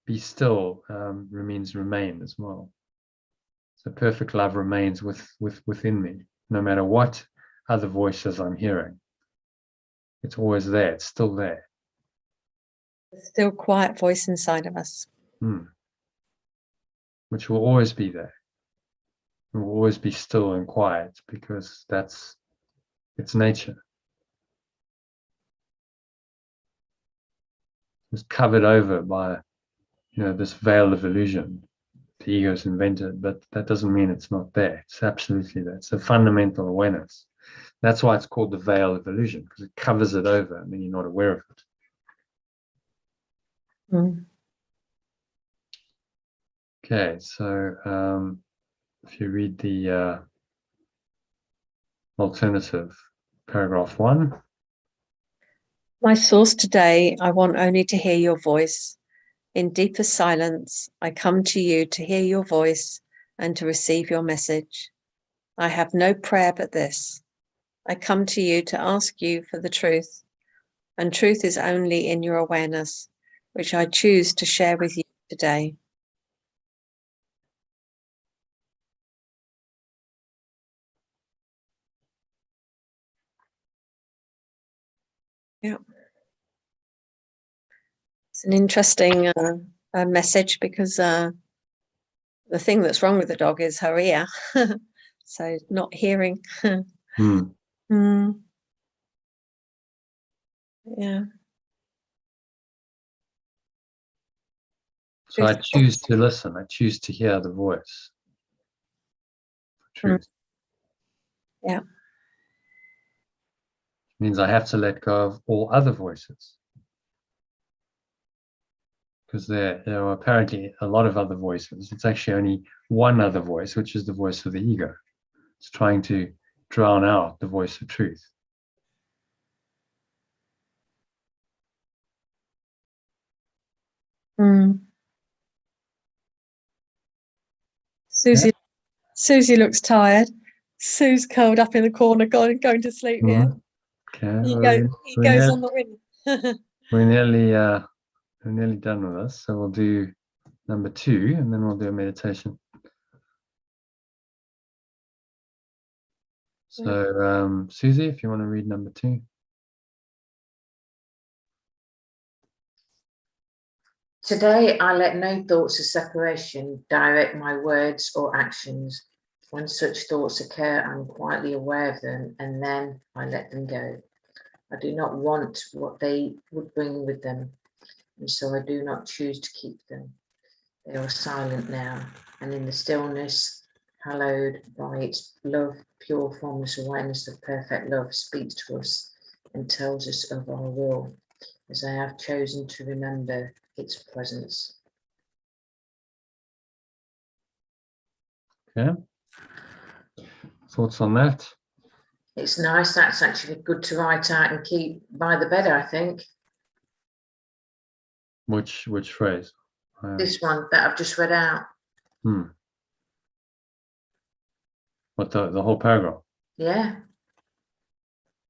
be still means remain as well. So perfect love remains within me, no matter what other voices I'm hearing. It's always there. It's still there. There's still quiet voice inside of us. Which will always be there. It will always be still and quiet because that's its nature. It's covered over by, this veil of illusion the ego's invented, but that doesn't mean it's not there. It's absolutely there. It's a fundamental awareness. That's why it's called the veil of illusion, because it covers it over and then you're not aware of it. Mm. Okay, so if you read the alternative, paragraph 1. My source today, I want only to hear your voice. In deepest silence, I come to you to hear your voice and to receive your message. I have no prayer but this. I come to you to ask you for the truth, and truth is only in your awareness, which I choose to share with you today. Yeah. It's an interesting message because the thing that's wrong with the dog is her ear. So not hearing. Mm. Yeah. So I choose to listen. I choose to hear the voice. Truth. Yeah. Means I have to let go of all other voices. Because there are apparently a lot of other voices. It's actually only one other voice, which is the voice of the ego. It's trying to drown out the voice of truth. Mm. Susie looks tired. Sue's curled up in the corner, going to sleep here. Okay. He goes on the wing. We're nearly done with this. So we'll do number 2 and then we'll do a meditation. So Susie, if you want to read number 2. Today, I let no thoughts of separation direct my words or actions. When such thoughts occur, I'm quietly aware of them, and then I let them go. I do not want what they would bring with them, and so I do not choose to keep them. They are silent now, and in the stillness, hallowed by its love, pure formless awareness of perfect love speaks to us and tells us of our will, as I have chosen to remember its presence. Okay. Thoughts on that? It's nice. That's actually good to write out and keep by the bed, I think. Which phrase? This one that I've just read out. What, the whole paragraph? Yeah.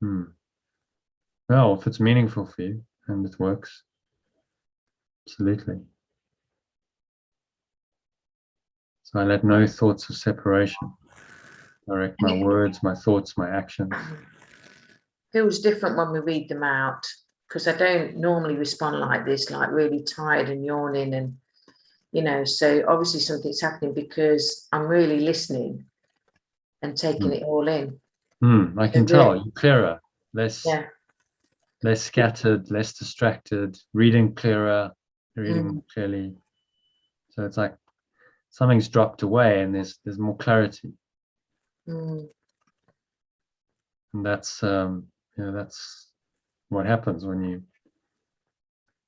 Well, if it's meaningful for you and it works, absolutely. So I let no thoughts of separation direct my words, my thoughts, my actions. Feels different when we read them out, because I don't normally respond like this, like really tired and yawning, and so obviously something's happening because I'm really listening and taking it all in. I can tell you're clearer, less scattered, less distracted, reading clearer, reading more clearly. So it's like something's dropped away and there's more clarity. And that's that's what happens when you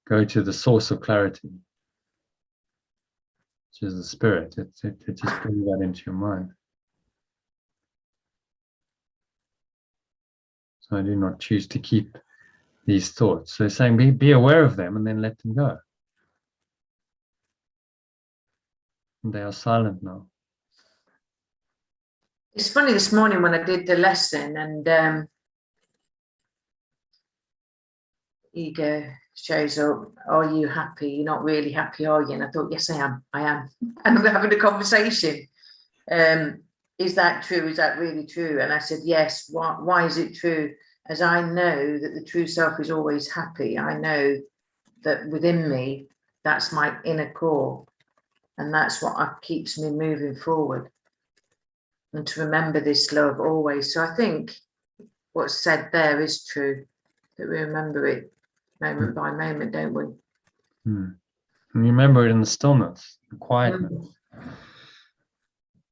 go to the source of clarity, which is the spirit. It just brings that into your mind. So I do not choose to keep these thoughts. So saying be aware of them and then let them go. And they are silent now. It's funny, this morning when I did the lesson and ego shows up, are you happy? You're not really happy, are you? And I thought, yes, I am. And we're having a conversation. Is that true? Is that really true? And I said, yes. Why is it true? As I know that the true self is always happy. I know that within me, that's my inner core. And that's what keeps me moving forward. and to remember this love always. So I think what's said there is true, that we remember it moment by moment, don't we? And you remember it in the stillness, the quietness.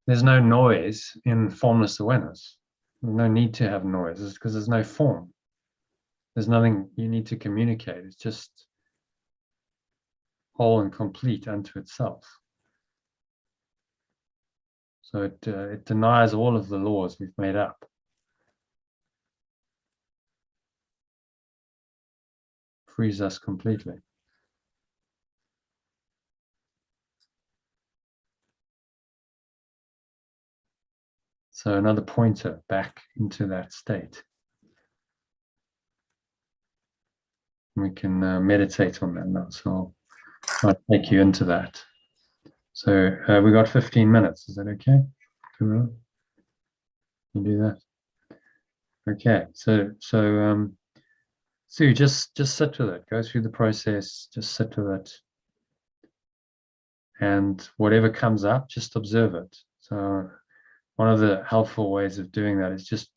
There's no noise in formless awareness. There's no need to have noise. It's because there's no form. There's nothing you need to communicate. It's just whole and complete unto itself. So it denies all of the laws we've made up. Frees us completely. So another pointer back into that state. We can meditate on that now. So I'll take you into that. So we got 15 minutes. Is that okay? You do that? Okay. So Sue, just sit with it. Go through the process. Just sit with it. And whatever comes up, just observe it. So one of the helpful ways of doing that is just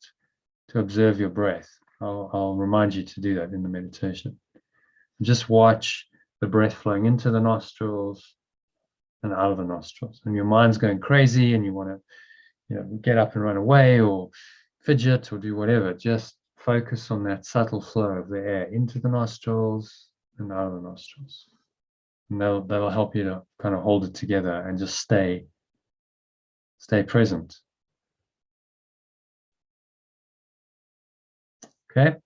to observe your breath. I'll remind you to do that in the meditation. Just watch the breath flowing into the nostrils and out of the nostrils. And your mind's going crazy and you want to, get up and run away or fidget or do whatever. Just focus on that subtle flow of the air into the nostrils and out of the nostrils. And that'll help you to kind of hold it together and just stay present. Okay.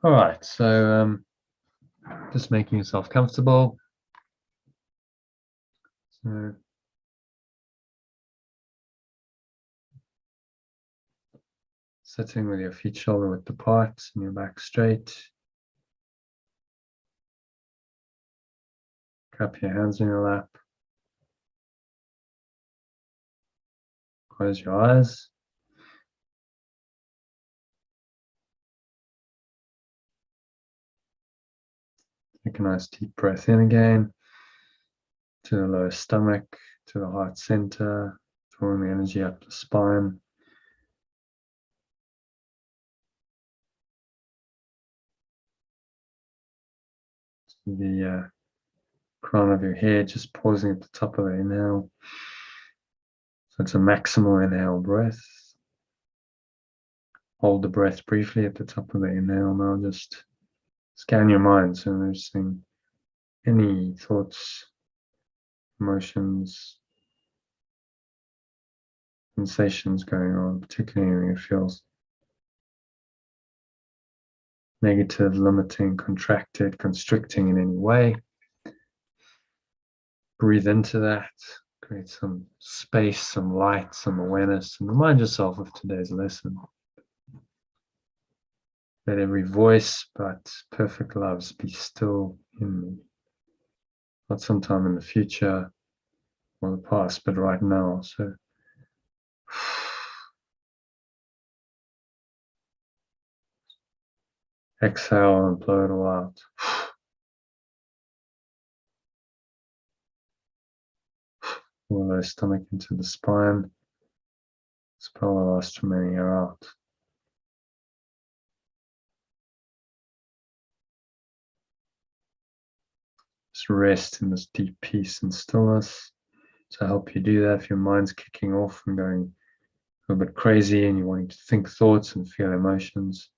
All right. So just making yourself comfortable. So sitting with your feet shoulder width apart and your back straight. Cup your hands in your lap. Close your eyes. Take a nice deep breath in again to the lower stomach, to the heart center, drawing the energy up the spine. To the crown of your head, just pausing at the top of the inhale. So it's a maximal inhale breath. Hold the breath briefly at the top of the inhale. Now just scan your mind, so noticing any thoughts, emotions, sensations going on, particularly anything that feels negative, limiting, contracted, constricting in any way. Breathe into that, create some space, some light, some awareness, and remind yourself of today's lesson. Let every voice but perfect loves be still in me. Not sometime in the future or the past, but right now. So exhale and blow it all out. Pull the stomach into the spine. Expel the last remaining air out. Just rest in this deep peace and stillness. To help you do that, if your mind's kicking off and going a little bit crazy and you're wanting to think thoughts and feel emotions,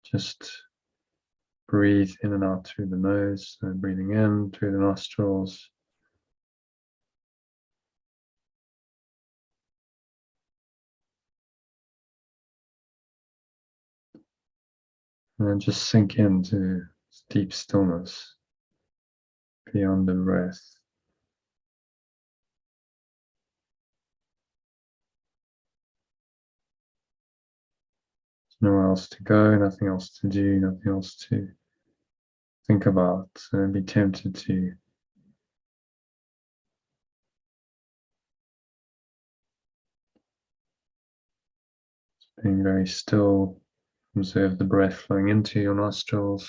just breathe in and out through the nose, and breathing in through the nostrils. And then just sink into deep stillness beyond the breath. There's nowhere else to go, nothing else to do, nothing else to think about. So be tempted to being very still. Observe the breath flowing into your nostrils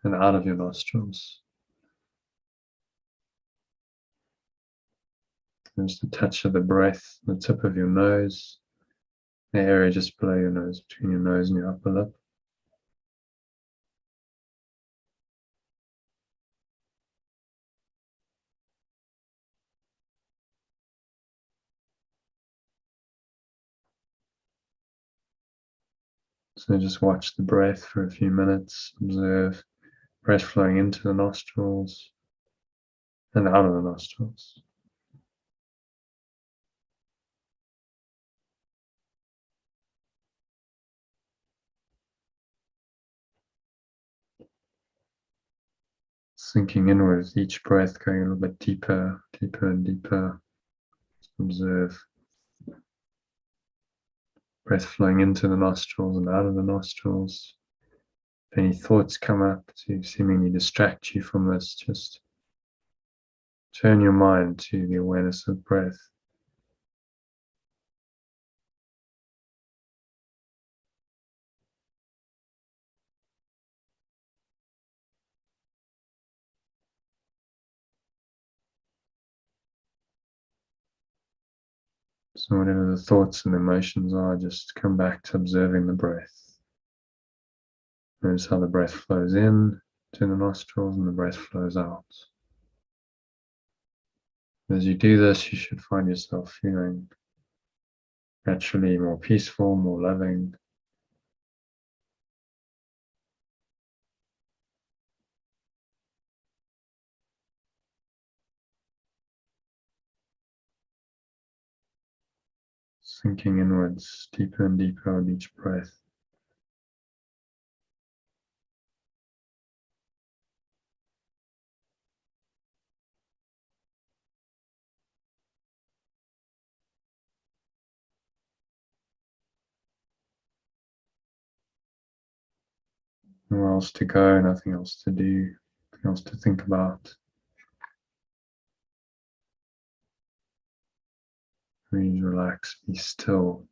and out of your nostrils. And just a touch of the breath, the tip of your nose, the area just below your nose, between your nose and your upper lip. So just watch the breath for a few minutes, observe breath flowing into the nostrils and out of the nostrils. Sinking inwards, each breath going a little bit deeper, deeper and deeper. Just observe breath flowing into the nostrils and out of the nostrils. If any thoughts come up to seemingly distract you from this, just turn your mind to the awareness of breath. So whatever the thoughts and emotions are, just come back to observing the breath. Notice how the breath flows in to the nostrils and the breath flows out. As you do this, you should find yourself feeling naturally more peaceful, more loving. Sinking inwards, deeper and deeper with each breath. Nowhere else to go, nothing else to do, nothing else to think about. Please relax, be still.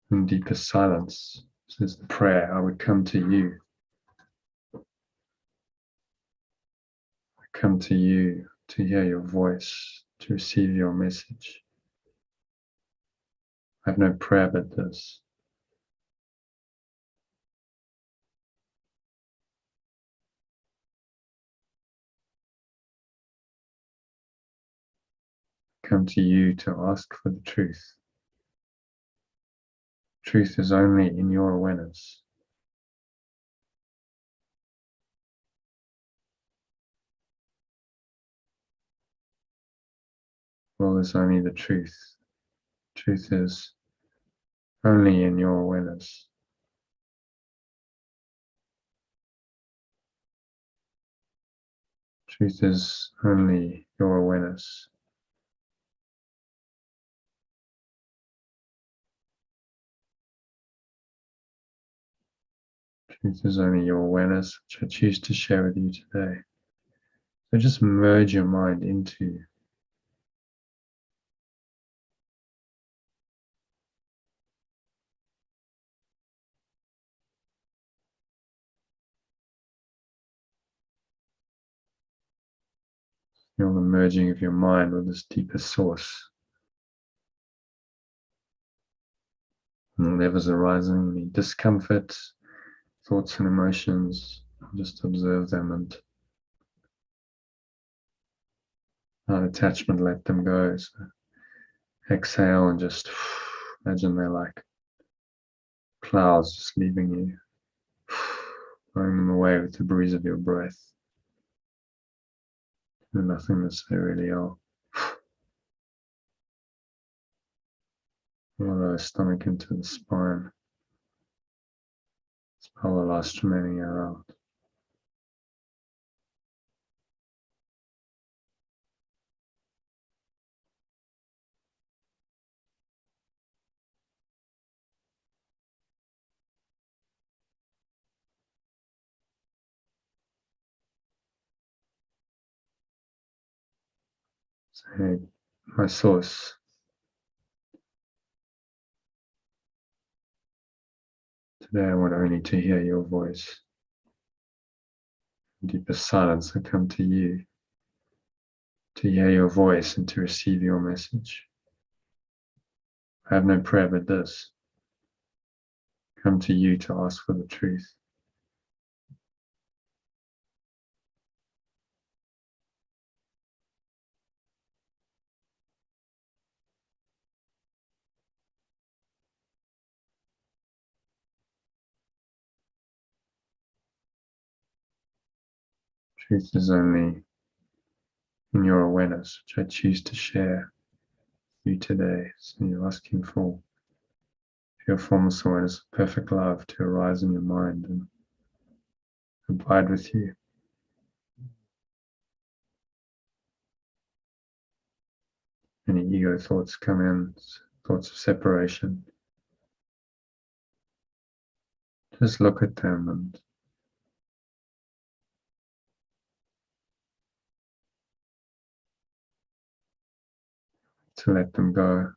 In deepest silence, this is the prayer. I would come to you. I come to you to hear your voice, to receive your message. I have no prayer but this. I come to you to ask for the truth. Truth is only in your awareness. Well, is only the truth. Truth is only in your awareness. Truth is only your awareness. Truth is only your awareness, which I choose to share with you today. So just merge your mind into the merging of your mind with this deeper source. And whatever's arising, any discomfort, thoughts and emotions, just observe them and without attachment, let them go. So exhale and just imagine they're like clouds just leaving you, blowing them away with the breeze of your breath. The nothingness they really are. Follow the stomach into the spine. Expel the last remaining air out. So, hey, my source. Today I want only to hear your voice. In deepest silence I come to you. to hear your voice and to receive your message. I have no prayer but this. Come to you to ask for the truth. Truth is only in your awareness, which I choose to share with you today. So you're asking for pure formless awareness of perfect love to arise in your mind and abide with you. Any ego thoughts come in, thoughts of separation. Just look at them and to let them go.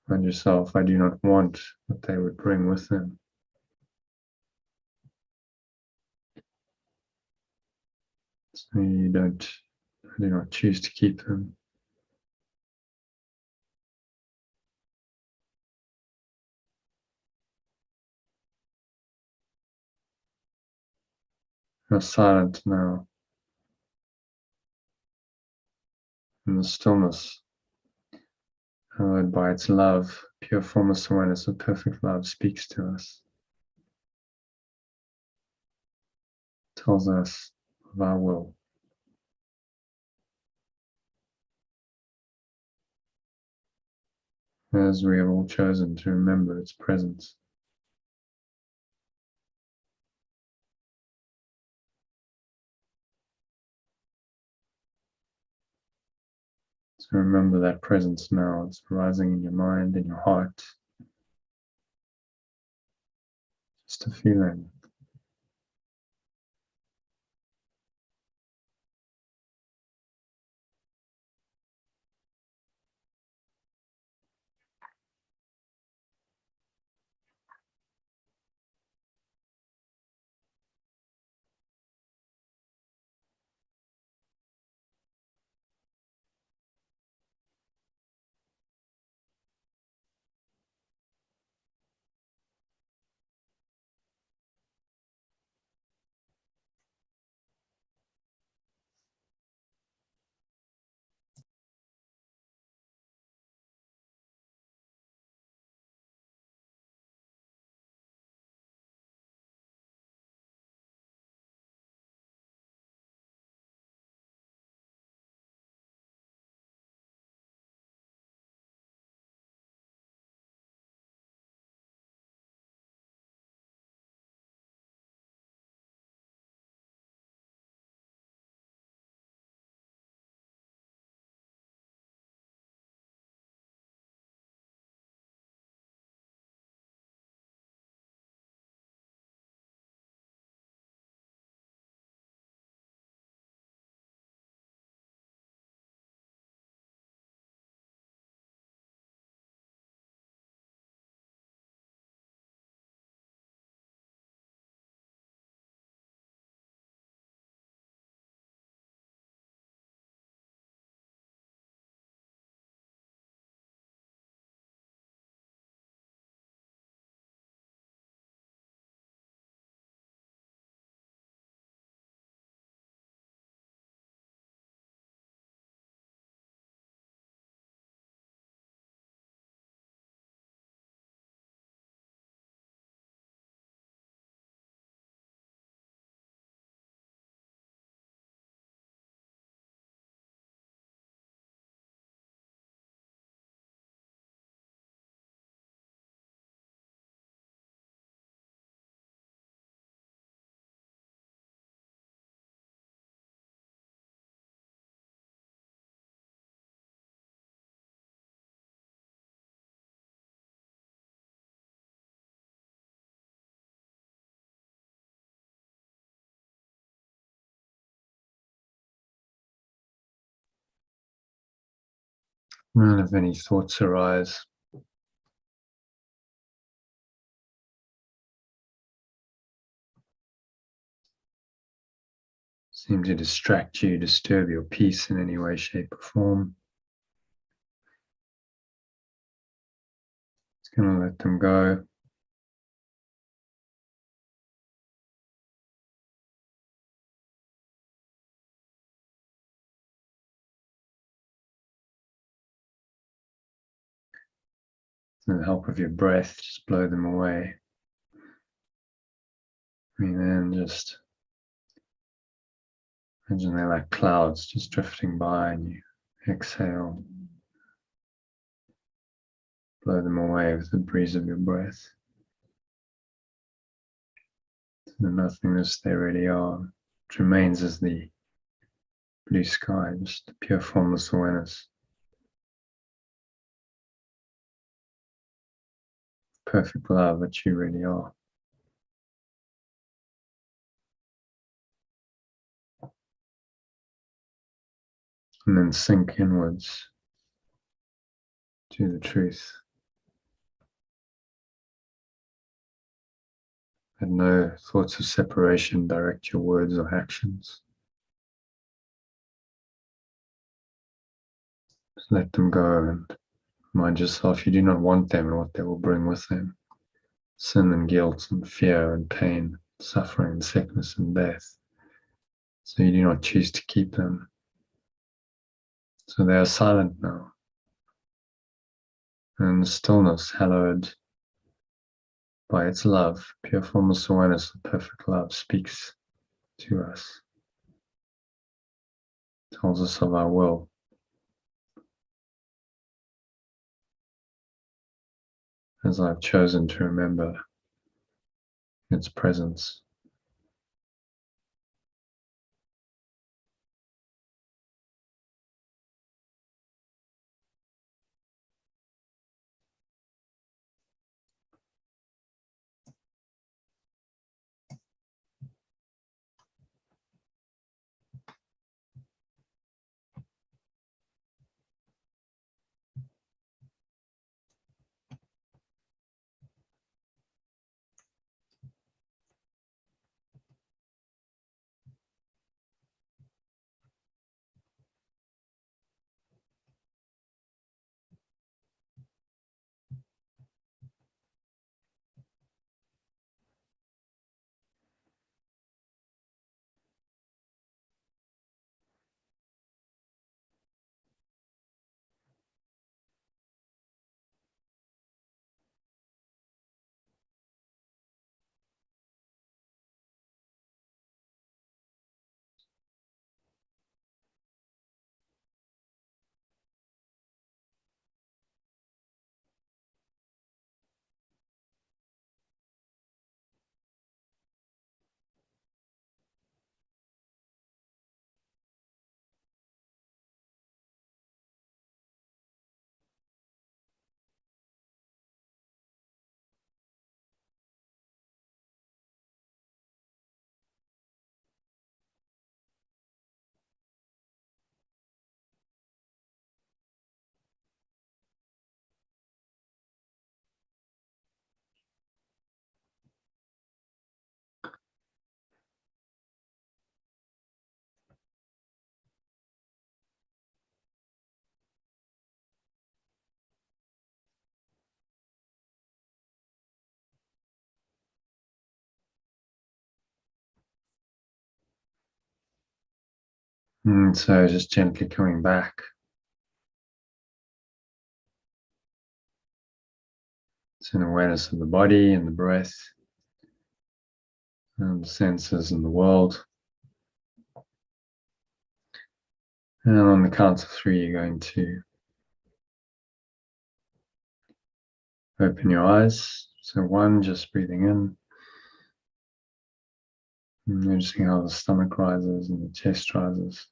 Find yourself, I do not want what they would bring with them. So I do not choose to keep them. You're silent now. In the stillness, hallowed by its love, pure formless awareness of perfect love speaks to us, tells us of our will. As we have all chosen to remember its presence. So remember that presence now. It's rising in your mind, in your heart. Just a feeling. And if any thoughts arise, seem to distract you, disturb your peace in any way, shape, or form. Just going to let them go. With the help of your breath, just blow them away. And then just imagine they're like clouds just drifting by, and you exhale. Blow them away with the breeze of your breath. The nothingness they really are, which remains as the blue sky, just pure formless awareness. Perfect love that you really are. And then sink inwards to the truth. Let no thoughts of separation direct your words or actions. Just let them go and remind yourself you do not want them and what they will bring with them. Sin and guilt and fear and pain, suffering and sickness and death. So you do not choose to keep them. So they are silent now. And the stillness, hallowed by its love, pure formless awareness of perfect love, speaks to us, tells us of our will. As I've chosen to remember its presence. And so just gently coming back. It's an awareness of the body and the breath and the senses and the world. And on the count of 3, you're going to open your eyes. So 1, just breathing in. And noticing how the stomach rises and the chest rises.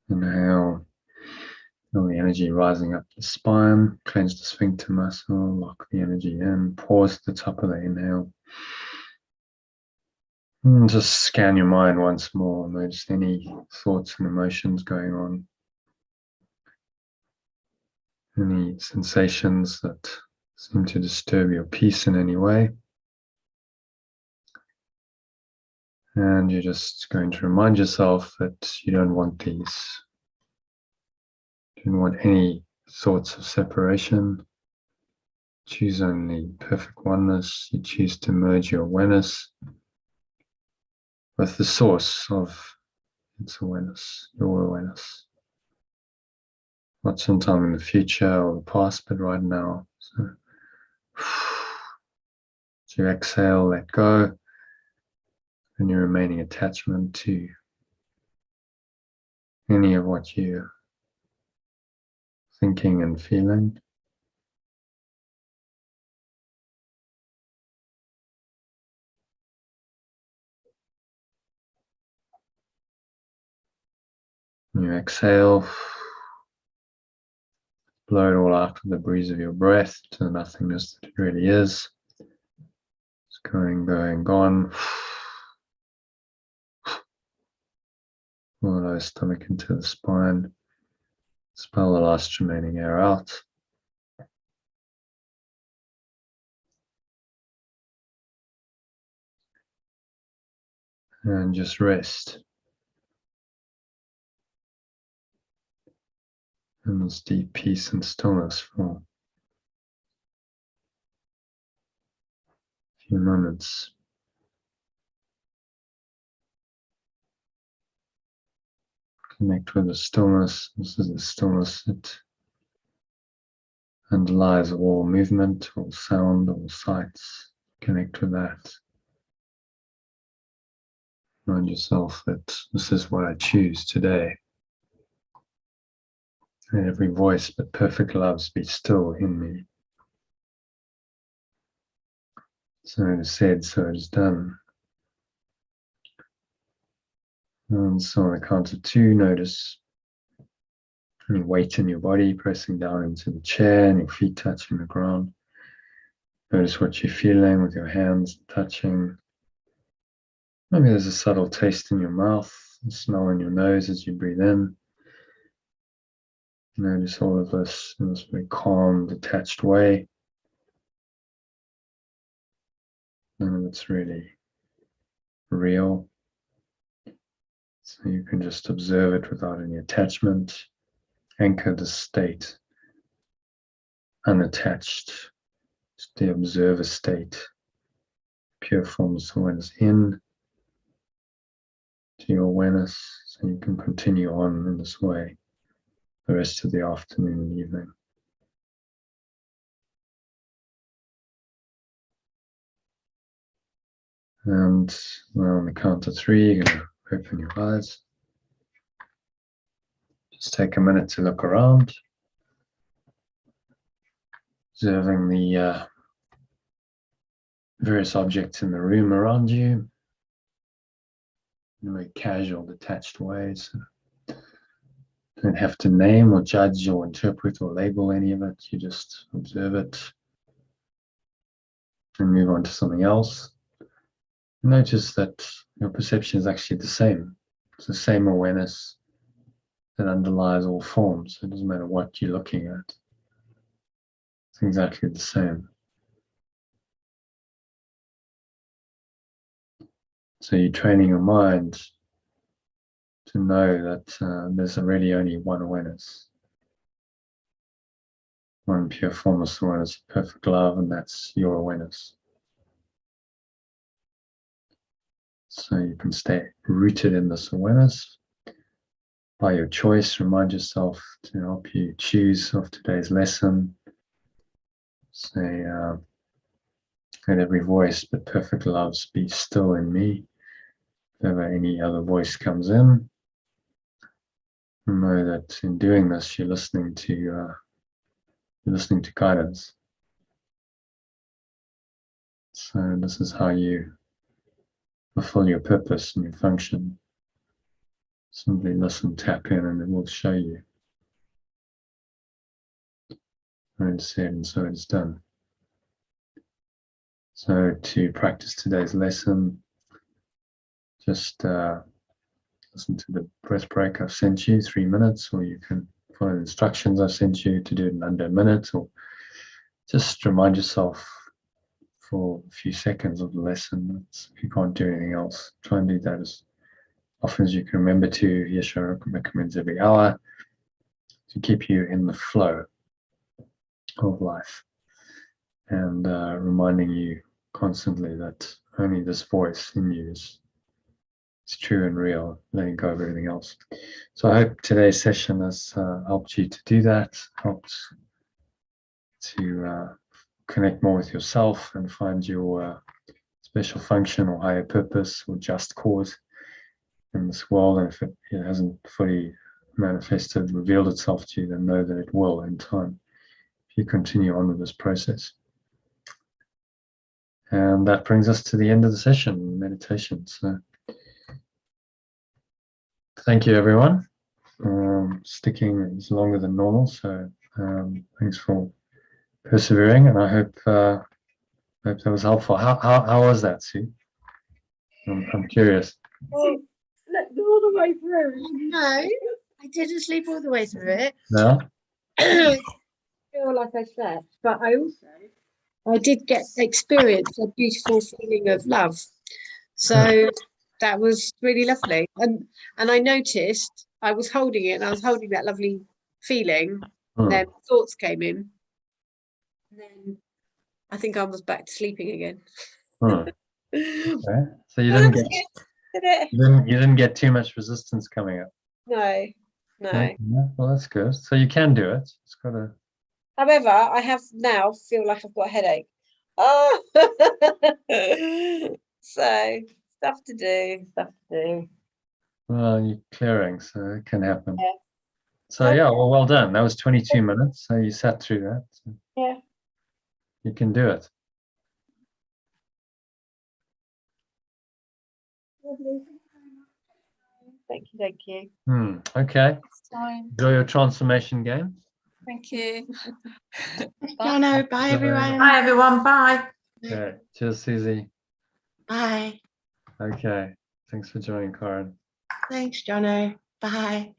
Inhale, feel the energy rising up the spine, clench the sphincter muscle, lock the energy in, pause at the top of the inhale. And just scan your mind once more, notice any thoughts and emotions going on. Any sensations that seem to disturb your peace in any way. And you're just going to remind yourself that you don't want these. You don't want any thoughts of separation. Choose only perfect oneness. You choose to merge your awareness with the source of its awareness, your awareness. Not sometime in the future or the past, but right now. So, as you exhale, let go, and your remaining attachment to any of what you're thinking and feeling. You exhale, blow it all out with the breeze of your breath to the nothingness that it really is. It's going, gone. Lower stomach into the spine. Expel the last remaining air out. And just rest. And this deep peace and stillness for a few moments. Connect with the stillness. This is the stillness that underlies all movement, all sound, all sights. Connect with that. Remind yourself that this is what I choose today. And every voice but perfect loves be still in me. So it is said, so it is done. And so on the count of 2, notice any weight in your body pressing down into the chair and your feet touching the ground. Notice what you're feeling with your hands touching. Maybe there's a subtle taste in your mouth, a smell in your nose as you breathe in. Notice all of this in this very calm, detached way. None of it's really real. So you can just observe it without any attachment. Anchor the state unattached. Just the observer state. Pure formless awareness in to your awareness, so you can continue on in this way the rest of the afternoon and evening. And now on the count of 3, you're going to open your eyes. Just take a minute to look around, observing the various objects in the room around you in a very casual, detached way. So don't have to name or judge or interpret or label any of it. You just observe it and move on to something else. Notice that your perception is actually the same. It's the same awareness that underlies all forms. It doesn't matter what you're looking at. It's exactly the same. So you're training your mind to know that there's really only one awareness. One pure formless awareness, perfect love, and that's your awareness. So you can stay rooted in this awareness. By your choice, remind yourself to help you choose of today's lesson. Say, let every voice but perfect loves be still in me. If ever any other voice comes in, know that in doing this, you're listening to guidance. So this is how you fulfill your purpose and your function. Simply listen, tap in, and it will show you. And it's said, and so it's done. So to practice today's lesson, just listen to the breath break I've sent you, 3 minutes, or you can follow the instructions I've sent you to do it in under a minute, or just remind yourself for a few seconds of the lesson. If you can't do anything else, try and do that as often as you can remember to. Yeshua recommends every hour to keep you in the flow of life, and reminding you constantly that only this voice in you is true and real, letting go of everything else. So I hope today's session has helped you to do that, helped to connect more with yourself and find your special function or higher purpose or just cause in this world. And if it hasn't fully manifested, revealed itself to you, then know that it will in time if you continue on with this process. And that brings us to the end of the session, meditation. So thank you, everyone. Sticking is longer than normal, so thanks for persevering, and I hope that was helpful. How was that, Sue? I'm curious. Well, slept all the way through. No, I didn't sleep all the way through it. No? I feel like I slept, but I did get experience a beautiful feeling of love. So that was really lovely. And I noticed I was holding it and I was holding that lovely feeling. Hmm. Then thoughts came in. And then I think I was back to sleeping again. Hmm. Okay. So you Oh, didn't that's get good, did it? you didn't get too much resistance coming up. No, no. Okay. Yeah, well, that's good. So you can do it. It's got to. However, I have now feel like I've got a headache. Oh, so stuff to do. Well, you're clearing, so it can happen. Yeah. So yeah, well done. That was 22 minutes. So you sat through that. So Yeah. you can do it. Thank you. Okay. Next time. Enjoy your transformation game. Thank you. Jono, bye everyone. Bye, everyone. Bye. Okay. Cheers, Susie. Bye. Okay. Thanks for joining, Corin. Thanks, Jono. Bye.